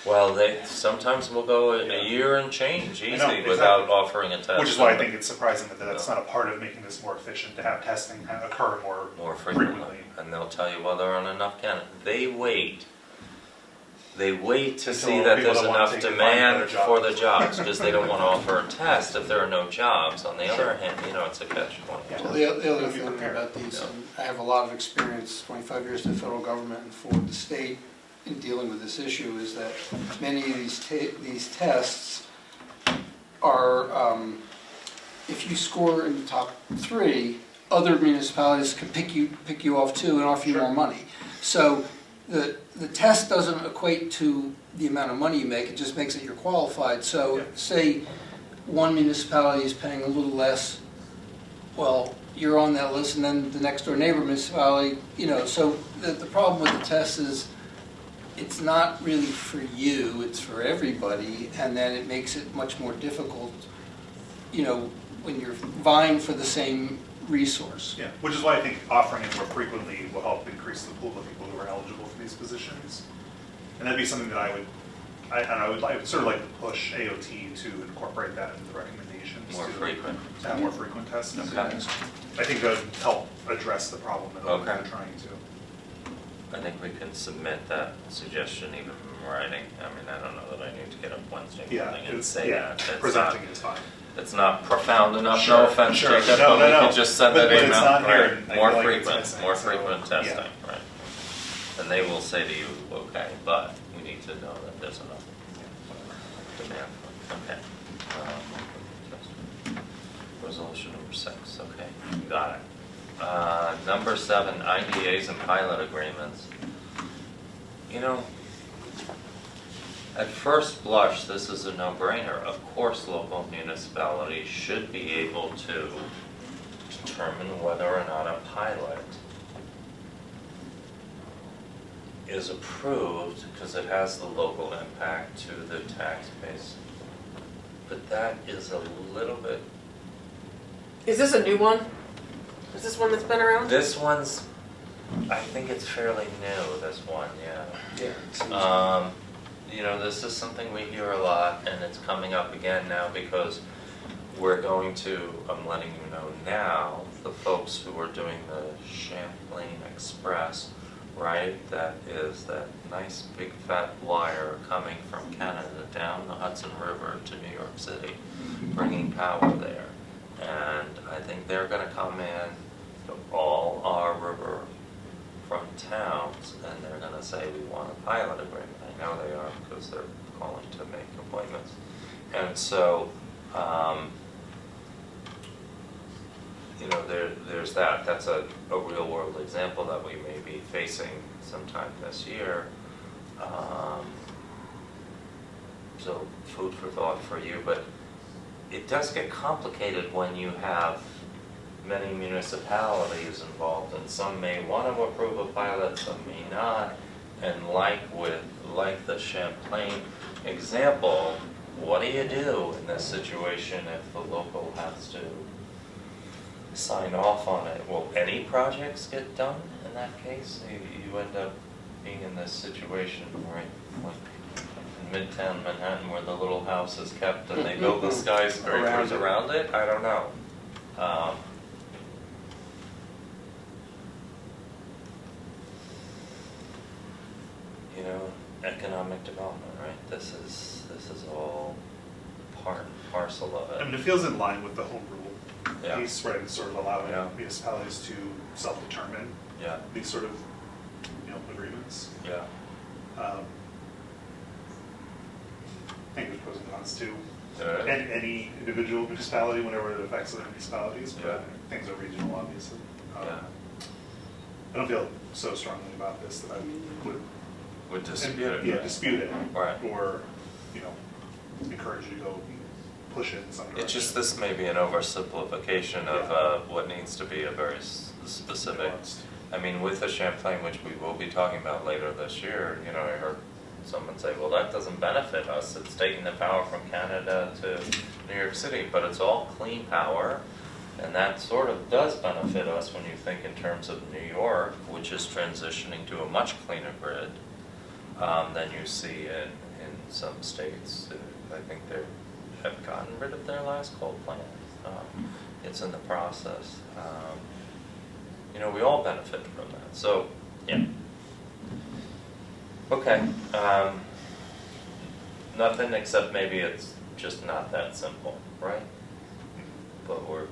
Well, they sometimes will go a year and change easy without offering a test. Which is why I think it's surprising that that's not a part of making this more efficient, to have testing occur more frequently. And they'll tell you, well, there aren't enough candidates. They wait to see Until that people there's don't want enough to take another demand job. for the jobs, because they don't want to offer a test if there are no jobs. On the other hand, you know, it's a catch-22. Well, the other thing about these, and I have a lot of experience, 25 years in the federal government and for the state in dealing with this issue, is that many of these tests are, if you score in the top 3, other municipalities can pick you off too and offer you more money. So the test doesn't equate to the amount of money you make, it just makes it you're qualified. So Yeah. say one municipality is paying a little less, well, you're on that list, and then the next door neighbor municipality, so the problem with the test is it's not really for you, it's for everybody, and then it makes it much more difficult, when you're vying for the same resource. Yeah, which is why I think offering it more frequently will help increase the pool of people who are eligible for these positions. And that'd be something that I would sort of like to push AOT to incorporate that into the recommendations. More frequent. To have more frequent testing. Okay. I think that would help address the problem that Okay. we're trying to. I think we can submit that suggestion even in writing. I mean, I don't know that I need to get up Wednesday morning and say that. It's presenting not- is fine. It's not profound enough, Sure, no offense, sure. Jacob, No, but we no. could just send But that it's email. not here, Right. and I More feel like it's frequent, missing, more so, frequent yeah. testing, right. And they will say to you, okay, but we need to know that there's enough demand. Okay. Resolution number 6, okay, got it. Number 7, IDAs and pilot agreements. At first blush, this is a no-brainer. Of course, local municipalities should be able to determine whether or not a pilot is approved because it has the local impact to the tax base. But that is a little bit, Is this a new one? Is this one that's been around? this one's, I think it's fairly new, this one, yeah. Yeah. This is something we hear a lot, and it's coming up again now because we're going to, I'm letting you know now, the folks who are doing the Champlain Express, right? That is that nice big fat wire coming from Canada down the Hudson River to New York City, bringing power there. And I think they're going to come in to all our riverfront towns, and they're going to say, we want a pilot agreement. I know they are because they're calling to make appointments. And so, there's that. That's a real world example that we may be facing sometime this year. So food for thought for you, but it does get complicated when you have many municipalities involved, and some may want to approve a pilot, some may not. And like the Champlain example, what do you do in this situation if the local has to sign off on it? Will any projects get done in that case? You end up being in this situation, right? Like in Midtown Manhattan, where the little house is kept and they build the skyscrapers around it. I don't know. Economic development, right? This is all part and parcel of it. I mean, it feels in line with the home rule Yeah. piece, right? It's sort of allowing Yeah. municipalities to self-determine Yeah, these sort of, agreements. yeah, I think there's pros and cons to There is. any individual municipality whenever it affects other municipalities, but Yeah. things are regional, obviously. Yeah. I don't feel so strongly about this that I would dispute it. Yeah, right? dispute it. Right. Or, encourage you to go push it in some direction. It's just this may be an oversimplification of what needs to be a very specific. Nuanced. I mean, with the Champlain, which we will be talking about later this year, I heard someone say, well, that doesn't benefit us. It's taking the power from Canada to New York City, but it's all clean power. And that sort of does benefit us when you think in terms of New York, which is transitioning to a much cleaner grid than you see in some states. I think they have gotten rid of their last coal plant. It's in the process. We all benefit from that. So, yeah. Okay. Nothing except maybe it's just not that simple, right? But we're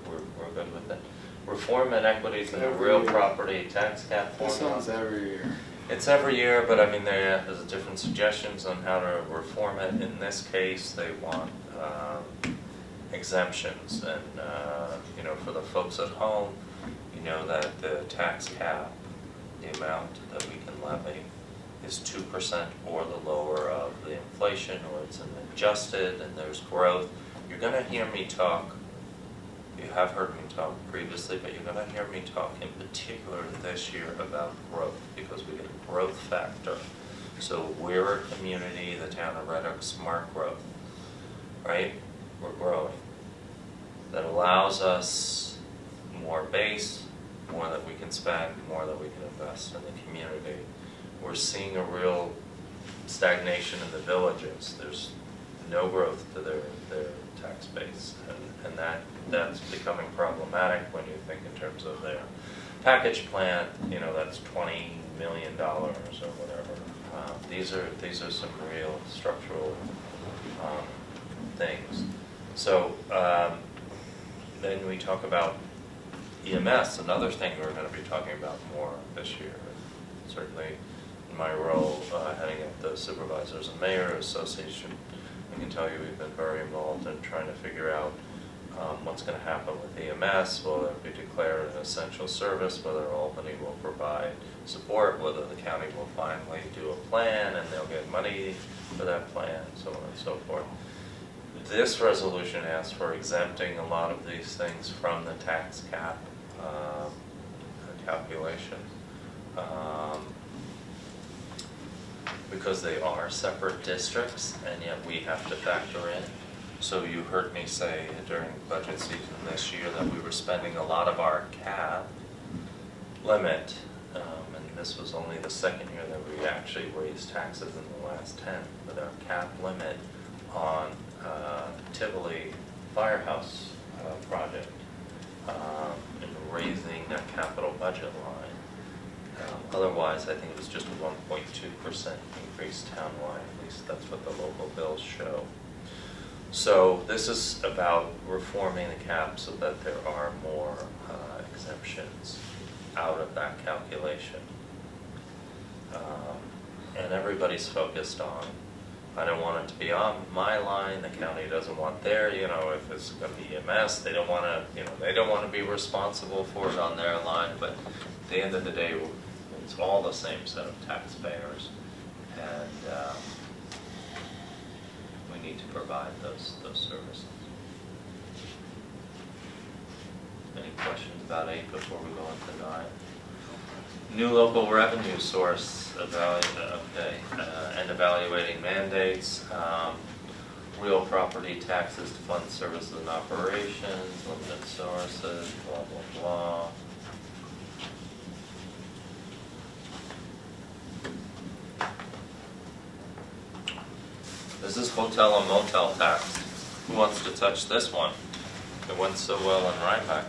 good with it. Reform inequities in the real property tax cap This formula. one's every year. It's every year, but I mean, there's different suggestions on how to reform it. In this case, they want exemptions, and for the folks at home, that the tax cap, the amount that we can levy, is 2% or the lower of the inflation, or it's an adjusted and there's growth. You're going to hear me talk, you have heard me talk previously, but you're going to hear me talk in particular this year about growth, because we get a growth factor. So we're a community, the town of Red Oak, smart growth, right? We're growing. That allows us more base, more that we can spend, more that we can invest in the community. We're seeing a real stagnation in the villages. There's no growth to their tax base, and that's becoming problematic when you think in terms of their package plant. You know, that's $20 million or whatever. These are some real structural things. So then we talk about EMS, another thing we're going to be talking about more this year. Certainly in my role heading up the Supervisors and Mayor Association, I can tell you we've been very involved in trying to figure out what's going to happen with EMS, will it be declared an essential service, whether Albany will provide support, whether the county will finally do a plan and they'll get money for that plan, so on and so forth. This resolution asks for exempting a lot of these things from the tax cap calculation because they are separate districts, and yet we have to factor in. So you heard me say during budget season this year that we were spending a lot of our cap limit, and this was only the second year that we actually raised taxes in the last 10, but our cap limit on Tivoli Firehouse project and raising that capital budget line. Otherwise, I think it was just a 1.2% increase townwide. At least that's what the local bills show. So this is about reforming the cap so that there are more exemptions out of that calculation. And everybody's focused on, I don't want it to be on my line, the county doesn't want their, you know, if it's going to be EMS, they don't want to, you know, they don't want to be responsible for it on their line, but at the end of the day, it's all the same set of taxpayers, and we need to provide those services. Any questions about 8 before we go into 9? New local revenue source, and evaluating mandates, real property taxes to fund services and operations, limited sources, blah, blah, blah. This is hotel and motel tax. Who wants to touch this one? It went so well in Rhinebeck.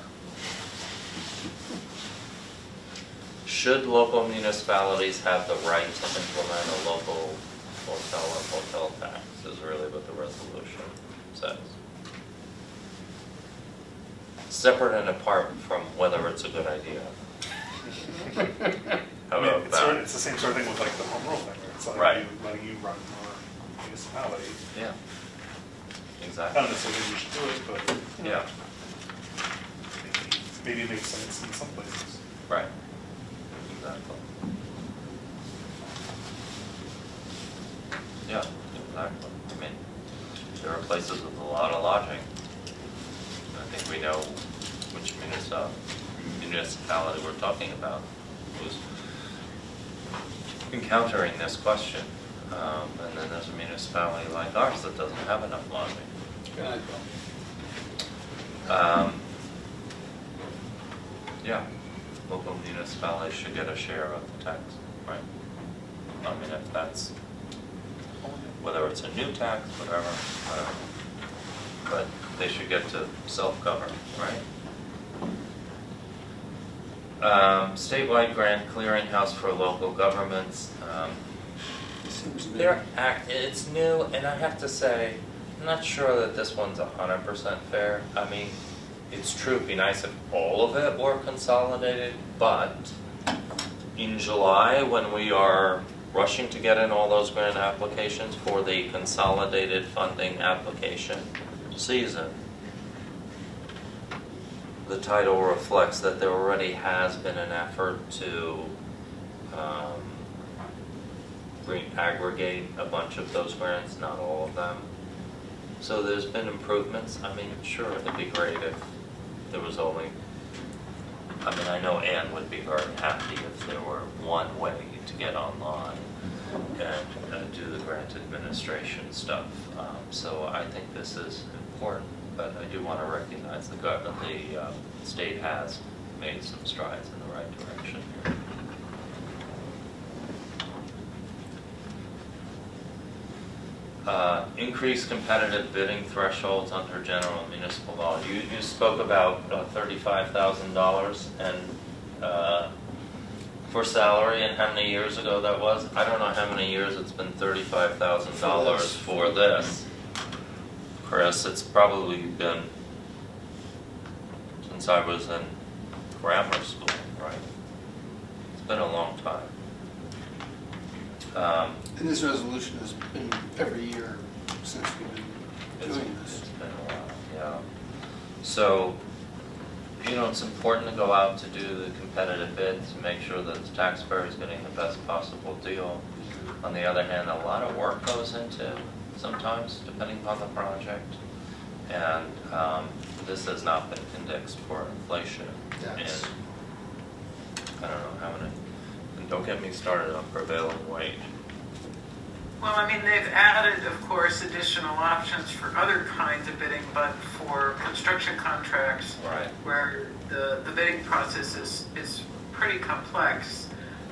Should local municipalities have the right to implement a local hotel or motel tax is really what the resolution says. Separate and apart from whether it's a good idea. How about that? It's the same sort of thing with like the home rule thing, where it's like right. letting you run your municipality. Yeah. Exactly. I don't necessarily think you should do it, but yeah. Maybe it makes sense in some places. Right. Exactly. Yeah, exactly. I mean, there are places with a lot of lodging. I think we know which municipality we're talking about who's encountering this question. And then there's a municipality like ours that doesn't have enough lodging. Yeah, local municipalities should get a share of the tax, right? I mean, if that's, whether it's a new tax, whatever, but they should get to self-govern, right? Statewide grant clearinghouse for local governments. It's new, and I have to say, I'm not sure that this one's 100% fair. I mean, it's true, it'd be nice if all of it were consolidated, but in July, when we are rushing to get in all those grant applications for the consolidated funding application season, the title reflects that there already has been an effort to aggregate a bunch of those grants, not all of them. So there's been improvements. I mean, sure, it'd be great if there was only, I mean, I know Ann would be very happy if there were one way to get online and do the grant administration stuff. So I think this is important, but I do want to recognize the state has made some strides in the right direction here. Increased competitive bidding thresholds under general municipal law. You spoke about $35,000 and for salary, and how many years ago that was? I don't know how many years it's been $35,000 for this. Chris, it's probably been since I was in grammar school, right? It's been a long time. And this resolution has been every year since we've been doing this. It's been a while, yeah. So, you know, it's important to go out to do the competitive bids to make sure that the taxpayer is getting the best possible deal. On the other hand, a lot of work goes into sometimes, depending upon the project. And this has not been indexed for inflation. Yes. And I don't know how many, and don't get me started on prevailing wage. Well, I mean, they've added, of course, additional options for other kinds of bidding, but for construction contracts, Right. where the bidding process is pretty complex,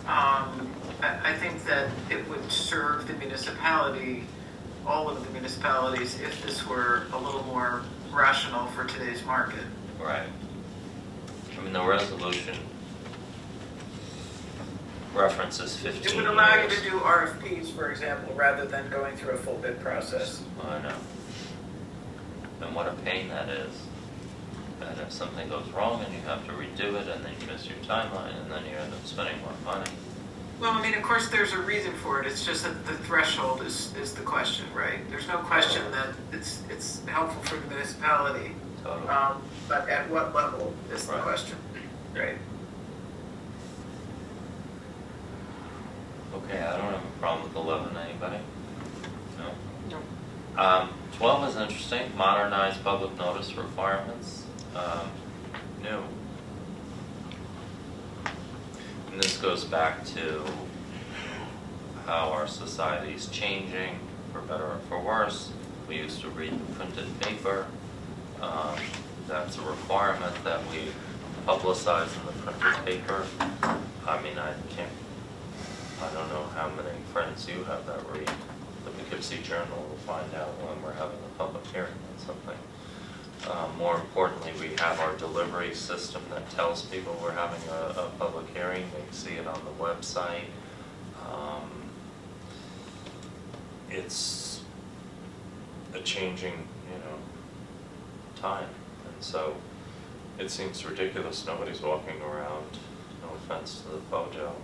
I think that it would serve the municipality, all of the municipalities, if this were a little more rational for today's market. Right. I mean, the resolution references 15 years. It would allow you to do RFPs, for example, rather than going through a full bid process. I know. And what a pain that is. And if something goes wrong and you have to redo it, and then you miss your timeline, and then you end up spending more money. Well, I mean, of course, there's a reason for it. It's just that the threshold is the question, right? There's no question that it's helpful for the municipality. Totally. But at what level is the Right. question, right? Okay, I don't have a problem with 11. Anybody? No? No. 12 is interesting. Modernize public notice requirements. New. And this goes back to how our society is changing, for better or for worse. We used to read printed paper. That's a requirement that we publicize in the printed paper. I mean, I don't know how many friends you have that read the Poughkeepsie Journal to find out when we're having a public hearing on something. More importantly, we have our delivery system that tells people we're having a public hearing. They can see it on the website. It's a changing, time. And so it seems ridiculous nobody's walking around, no offense to the Bojo,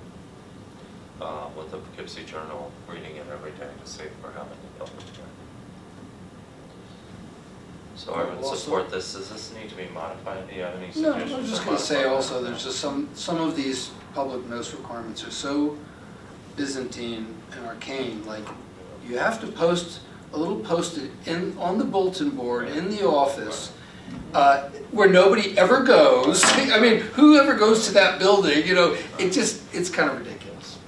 with the Poughkeepsie Journal, reading it every day to see if we're having a public hearing. So I would support this. Does this need to be modified? Do you have any No, suggestions? I was just for going to say modifying also, that? there's just some of these public notice requirements are so Byzantine and arcane, like you have to post a little post-it on the bulletin board in the office where nobody ever goes. I mean, who ever goes to that building? It's kind of ridiculous.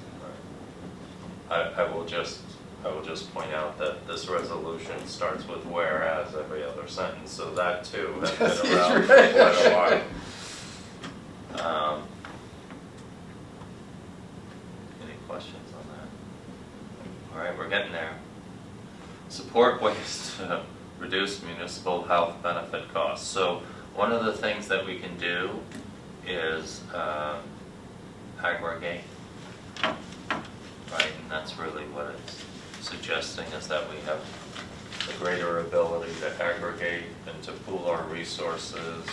I will just point out that this resolution starts with whereas every other sentence, so that too has been around for quite a while. Any questions on that? All right, we're getting there. Support ways to reduce municipal health benefit costs. So one of the things that we can do is aggregate. Right, and that's really what it's suggesting, is that we have a greater ability to aggregate and to pool our resources.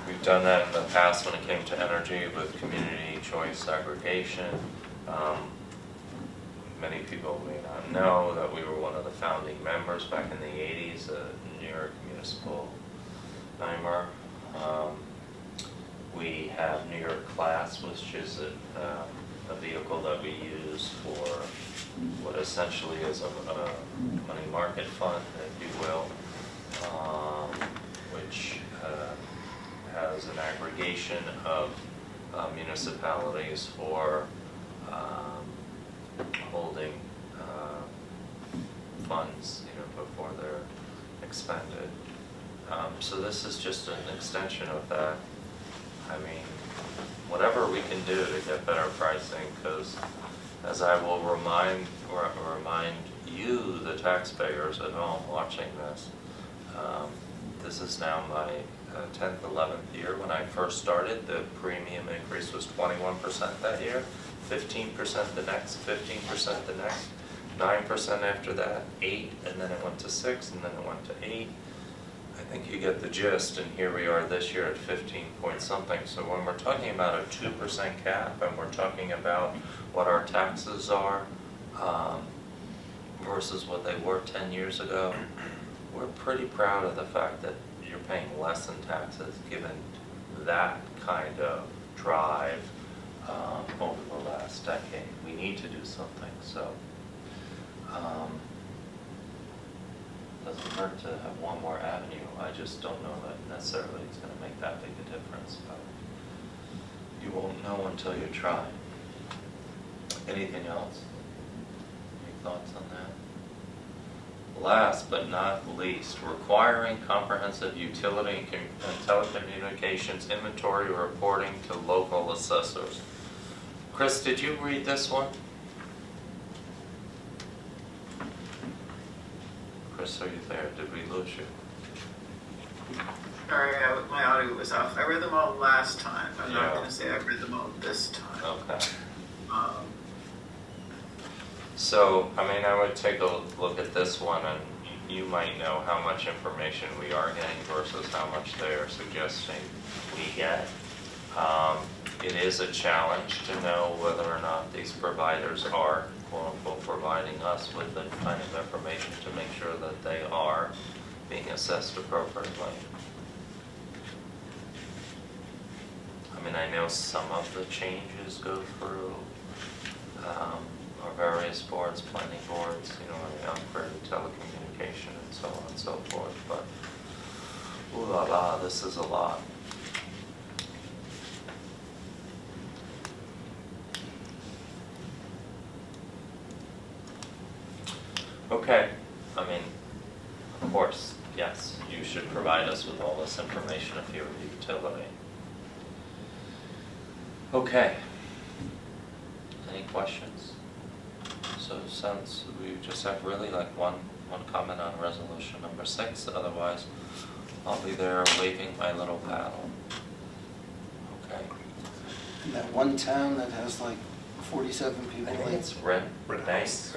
We've done that in the past when it came to energy with community choice aggregation. Many people may not know that we were one of the founding members back in the 80s, New York Municipal NYMER. We have New York Class, which is a vehicle that we use for what essentially is a money market fund, if you will, which has an aggregation of municipalities for holding funds, before they're expended. So this is just an extension of that. I mean, whatever we can do to get better pricing, because as I will remind you, the taxpayers at home watching this, this is now my 10th, 11th year. When I first started, the premium increase was 21% that year, 15% the next, 15% the next, 9% after that, 8%, and then it went to 6%, and then it went to 8%. I think you get the gist, and here we are this year at 15 point something. So when we're talking about a 2% cap, and we're talking about what our taxes are versus what they were 10 years ago, we're pretty proud of the fact that you're paying less in taxes given that kind of drive over the last decade. We need to do something, so doesn't hurt to have one more avenue. I just don't know that necessarily it's going to make that big a difference, but you won't know until you try. Anything else? Any thoughts on that? Last but not least, requiring comprehensive utility and telecommunications inventory reporting to local assessors. Chris, did you read this one? Chris, are you there? Did we lose you? Sorry, my audio was off. I read them all last time. I'm Yeah. not going to say I read them all this time. Okay. Um, I would take a look at this one, and you might know how much information we are getting versus how much they are suggesting we get. It is a challenge to know whether or not these providers are, quote unquote, providing us with the kind of information to make sure that they are being assessed appropriately. I know some of the changes go through our various boards, planning boards, the upgraded telecommunication and so on and so forth, but ooh la la, this is a lot. Okay, of course, yes, you should provide us with all this information if you're a utility. Okay. Any questions? So since we just have really one comment on resolution number 6, otherwise I'll be there waving my little paddle. Okay. In that one town that has 47 people. I think it's Red House.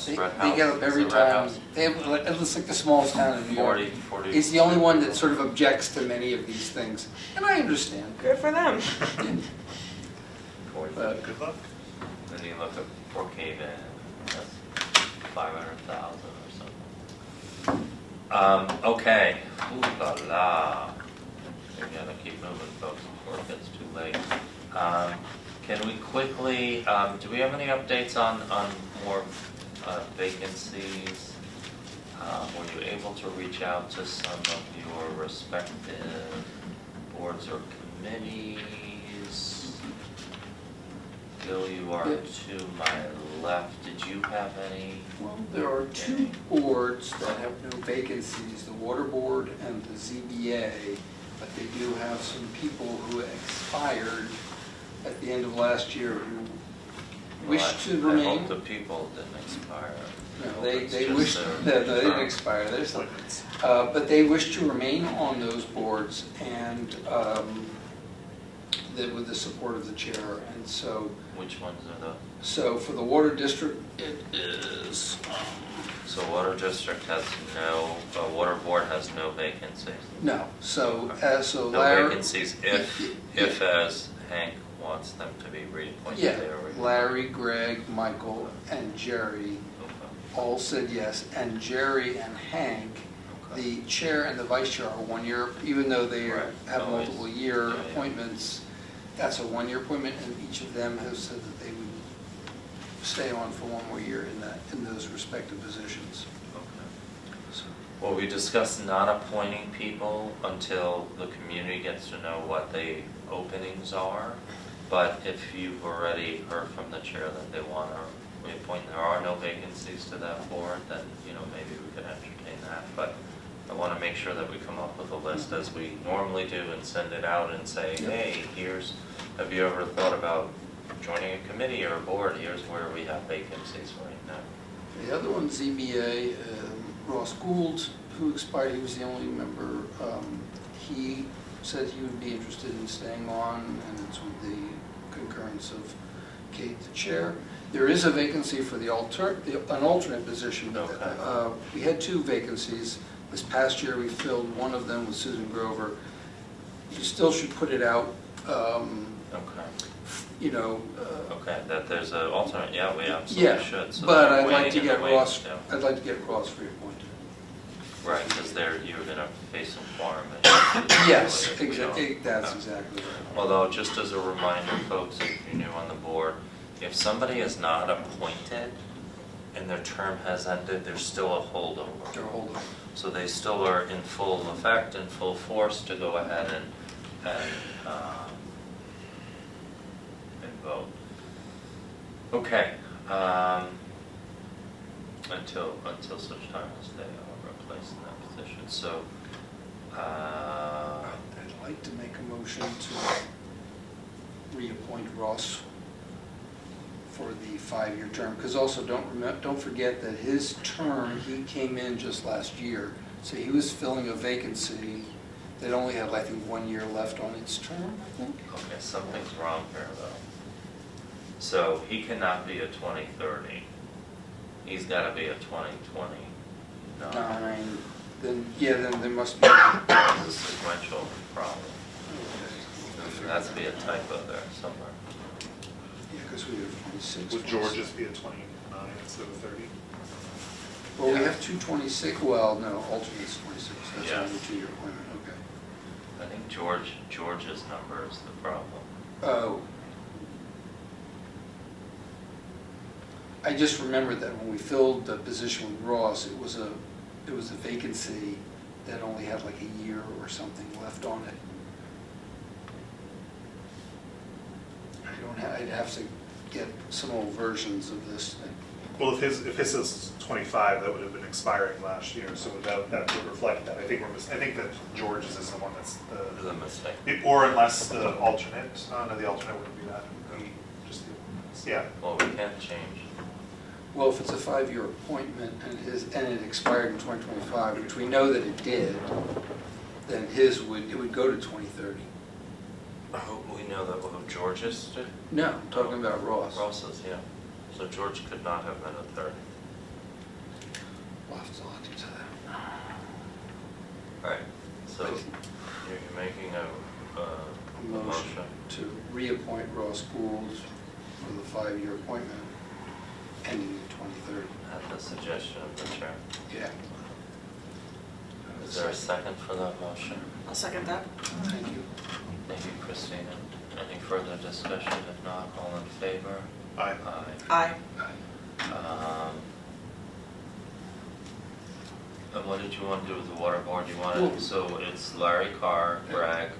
They get up every It's a Red time. House. It looks like the smallest town in New York. 40. It's the only one that sort of objects to many of these things, and I understand. Good for them. Good luck. Then you look at Brookhaven, that's 500,000 or something. Okay. Ooh la la. We gotta keep moving, folks, before it gets too late. Can we quickly, do we have any updates on more vacancies? Were you able to reach out to some of your respective boards or committees? Bill, you are to my left. Did you have any? Well, there are two boards that have no vacancies, the Water Board and the ZBA, but they do have some people who expired at the end of last year who wish to I remain. hope the people didn't expire. No, It's they just wish, their no, they didn't term. expire, there's some, but they wish to remain on those boards and with the support of the chair, and so. Which ones are the? So for the Water District, it is, So Water District has no, Water Board has no vacancies. no, so, so No Larry. vacancies if as Hank wants them to be reappointed. Yeah, they are reappointed. Larry, Greg, Michael, and Jerry Okay. all said yes, and Jerry and Hank, Okay. the chair and the vice chair are 1 year, even though they Right. have Always. multiple year Yeah, yeah. appointments, That's a one-year appointment, and each of them has said that they would stay on for one more year in those respective positions. Okay. So, Well, we discussed not appointing people until the community gets to know what the openings are. But if you've already heard from the chair that they want to reappoint, there are no vacancies to that board, then, maybe we could entertain that. But I want to make sure that we come up with a list as we normally do and send it out and say, hey, have you ever thought about joining a committee or a board? Here's where we have vacancies right now. the other one, ZBA, Ross Gould, who expired, he was the only member. He said he would be interested in staying on, and it's with the concurrence of Kate, the chair. There is a vacancy for an alternate position. Okay. We had 2 vacancies. This past year, we filled one of them with Susan Grover. You still should put it out, Okay. Okay, that there's an alternate, yeah, we absolutely should. So but they're I'd like to waiting get and waiting, Ross, yeah. I'd like to get Ross reappointed. Right, because you're going to face some quorum. Yes, if we don't. that's exactly right. Although, just as a reminder, folks, if you're new on the board, if somebody is not appointed and their term has ended, there's still a holdover. They're holding. So they still are in full effect and full force to go ahead and vote. Okay. Until such time as they are replaced in that position. So, I'd like to make a motion to reappoint Ross for the 5-year term, because also don't forget that his term, he came in just last year, so he was filling a vacancy that only had, I think, 1 year left on its term, I think. okay, something's wrong here, though. So he cannot be a 2030. He's got to be a 2020. No. 9, then there must be. There's a sequential problem. There has to be a typo there somewhere. Yeah, because we have 26. Would George's be a 29 instead of 30? Well, we have 226, well, no, alternate's 26, that's Yeah. only a 2-year appointment, okay. I think George's number is the problem. Oh. I just remembered that when we filled the position with Ross, it was a vacancy that only had like a year or something left on it. I'd have to get some old versions of this thing. Well, if his is 25, that would have been expiring last year, so that would reflect that. I think that George's is the one that's There's a mistake. or unless the alternate, no, the alternate wouldn't be that. Yeah. Well, we can't change. Well, if it's a 5-year appointment and it expired in 2025, which we know that it did, then it would go to 2030. Oh, we know that George's did? No, I'm talking about Ross. Ross's, yeah. So George could not have been a 30. We'll have to look into that. Right. So you're making a motion. To reappoint Ross Gould for the 5-year appointment ending in 2030. At the suggestion of the chair. Yeah. Is there a second for that motion? I'll second that. Thank you. Thank you, Christina. Any further discussion? If not, all in favor? Aye. Aye. And what did you want to do with the water board? You wanted, so it's Larry Carr, Greg,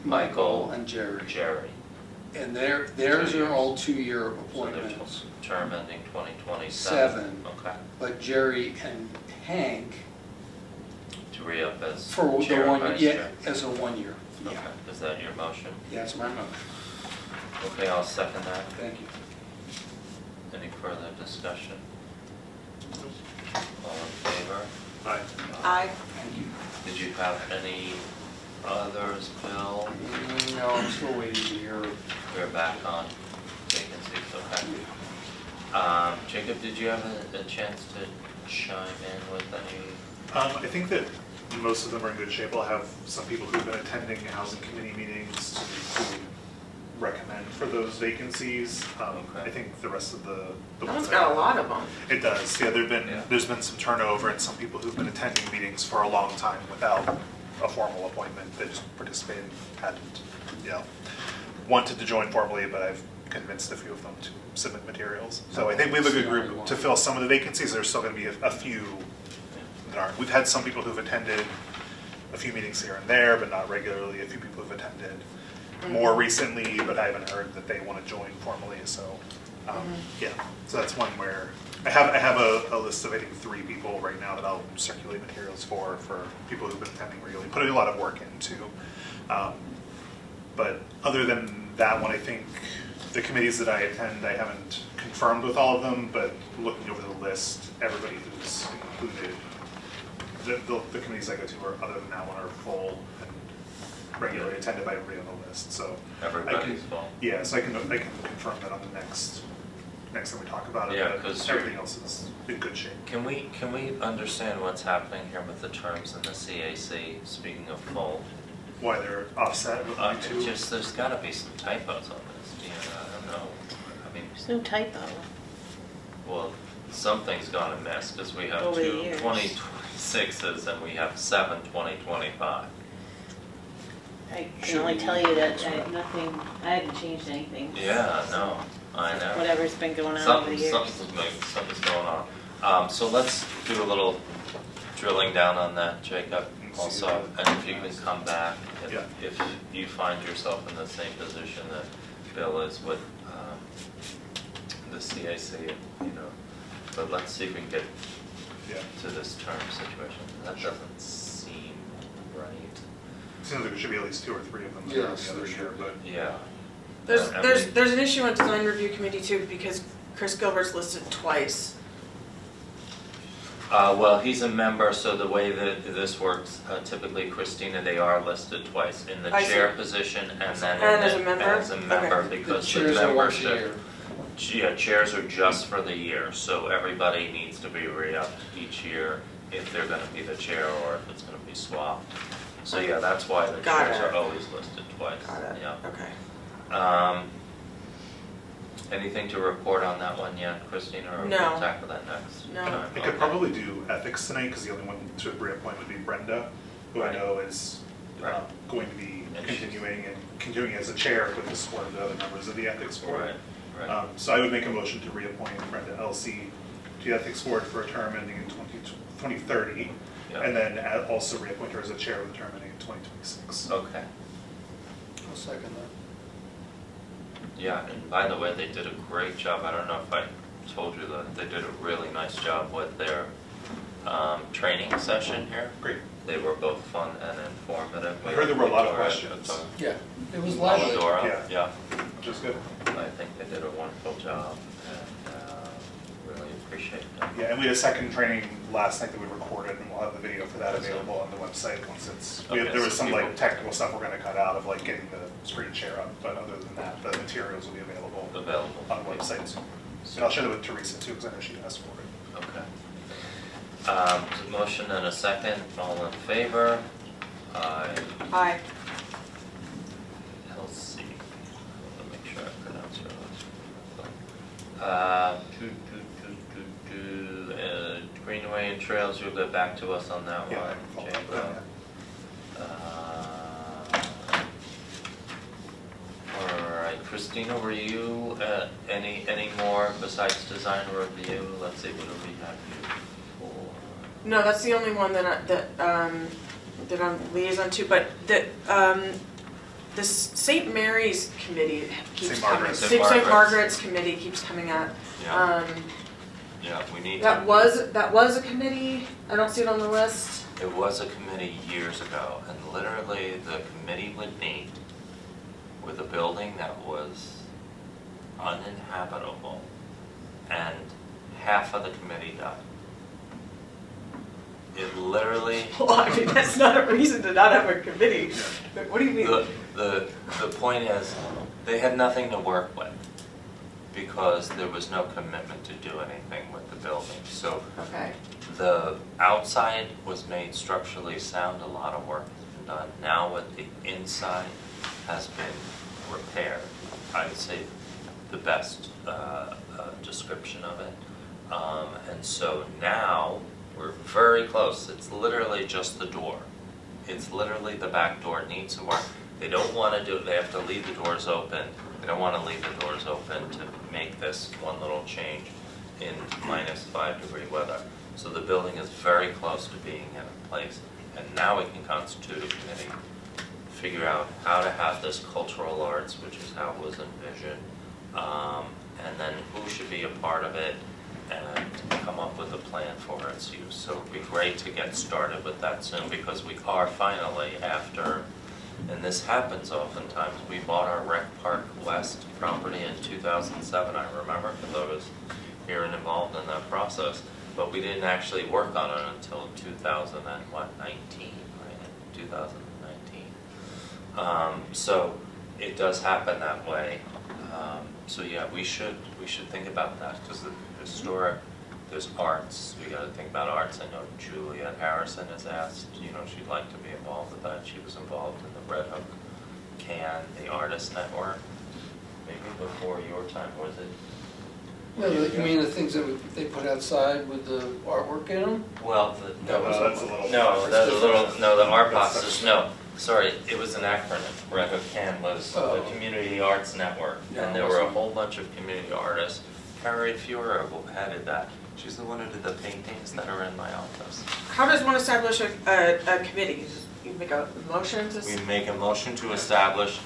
Michael, and Jerry. Jerry. And theirs are all 2-year So their appointments. term ending 2027. 7. Okay. But Jerry and Hank To re-up as for the chair and 1 vice year, chair. as a 1 year. Okay. Is that your motion? Yeah, that's my motion. Okay, I'll second that. Thank you. Any further discussion? All in favor? Aye. Aye. Thank you. Did you have any others, Bill? No, I'm still waiting to hear. We're back on vacancies, okay. Jacob, did you have a chance to chime in with any? I think that most of them are in good shape. I'll have some people who've been attending housing committee meetings to recommend for those vacancies. I think the rest of the That ones one's got a lot of them. It does, yeah. There's been some turnover and some people who've been attending meetings for a long time without a formal appointment. They just participated, hadn't, yeah. wanted to join formally, but I've convinced a few of them to submit materials. So I think we have a good group to fill some of the vacancies. There's still going to be a few that aren't. We've had some people who've attended a few meetings here and there, but not regularly. A few people who've attended more recently, but I haven't heard that they want to join formally. So yeah, so that's one where I have a list of I think 3 people right now that I'll circulate materials for people who've been attending regularly, putting a lot of work into. But other than that one, I think the committees that I attend, I haven't confirmed with all of them, but looking over the list, everybody who's included, the committees I go to are, other than that one, are full and regularly attended by everybody on the list. So Everybody's full. yeah, so I can confirm that on the next time we talk about it. Yeah, but 'cause everything else is in good shape. Can we understand what's happening here with the terms in the CAC, speaking of full? Why they're offset with my two? There's gotta be some typos on this, I don't know. I mean, There's no typo. well, something's gone amiss, because we have Over the 2 years. 2026s and we have 7 2025. I can only tell you that I haven't changed anything. Yeah, no, I know. Whatever's been going on over the years. Something's going on. So let's do a little drilling down on that, Jacob, also, and if you can come back, if you find yourself in the same position that Bill is with the CAC, but let's see if we can get to this term situation. That doesn't seem right. Seems like there should be at least 2 or 3 of them Yes, the other there year, should. but Yeah. There's an issue on design review committee too, because Chris Gilbert's listed twice. Well, he's a member, so the way that this works, typically, Christina, they are listed twice, in the I see. chair position and then And as a member? as a member, Okay. The because the chairs are once a membership. year. Yeah, chairs are just for the year, so everybody needs to be re-upped each year if they're gonna be the chair or if it's gonna be swapped. So yeah, that's why the Got chairs it. are always listed twice. Got it, Yeah. okay. Anything to report on that one yet, Christina, or No. we'll tackle that next? No. time? I could probably do ethics tonight, because the only one to reappoint would be Brenda, who I Right. know is Right. going to be And she's- continuing as a chair with the support of the other members of the ethics board. Right. So I would make a motion to reappoint Brenda Elsey to the ethics board for a term ending in 2030, Yeah. and then also reappoint her as a chair with a term ending in 2026. Okay. I'll second that. Yeah, and by the way, they did a great job. I don't know if I told you that they did a really nice job with their training session here. Great. They were both fun and informative. I heard there were a lot of Dora- questions. Yeah, it was lively. Dora, yeah. Which is good. I think they did a wonderful job, and really appreciate that. Yeah, and we had a second training last night that we recorded, and we'll have the video for that available on the website once it's, Okay, there was so some people- like technical stuff we're gonna cut out of like getting the screen share up, but other than that, the materials will be available on the website too. And I'll share that with Teresa too, because I know she asked for it. Okay. Motion and a second, all in favor? Aye. Aye. Elsie. Let me make sure I pronounce her last name. Greenway and Trails, you'll get back to us on that Yeah, I one, can follow up Jacob. with All right, Christina, were you at any more besides design review? Let's see, what do we have you for? No, that's the only one that I'm liaison to, but the St. Mary's committee keeps St. coming. Margaret's. St. Margaret's committee keeps coming up. Yeah. Yeah, we need That to. was a committee. I don't see it on the list. It was a committee years ago, and literally the committee would meet with a building that was uninhabitable, and half of the committee died. It literally, Well, I mean, that's not a reason to not have a committee. But what do you mean? the point is, they had nothing to work with, because there was no commitment to do anything with the building. So Okay. the outside was made structurally sound, a lot of work has been done. Now what the inside has been repaired, I would say the best description of it. And so now we're very close. It's literally just the door. It's literally the back door needs some work. They don't want to do it, they have to leave the doors open. They don't want to leave the doors open to make this one little change in -5-degree weather. So the building is very close to being in place. And now we can constitute a committee, figure out how to have this cultural arts, which is how it was envisioned, and then who should be a part of it, and come up with a plan for its use. So it'd be great to get started with that soon, because we are finally after, and this happens oftentimes, we bought our Rec Park West property in 2007, I remember, because I was here and involved in that process, but we didn't actually work on it until 2019, right? 2019. So it does happen that way. So yeah, we should think about that, because the historic, there's arts, we got to think about arts. I know Juliet Harrison has asked, she'd like to be involved with that. She was involved in the Red Hook Can, the Artist Network, maybe before your time, was it? Well, you mean the things that they put outside with the artwork in them? Well, that's a little. the art boxes, no. Sorry, it was an acronym. Red Hook Can was the Community Arts Network, and there were a whole bunch of community artists. Carrie Fiora who headed that. She's the one who did the paintings that are in my office. How does one establish a committee? You make a motion to? We make a motion to establish,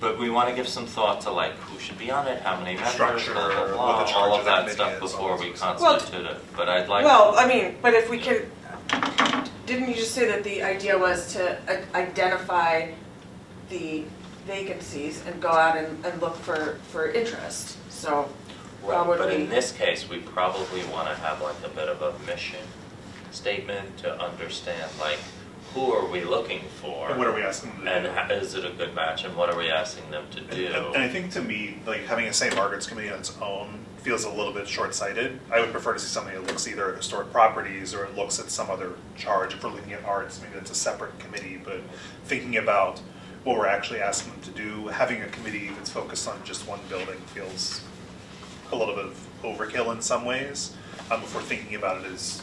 but we want to give some thought to like who should be on it, how many members, Structure, blah, blah, what blah, the charge all of of that that committee stuff is, before all we those constitute it. But I'd like. Well, I mean, but if we can, didn't you just say that the idea was to identify the vacancies and go out and look for interest? So, Right, would but we? in this case, we probably want to have like a bit of a mission statement to understand like who are we looking for? And what are we asking them to And do? is it a good match, and what are we asking them to do? And I think to me, like having a St. Margaret's committee on its own feels a little bit short-sighted. I would prefer to see something that looks either at historic properties or it looks at some other charge. If we're looking at arts, maybe that's a separate committee, but thinking about what we're actually asking them to do, having a committee that's focused on just one building feels a little bit of overkill in some ways. If we're thinking about it as,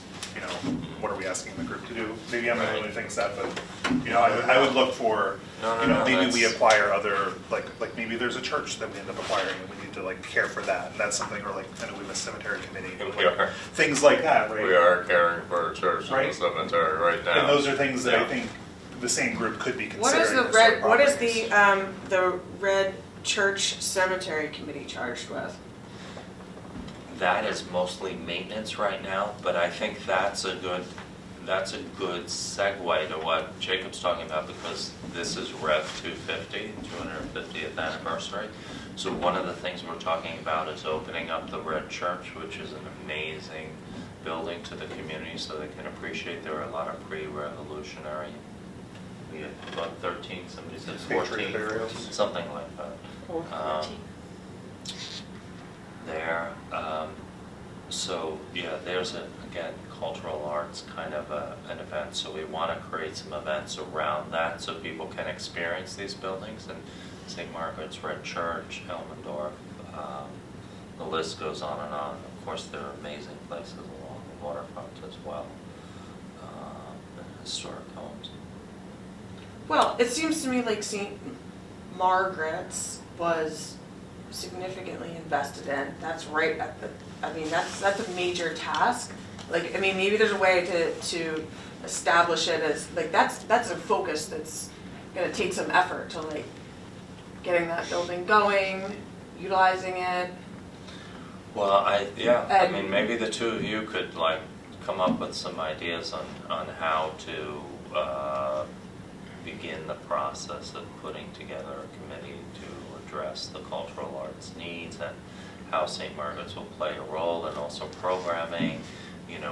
what are we asking the group to do? Maybe I'm the only one who thinks that, but, I would look for, maybe we acquire other, like maybe there's a church that we end up acquiring and we need to like care for that. And that's something, or like, I know we have a cemetery committee. We are. Things like that, right? We are caring for a church Right. in the cemetery right now. And those are things that I Yeah. think the same group could be What considering. is the historic red? What is properties. the Red Church Cemetery Committee charged with? That is mostly maintenance right now, but I think that's a good segue to what Jacob's talking about, because this is Rev 250, 250th anniversary. So one of the things we're talking about is opening up the Red Church, which is an amazing building to the community so they can appreciate there are a lot of pre-revolutionary, we had about 13, somebody said 14, Patriot burials. something like that. There. So yeah, there's again, cultural arts kind of an event, so we want to create some events around that so people can experience these buildings, and St. Margaret's, Red Church, Elmendorf, the list goes on and on. Of course, there are amazing places along the waterfront as well, and historic homes. Well, it seems to me like St. Margaret's was significantly invested in. That's right at the, that's a major task. Like, maybe there's a way to establish it as, like, that's a focus that's gonna take some effort to, like, getting that building going, utilizing it. Well, maybe the two of you could like come up with some ideas on how to begin the process of putting together a committee to address the cultural arts needs and how St. Margaret's will play a role, and also programming.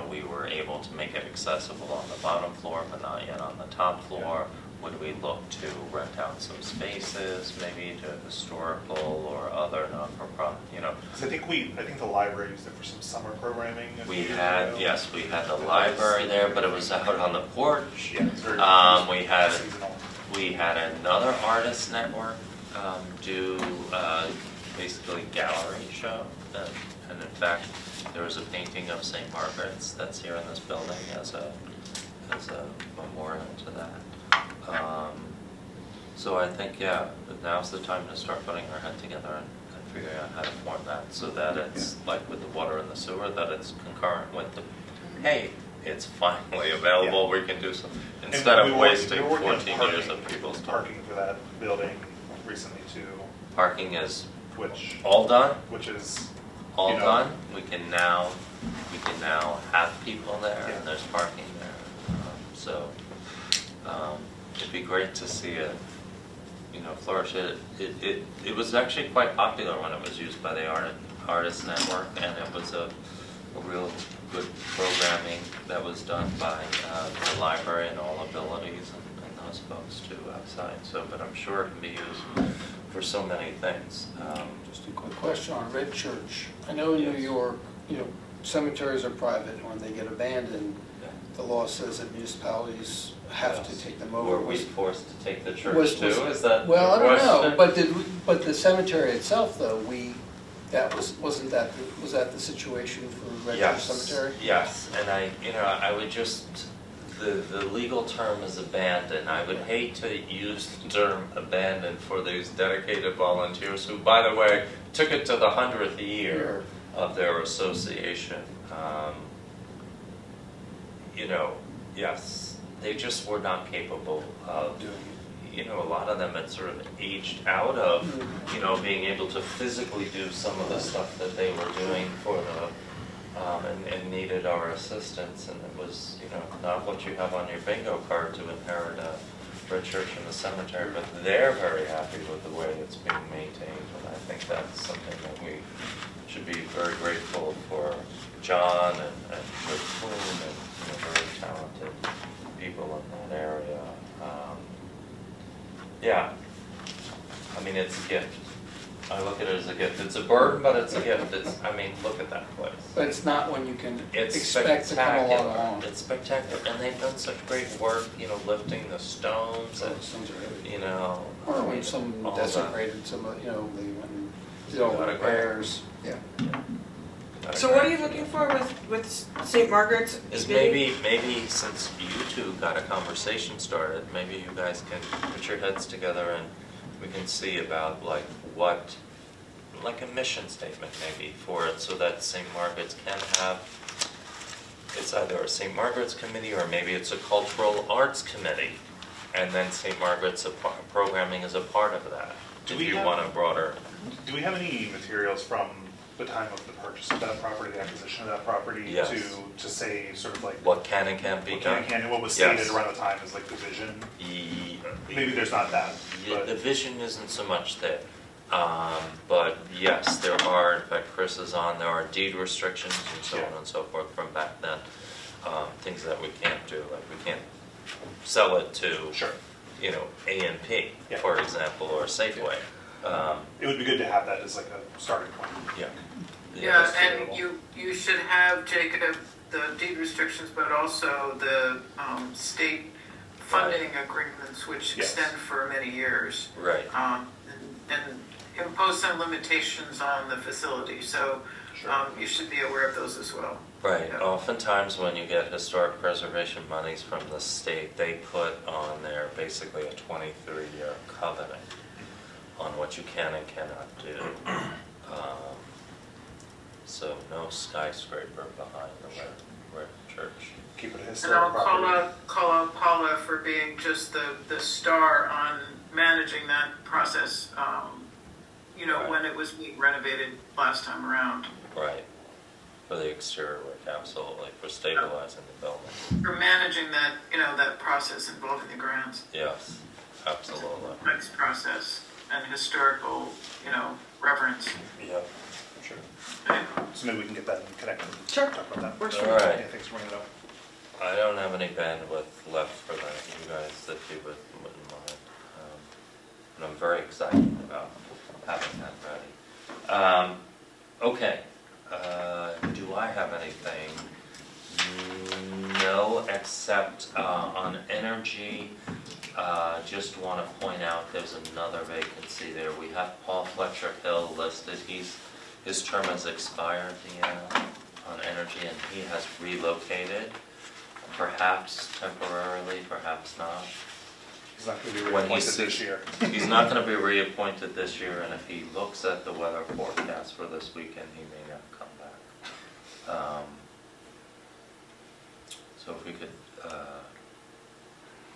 We were able to make it accessible on the bottom floor, but not yet on the top floor. Would we look to rent out some spaces, maybe to historical or other non-for-profit, Because I think the library used it for some summer programming. We had the library there, but it was out on the porch. Yeah, it's very seasonal. We had another artist network do basically gallery show, and in fact, there was a painting of St. Margaret's that's here in this building as a memorial to that. So I think, yeah, now's the time to start putting our head together and figuring out how to form that so that it's like with the water and the sewer, that it's concurrent with the, hey, it's finally available, we can do something, instead of wasting 14 years of people's time. Parking for that building recently too, Parking is which all done, is, all you know, done. We can now have people there Yeah. and there's parking there. So it'd be great to see it, flourish. It was actually quite popular when it was used by the Artists Network, and it was a real good programming that was done by the library and All Abilities and those folks too outside. So, but I'm sure it can be used for so many things. Just a quick question on Red Church. I know in New York, cemeteries are private, and when they get abandoned, the law says that municipalities have to take them over. Were we forced to take the church Was- too? Is that Well, I your don't know, question? but the cemetery itself, though, was that the situation for Red Church Cemetery? Yes, and I would just, the legal term is abandoned. I would hate to use the term abandoned for these dedicated volunteers who, by the way, took it to the 100th year of their association. Yes, they just were not capable of doing it. A lot of them had sort of aged out of, being able to physically do some of the stuff that they were doing for the, and needed our assistance. And it was, not what you have on your bingo card to inherit a Red Church in the cemetery, but they're very happy with the way it's being maintained. And I think that's something that we should be very grateful for John and Rick Bloom and very talented people in that area. It's a gift. I look at it as a gift. It's a burden, but it's a gift. Look at that place. But it's not when you can It's expect to come spectacular. along. It's spectacular, and they've done such great work, lifting the stones and, Stones are heavy. I Or when mean, some all desecrated, they went and did all the Got a grant. repairs. Yeah. that. So what are you looking for with St. Margaret's? Is Committee? maybe since you two got a conversation started, maybe you guys can put your heads together and we can see about like a mission statement maybe for it, so that St. Margaret's can have, it's either a St. Margaret's committee or maybe it's a cultural arts committee, and then St. Margaret's programming is a part of that. Do If we you have- want a broader, do we have any materials from the time of the purchase of that property, the acquisition of that property, Yes. to say sort of like what can and can't be what done? can and what was Yes. stated around the time as like the vision? Maybe there's not that, Yeah, but the vision isn't so much there. But yes, there are, in fact, Chris is on, there are deed restrictions and so on and so forth from back then. Things that we can't do, like we can't sell it to, sure. A&P, Yeah. for example, or Safeway. It would be good to have that as like a starting point. Yeah. Yeah, that's and doable. you should have, Jacob, the deed restrictions, but also the state funding agreements, which Yes. extend for many years. Right. And impose some limitations on the facility, so Sure. you should be aware of those as well. Right. Yeah. Oftentimes when you get historic preservation monies from the state, they put on there basically a 23-year covenant on what you can and cannot do. So no skyscraper behind the Red Church. Keep it a And historic I'll property. call out Paula for being just the star on managing that process, Right. when it was being renovated last time around. Right. For the exterior work, absolutely. For stabilizing the building. For managing that, that process involving the grants, Yes, absolutely. next process, and historical, reverence. Yep. Sure. So maybe we can get that and connect and Sure. talk about that. Works for me. All right. Yeah, thanks for bringing it up. I don't have any bandwidth left for that, you guys, if you wouldn't mind. But I'm very excited about having that ready. Okay. Do I have anything? No, except on energy. Just want to point out there's another vacancy there. We have Paul Fletcher Hill listed. His term has expired, on energy, and he has relocated, perhaps temporarily, perhaps not. He's not going to be When he reappointed this sees- year. He's not going to be reappointed this year, and if he looks at the weather forecast for this weekend, he may not come back. So if we could,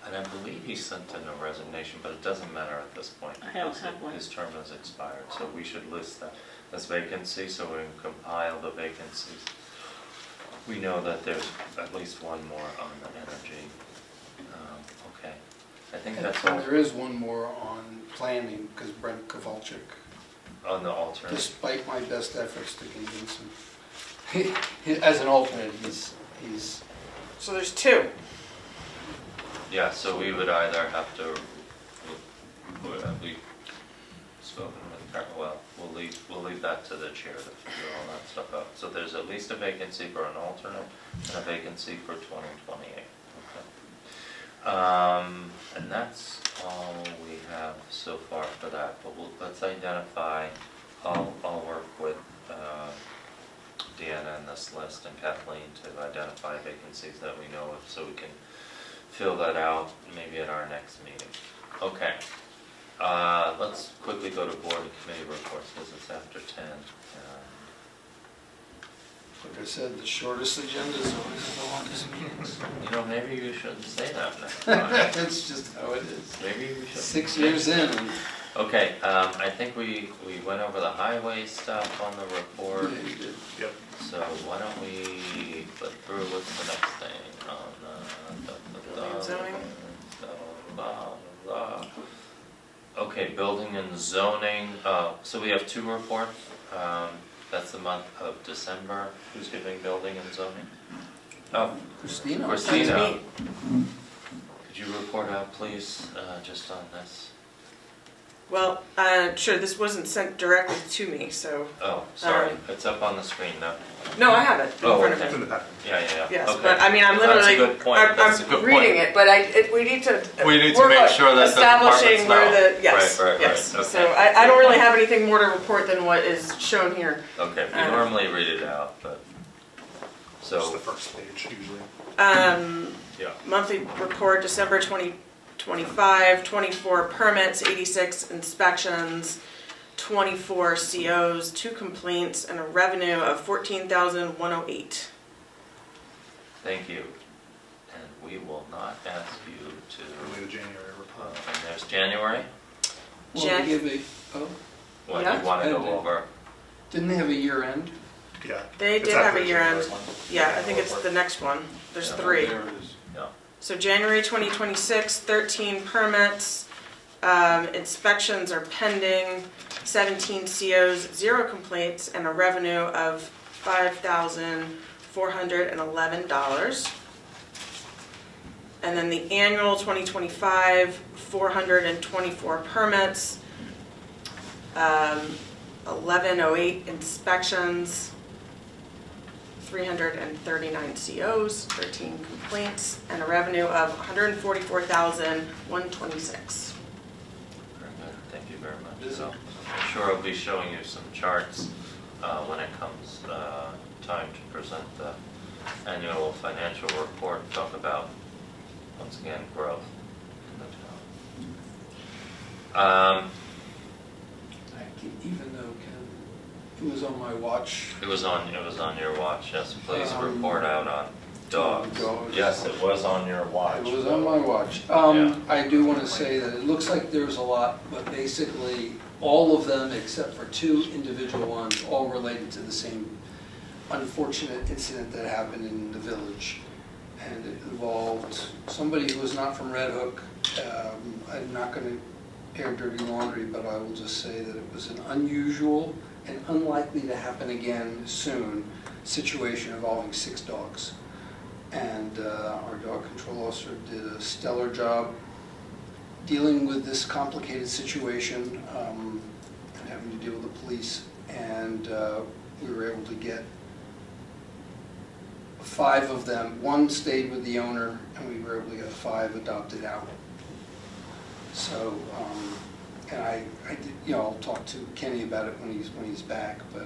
and I believe he sent in a resignation, but it doesn't matter at this point. I don't because have one. His term has expired, so we should list that as vacancy, so we can compile the vacancies. We know that there's at least one more on the energy. Okay, I think that's all And there is one more on planning, because Brent Kowalczyk, on the alternate. despite my best efforts to convince him, as an alternate, he's So there's two. Yeah, so we would either have to, we've spoken with, well, we'll leave that to the chair to figure all that stuff out. So there's at least a vacancy for an alternate and a vacancy for 2028. Okay. And that's all we have so far for that, but let's identify, I'll work with Deanna in this list and Kathleen to identify vacancies that we know of, so we can fill that out maybe at our next meeting. Okay. Let's quickly go to board and committee reports because it's after 10. like I said, the shortest agenda is always the longest meetings. You know, maybe you shouldn't say that next time. It's just how it is. Maybe we should. 6 years in, and Okay, I think we went over the highway stuff on the report. yeah, you did. Yep. So why don't we put through what's the next thing on Building and zoning. blah, blah. Okay, building and zoning, so we have 2 reports. That's the month of December. Who's giving building and zoning? Oh, Christina? Christina. Could you report out, please, just on this? Well, sure, this wasn't sent directly to me, so. Oh, sorry, it's up on the screen now. No, I have it in Oh, front of okay. It's in me. the packet. Yeah. Yes, Okay. but I mean, I'm That's a literally, good point. That's a good I'm reading point. it, but we need to. We need to work make on sure that the establishing departments where know. the, yes, Right, yes. okay. So I don't really have anything more to report than what is shown here. Okay, we Uh, normally read it out, but, Just the so, first page usually. yeah. Monthly report, December 2025, 24 permits, 86 inspections, 24 COs, 2 complaints, and a revenue of $14,108. Thank you. And we will not ask you Only to, the January report. and there's January, Well, Jack? they give what Yeah. you want to And- go over? didn't they have a year end? Yeah. They It's did have after a the year end. January one. Yeah, I think it's the next one. There's Yeah. 3. There it is. So January 2026, 13 permits, inspections are pending, 17 COs, 0 complaints, and a revenue of $5,411. And then the annual 2025, 424 permits, 1108 inspections, 339 COs, 13 complaints, and a revenue of $144,126. Very good, thank you very much. So, I'm sure I'll be showing you some charts when it comes time to present the annual financial report, talk about, once again, growth in the town. Even though, Ken, it was on my watch. It was on your watch, yes, please report out on Dogs. dogs. Yes, it was on your watch. It was on my watch. Yeah. I do want to say that it looks like there's a lot, but basically, all of them, except for 2 individual ones, all related to the same unfortunate incident that happened in the village. And it involved somebody who was not from Red Hook. I'm not going to air dirty laundry, but I will just say that it was an unusual and unlikely to happen again soon situation involving 6 dogs. And our dog control officer did a stellar job dealing with this complicated situation and having to deal with the police. And we were able to get 5 of them. 1 stayed with the owner, and we were able to get 5 adopted out. So, and I did, I'll talk to Kenny about it when he's back. But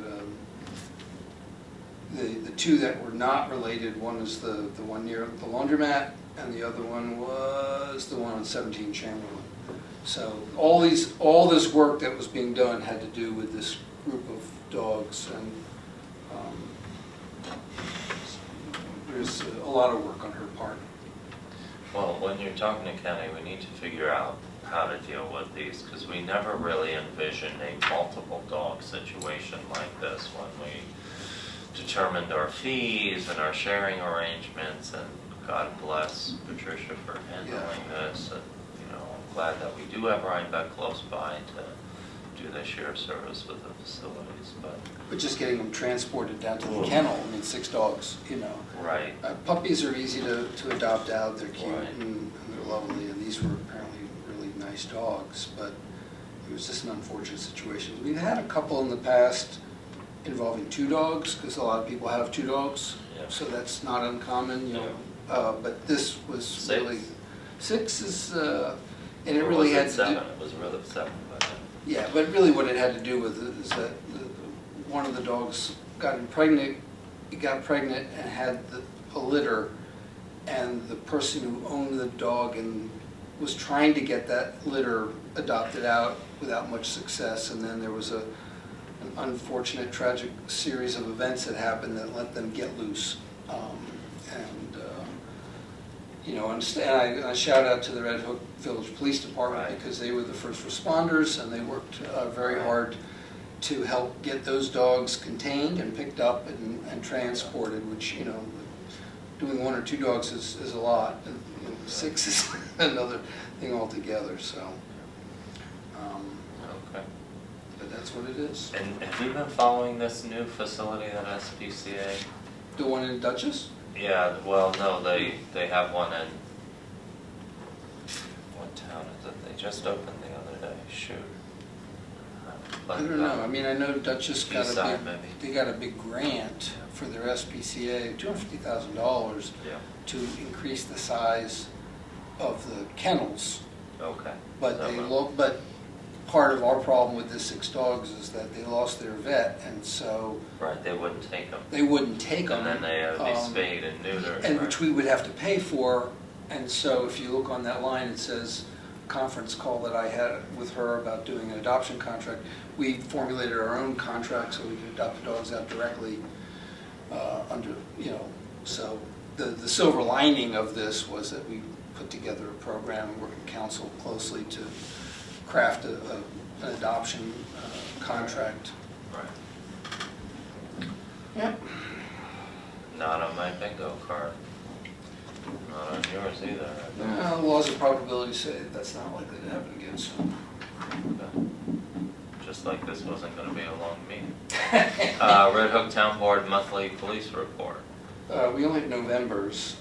the 2 that were not related, one is the one near the laundromat, and the other one was the one on 17 Chamberlain. So all this work that was being done had to do with this group of dogs, and there's a lot of work on her part. Well, when you're talking to Kenny, we need to figure out how to deal with these, because we never really envisioned a multiple dog situation like this when we determined our fees and our sharing arrangements, and God bless Patricia for handling this. And, you know, I'm glad that we do have Rhinebeck close by to do this shared service with the facilities, But just getting them transported down to the kennel, I mean, 6 dogs, you know. Right. Puppies are easy to adopt out, they're cute Right. and they're lovely, and these were apparently really nice dogs, but it was just an unfortunate situation. We've had a couple in the past involving 2 dogs, because a lot of people have 2 dogs, Yeah. so that's not uncommon, you know. But this was 6. really, 6 is, and it Or really was had it to 7? do. It was really 7, but Yeah, but really what it had to do with it is that one of the dogs got pregnant and had a litter, and the person who owned the dog and was trying to get that litter adopted out without much success, and then there was an unfortunate, tragic series of events that happened that let them get loose. You know, and I shout out to the Red Hook Village Police Department, Right. because they were the first responders, and they worked very hard to help get those dogs contained and picked up and transported, which, you know, doing 1 or 2 dogs is a lot, and, you know, 6 is another thing altogether, so. okay. But that's what it is. And have you been following this new facility at SPCA? The one in Dutchess? Yeah, well, no, they have one in, what town is it? They just opened the other day, shoot. I don't know, I mean, I know Dutchess got Eastside, maybe. they got a big grant for their SPCA, $250,000 Yeah, to increase the size of the kennels. okay. But So, but part of our problem with the 6 dogs is that they lost their vet, and so right, they wouldn't take them. they wouldn't take them. And then they had to be spayed and neutered. And right? which we would have to pay for, and so if you look on that line, it says, conference call that I had with her about doing an adoption contract. We formulated our own contract so we could adopt the dogs out directly under, you know, so the silver lining of this was that we put together a program and worked with council closely to craft an adoption contract. Right. Yep. Not on my bingo card. Not on yours either. Laws of probability say that's not likely to happen again soon. Okay. Just like this wasn't going to be a long meeting. Red Hook Town Board monthly police report. We only have November's,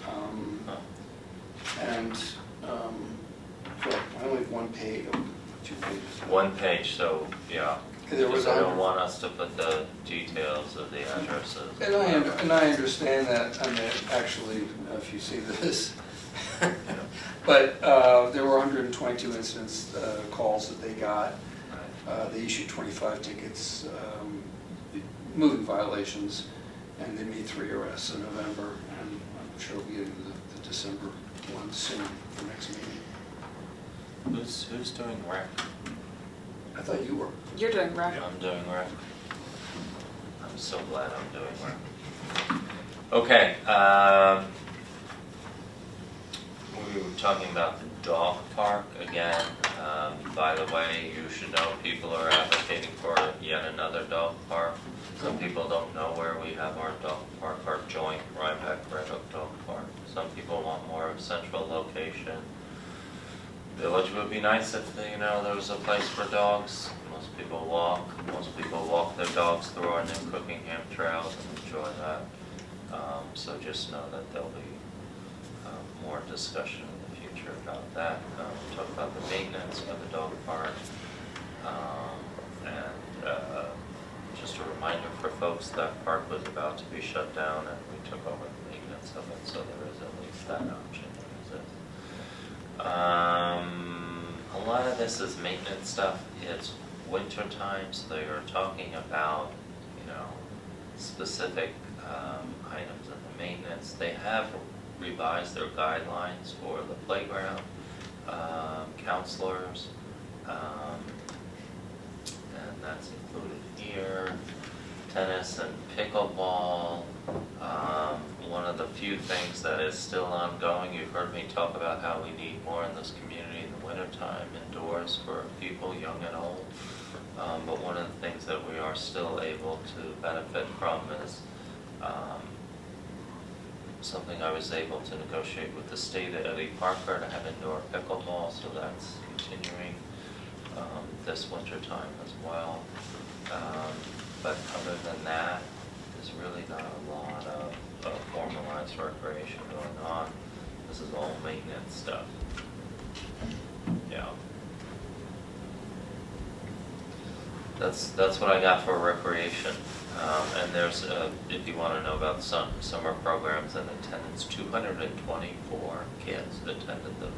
and I only have 1 page, 2 pages. 1 page, so yeah. There was They 100. don't want us to put the details of the addresses. And I understand that, I mean, actually, if you see this, but there were 122 incidents, calls that they got. They issued 25 tickets, moving violations, and they made 3 arrests in November, and I'm sure we'll be getting the December one soon for next meeting. Who's doing rec? I thought you were. You're doing right. I'm doing rec. I'm so glad I'm doing rec. Okay. We were talking about the dog park again. By the way, you should know people are advocating for yet another dog park. Some people don't know where we have our dog park, our joint Rhinebeck Red Hook Dog Park. Some people want more of a central location. Village would be nice if, you know, there was a place for dogs. Most people walk their dogs through our new Cookingham trails and enjoy that. So just know that there'll be more discussion in the future about that. We'll talk about the maintenance of the dog park. Just a reminder for folks, that park was about to be shut down and we took over the maintenance of it, so there is at least that option that exists. A lot of this is maintenance stuff. It's winter time, so they are talking about, you know, specific items in the maintenance. They have revise their guidelines for the playground, counselors, and that's included here. Tennis and pickleball. One of the few things that is still ongoing, you've heard me talk about how we need more in this community in the wintertime, indoors for people young and old. But one of the things that we are still able to benefit from is something I was able to negotiate with the state at Eddie Parker to have indoor pickleball, so that's continuing this winter time as well. But other than that, there's really not a lot of formalized recreation going on. This is all maintenance stuff. Yeah. That's what I got for recreation. And there's, if you want to know about summer programs in attendance, 224 kids attended the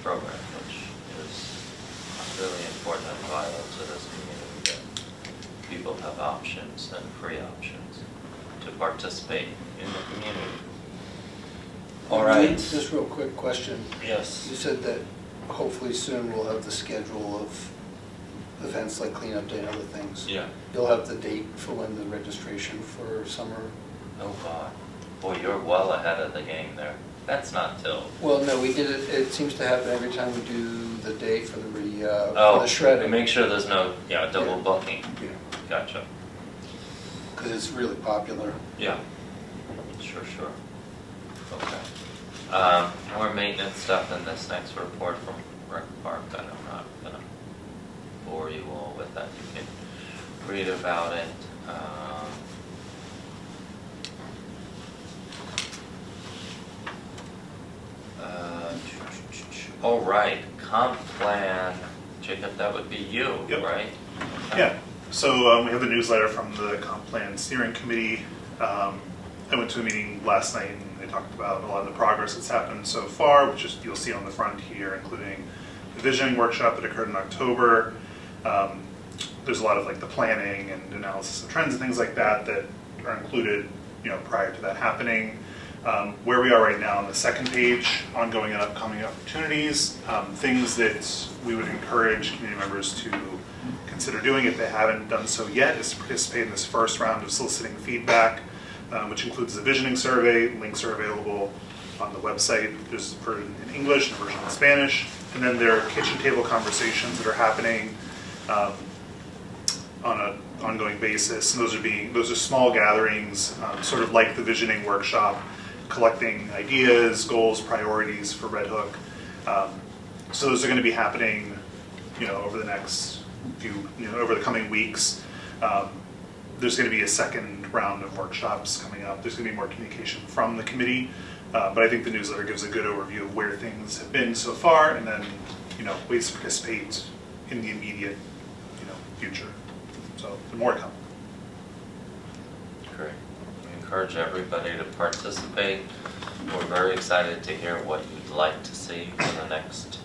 program, which is really important and vital to this community, that people have options and free options to participate in the community. All right. Just real quick question. Yes. You said that hopefully soon we'll have the schedule of events like cleanup day and other things. Yeah. You'll have the date for when the registration for summer? Oh God. Boy, you're well ahead of the game there. That's not till. Well, no, we did it. It seems to happen every time we do the day for the shredding. And make sure there's no double booking. Yeah. Gotcha. Because it's really popular. Yeah. Sure. Okay. More maintenance stuff in this next report from Rec Park that I'm not gonna bore you all with that. You can read about it. All right, comp plan. Jacob, that would be you, Yep. right? Yeah, so we have the newsletter from the Comp Plan Steering Committee. I went to a meeting last night and they talked about a lot of the progress that's happened so far, which is you'll see on the front here, including the visioning workshop that occurred in October. There's a lot of like the planning and analysis of trends and things like that that are included, prior to that happening. Where we are right now on the second page, ongoing and upcoming opportunities, things that we would encourage community members to consider doing if they haven't done so yet is to participate in this first round of soliciting feedback, which includes the visioning survey. Links are available on the website. There's a version in English and a version in Spanish. And then there are kitchen table conversations that are happening on an ongoing basis. And those are small gatherings, sort of like the visioning workshop, collecting ideas, goals, priorities for Red Hook. So those are going to be happening, over the next over the coming weeks. There's going to be a second round of workshops coming up. There's going to be more communication from the committee, but I think the newsletter gives a good overview of where things have been so far, and then ways to participate in the immediate future. So more to come. Great. We encourage everybody to participate. We're very excited to hear what you'd like to see for the next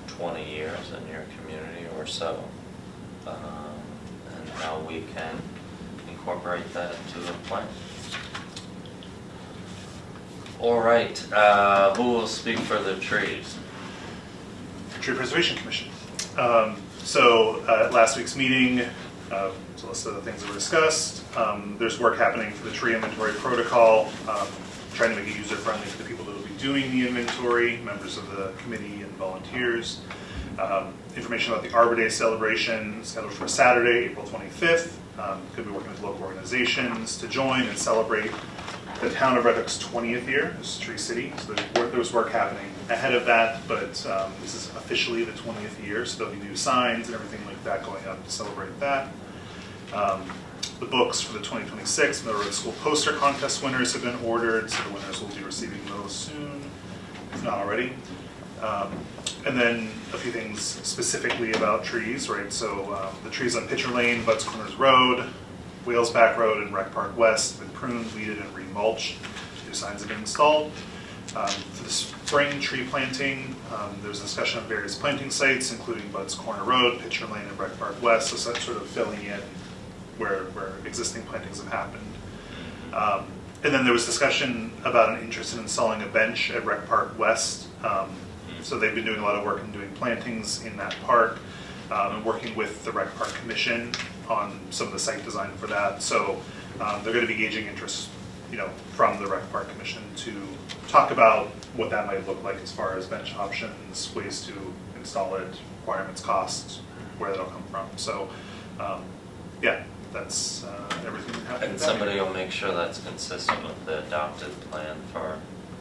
20 years in your community or so, and how we can incorporate that into a plan. All right, who will speak for the trees? Tree Preservation Commission. So at last week's meeting, so a list of the things that were discussed. There's work happening for the tree inventory protocol, trying to make it user-friendly for the people that will be doing the inventory, members of the committee and volunteers. Information about the Arbor Day celebration scheduled for Saturday, April 25th. Could be working with local organizations to join and celebrate the town of Red Hook's 20th year as Tree City. So there was work happening ahead of that, but this is officially the 20th year, so there'll be new signs and everything like that going up to celebrate that. The books for the 2026 Middle Road School poster contest winners have been ordered, so the winners will be receiving those soon, if not already. And then a few things specifically about trees, right? So the trees on Pitcher Lane, Butts Corners Road, Wales Back Road, and Rec Park West have been pruned, weeded, and remulched. New signs have been installed. For the spring tree planting, there's a discussion of various planting sites, including Butts Corner Road, Pitcher Lane, and Rec Park West, so that's sort of filling in where existing plantings have happened. And then there was discussion about an interest in installing a bench at Rec Park West. So they've been doing a lot of work in doing plantings in that park, and working with the Rec Park Commission on some of the site design for that. So they're going to be gauging interest, from the Rec Park Commission to talk about what that might look like as far as bench options, ways to install it, requirements, costs, where that'll come from. So, yeah, that's everything that happened. And somebody will make sure that's consistent with the adopted plan for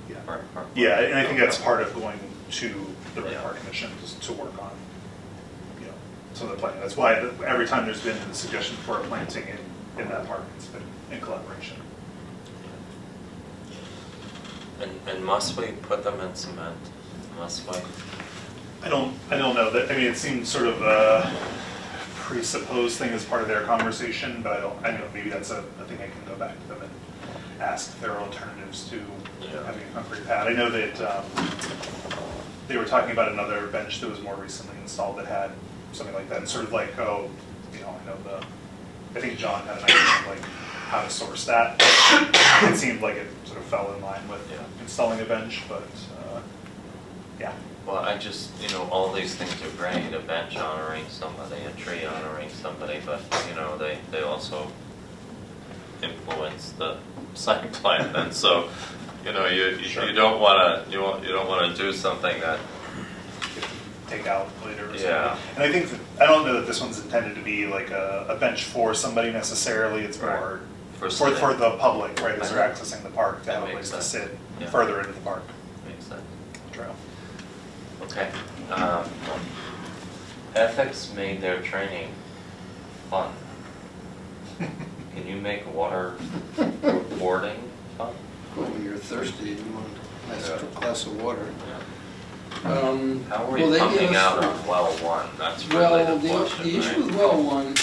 Yeah. Rec Park. Yeah, and I think that's part of going to the Rec Park Commission to work on, some of the planting. That's why every time there's been a suggestion for a planting in that park, it's been in collaboration. And must we put them in cement? Must we? I don't know that. I mean, it seems sort of a presupposed thing as part of their conversation, but I know maybe that's a thing I can go back to them and ask if there are alternatives to having a concrete pad. I know that they were talking about another bench that was more recently installed that had something like that. And sort of like, I know I think John had an idea of like how to source that. It seemed like it sort of fell in line with installing a bench, but yeah. Well, I just, all these things are great, a bench honoring somebody, a tree honoring somebody, but, they also influence the site plan, and so, you don't want to do something that take out later or something. Yeah. And I think I don't know that this one's intended to be like a bench for somebody necessarily. It's more for the public, right, as they're accessing the park to have a place to sit further into the park. Makes sense. Trail. Okay. Ethics made their training fun. Can you make water reporting fun? Well, when you're thirsty and you want a nice glass of water. How are we pumping out on well one? That's really the question, the issue with well one,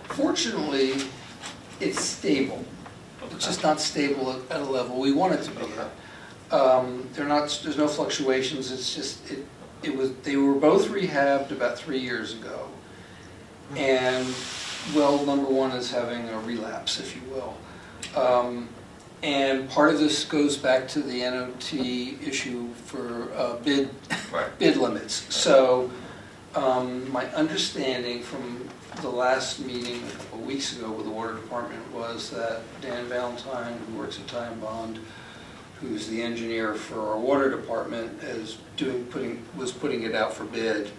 fortunately, it's stable. Okay. It's just not stable at a level we want it to be at. There's no fluctuations. It's just they were both rehabbed about 3 years ago, and well number one is having a relapse, if you will. And part of this goes back to the NOT issue for bid limits. So my understanding from the last meeting a couple of weeks ago with the water department was that Dan Valentine, who works at Time Bond, who's the engineer for our water department, was putting it out for bid.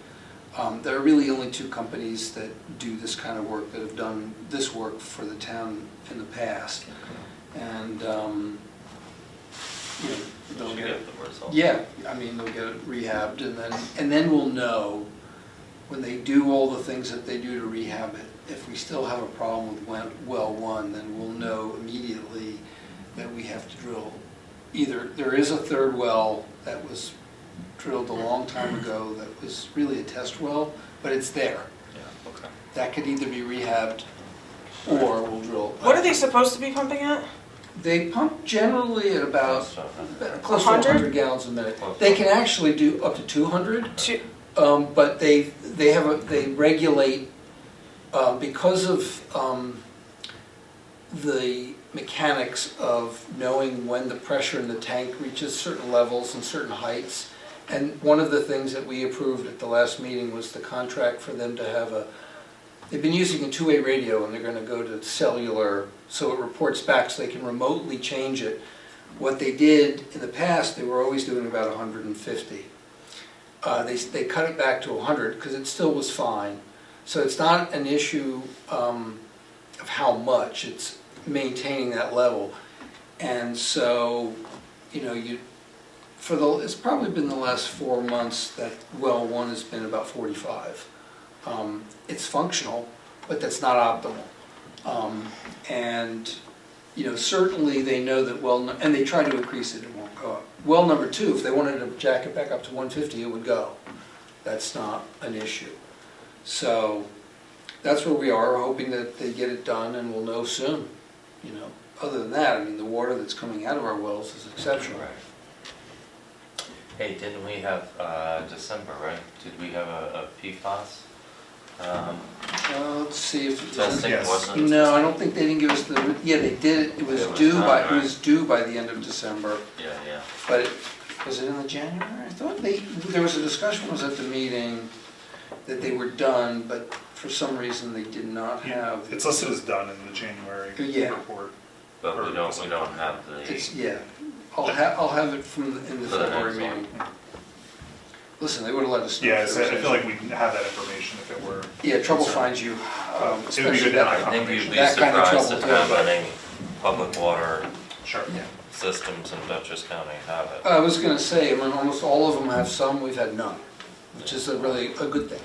There are really only two companies that do this kind of work that have done this work for the town in the past. And they'll get the results. Yeah, I mean they'll get it rehabbed, and then we'll know when they do all the things that they do to rehab it. If we still have a problem with well one, then we'll know immediately that we have to drill. Either there is a third well that was drilled a long time ago that was really a test well, but it's there. Yeah. Okay. That could either be rehabbed or we'll drill. What are they supposed to be pumping at? They pump generally at about close to 100? 100 gallons a minute. They can actually do up to 200, but they regulate because of the mechanics of knowing when the pressure in the tank reaches certain levels and certain heights. And one of the things that we approved at the last meeting was the contract for them to have they've been using a two-way radio, and they're going to go to cellular so it reports back so they can remotely change it. What they did in the past, they were always doing about 150. They cut it back to 100 because it still was fine. So it's not an issue of how much, it's maintaining that level. And so, it's probably been the last 4 months that well one has been about 45. It's functional, but that's not optimal. Certainly they know that and they try to increase it, it won't go up. Well number two, if they wanted to jack it back up to 150, it would go. That's not an issue. So that's where we are, hoping that they get it done and we'll know soon. Other than that, the water that's coming out of our wells is exceptional. Right. Hey, didn't we have December, right? Did we have a PFAS Let's see if it was in. Testing Yes. wasn't. No, I don't think they didn't give us the, yeah, they did, it was It was due not, by, right. it was due by the end of December, Yeah. but it, was it in the January? I thought there was a discussion, was at the meeting, that they were done, but for some reason they did not have. It's listed as done in the January Yeah. report. But we don't have It's, the, yeah, I'll have it in the For the February next one. meeting. Listen, they would've let us know. Yeah, if so there I was feel like anything. we have that information if it were. Yeah, trouble concerned. finds you, It would be especially good to that. have I think you'd be That kind of surprised trouble, at how too. many public water Sure. Yeah. systems in Dutchess County have it. I was gonna say, I mean, almost all of them have some, we've had none, which is a really, a good thing.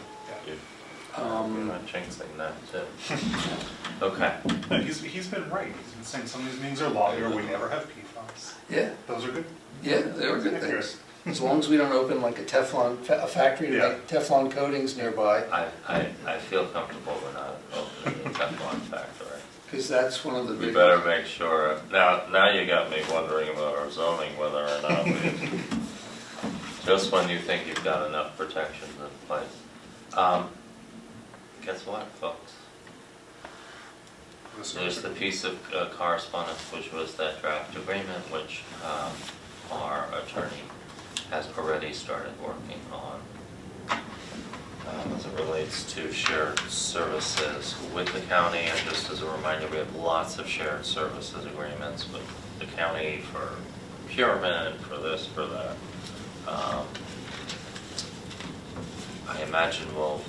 We're not jinxing that too. Okay. No, he's been right. He's been saying some of these meetings are longer, we never have PFAS. Yeah, Those are good. yeah, they were good Accurate. things. As long as we don't open like a Teflon, a factory to Yeah. make Teflon coatings nearby, I feel comfortable we're not opening a Teflon factory. because that's one of the We big. better make sure, now you got me wondering about our zoning, whether or not we, just when you think you've got enough protections in place. Guess what, folks? There's the piece of correspondence, which was that draft agreement, which our attorney has already started working on as it relates to shared services with the county. And just as a reminder, we have lots of shared services agreements with the county for procurement, for this, for that. I imagine we'll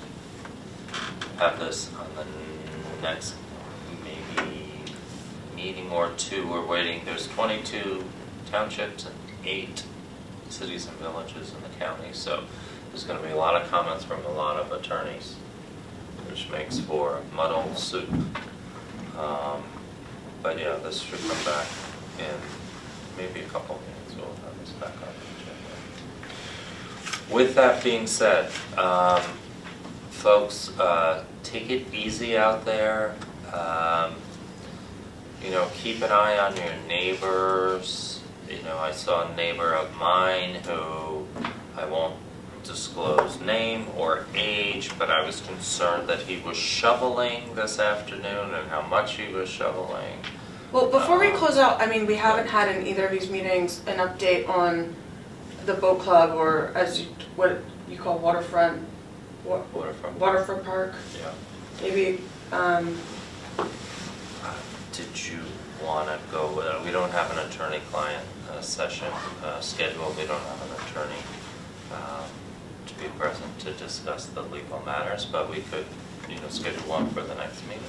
have this on the next maybe meeting or two. We're waiting. There's 22 townships and 8 cities and villages in the county, so there's going to be a lot of comments from a lot of attorneys, which makes for muddled soup. But yeah, this should come back in maybe a couple meetings. We'll have this back on the agenda. With that being said, folks, take it easy out there. Keep an eye on your neighbors. I saw a neighbor of mine who I won't disclose name or age, but I was concerned that he was shoveling this afternoon and how much he was shoveling. Well, before we close out, I mean, we haven't had in either of these meetings an update on the boat club, or what you call waterfront park. Yeah. Maybe, Did you want to go with it? We don't have an attorney-client session scheduled. We don't have an attorney to be present to discuss the legal matters, but we could, schedule one for the next meeting.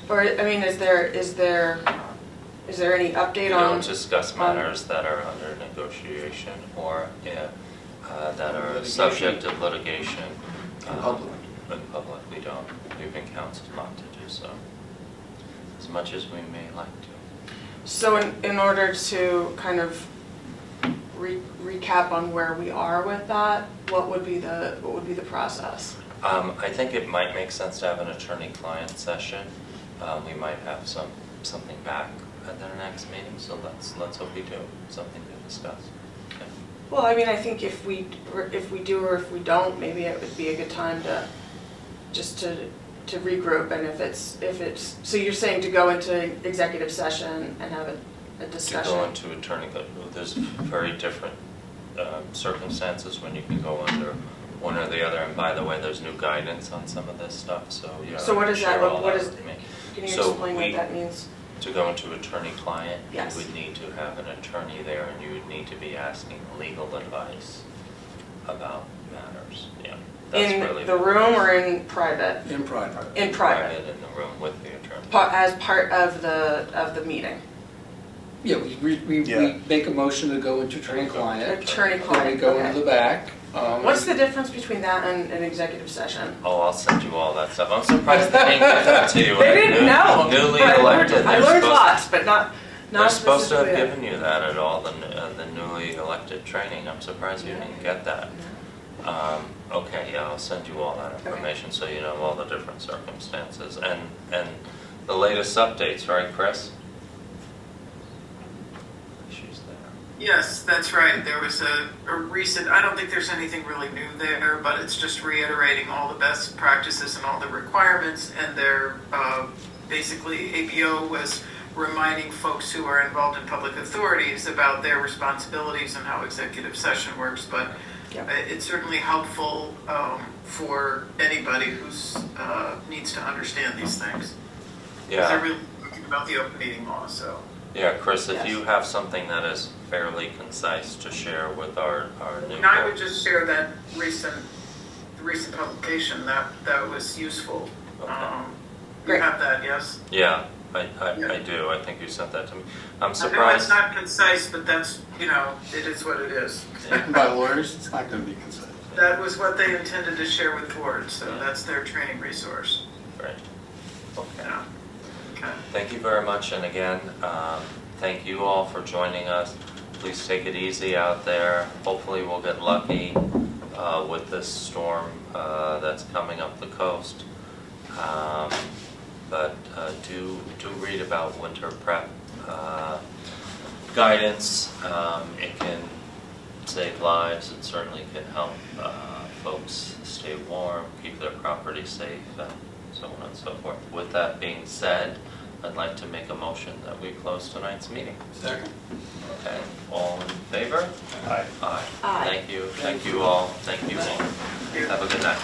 or, I mean, is there any update We on? don't discuss matters that are under negotiation or that are subject of litigation. In public. In public, we don't. We've been counseled not to do so, as much as we may like to. So in order to kind of recap on where we are with that, what would be the process? I think it might make sense to have an attorney-client session. We might have something back at the next meeting, so let's hope we do, something to discuss. Okay. Well, I mean, I think if we do or if we don't, maybe it would be a good time to regroup. And if it's so you're saying to go into executive session and have a discussion. To go into attorney, there's very different circumstances when you can go under one or the other. And by the way, there's new guidance on some of this stuff, so yeah. So what does that share look? all What that is? with me. Can you So explain what that means? To go into attorney-client, Yes. you would need to have an attorney there, and you would need to be asking legal advice about matters. Yeah, that's really In the room or in private? In private. In private. in the room with the attorney. As part of the meeting. Yeah, we Yeah. make a motion to go into attorney-client, then we Attorney-client, go okay. into the back. What's the difference between that and an executive session? Oh, I'll send you all that stuff. I'm surprised they didn't give that to you. They didn't know. Newly but elected. I they're learned supposed- lots, but not They're supposed to have specifically. given you that at all, the newly elected training. I'm surprised you didn't get that. Okay, yeah, I'll send you all that information so you know all the different circumstances and the latest updates, right, Chris? She's there. Yes, that's right. There was a recent, I don't think there's anything really new there, but it's just reiterating all the best practices and all the requirements. And they're basically, APO was reminding folks who are involved in public authorities about their responsibilities and how executive session works. But it's certainly helpful for anybody who's needs to understand these things. Because they're really talking about the open meeting law, so. Yeah, Chris, if you have something that is fairly concise to share with our new And I would board. just share that recent publication, that was useful. Okay. You have that, yes? Yeah, I do. I think you sent that to me. I'm I know it's surprised. not concise, but that's, it is what it is. By lawyers, it's not going to be concise. That was what they intended to share with boards, so that's their training resource. Right. Okay. Yeah. Okay. Thank you very much, and again, thank you all for joining us. Please take it easy out there. Hopefully we'll get lucky with this storm that's coming up the coast. But do read about winter prep guidance. It can save lives. It certainly can help folks stay warm, keep their property safe, and so on and so forth. With that being said, I'd like to make a motion that we close tonight's meeting. Second. Okay, all in favor? Aye. Aye. Aye. Thank you all. Thank you all. Have a good night.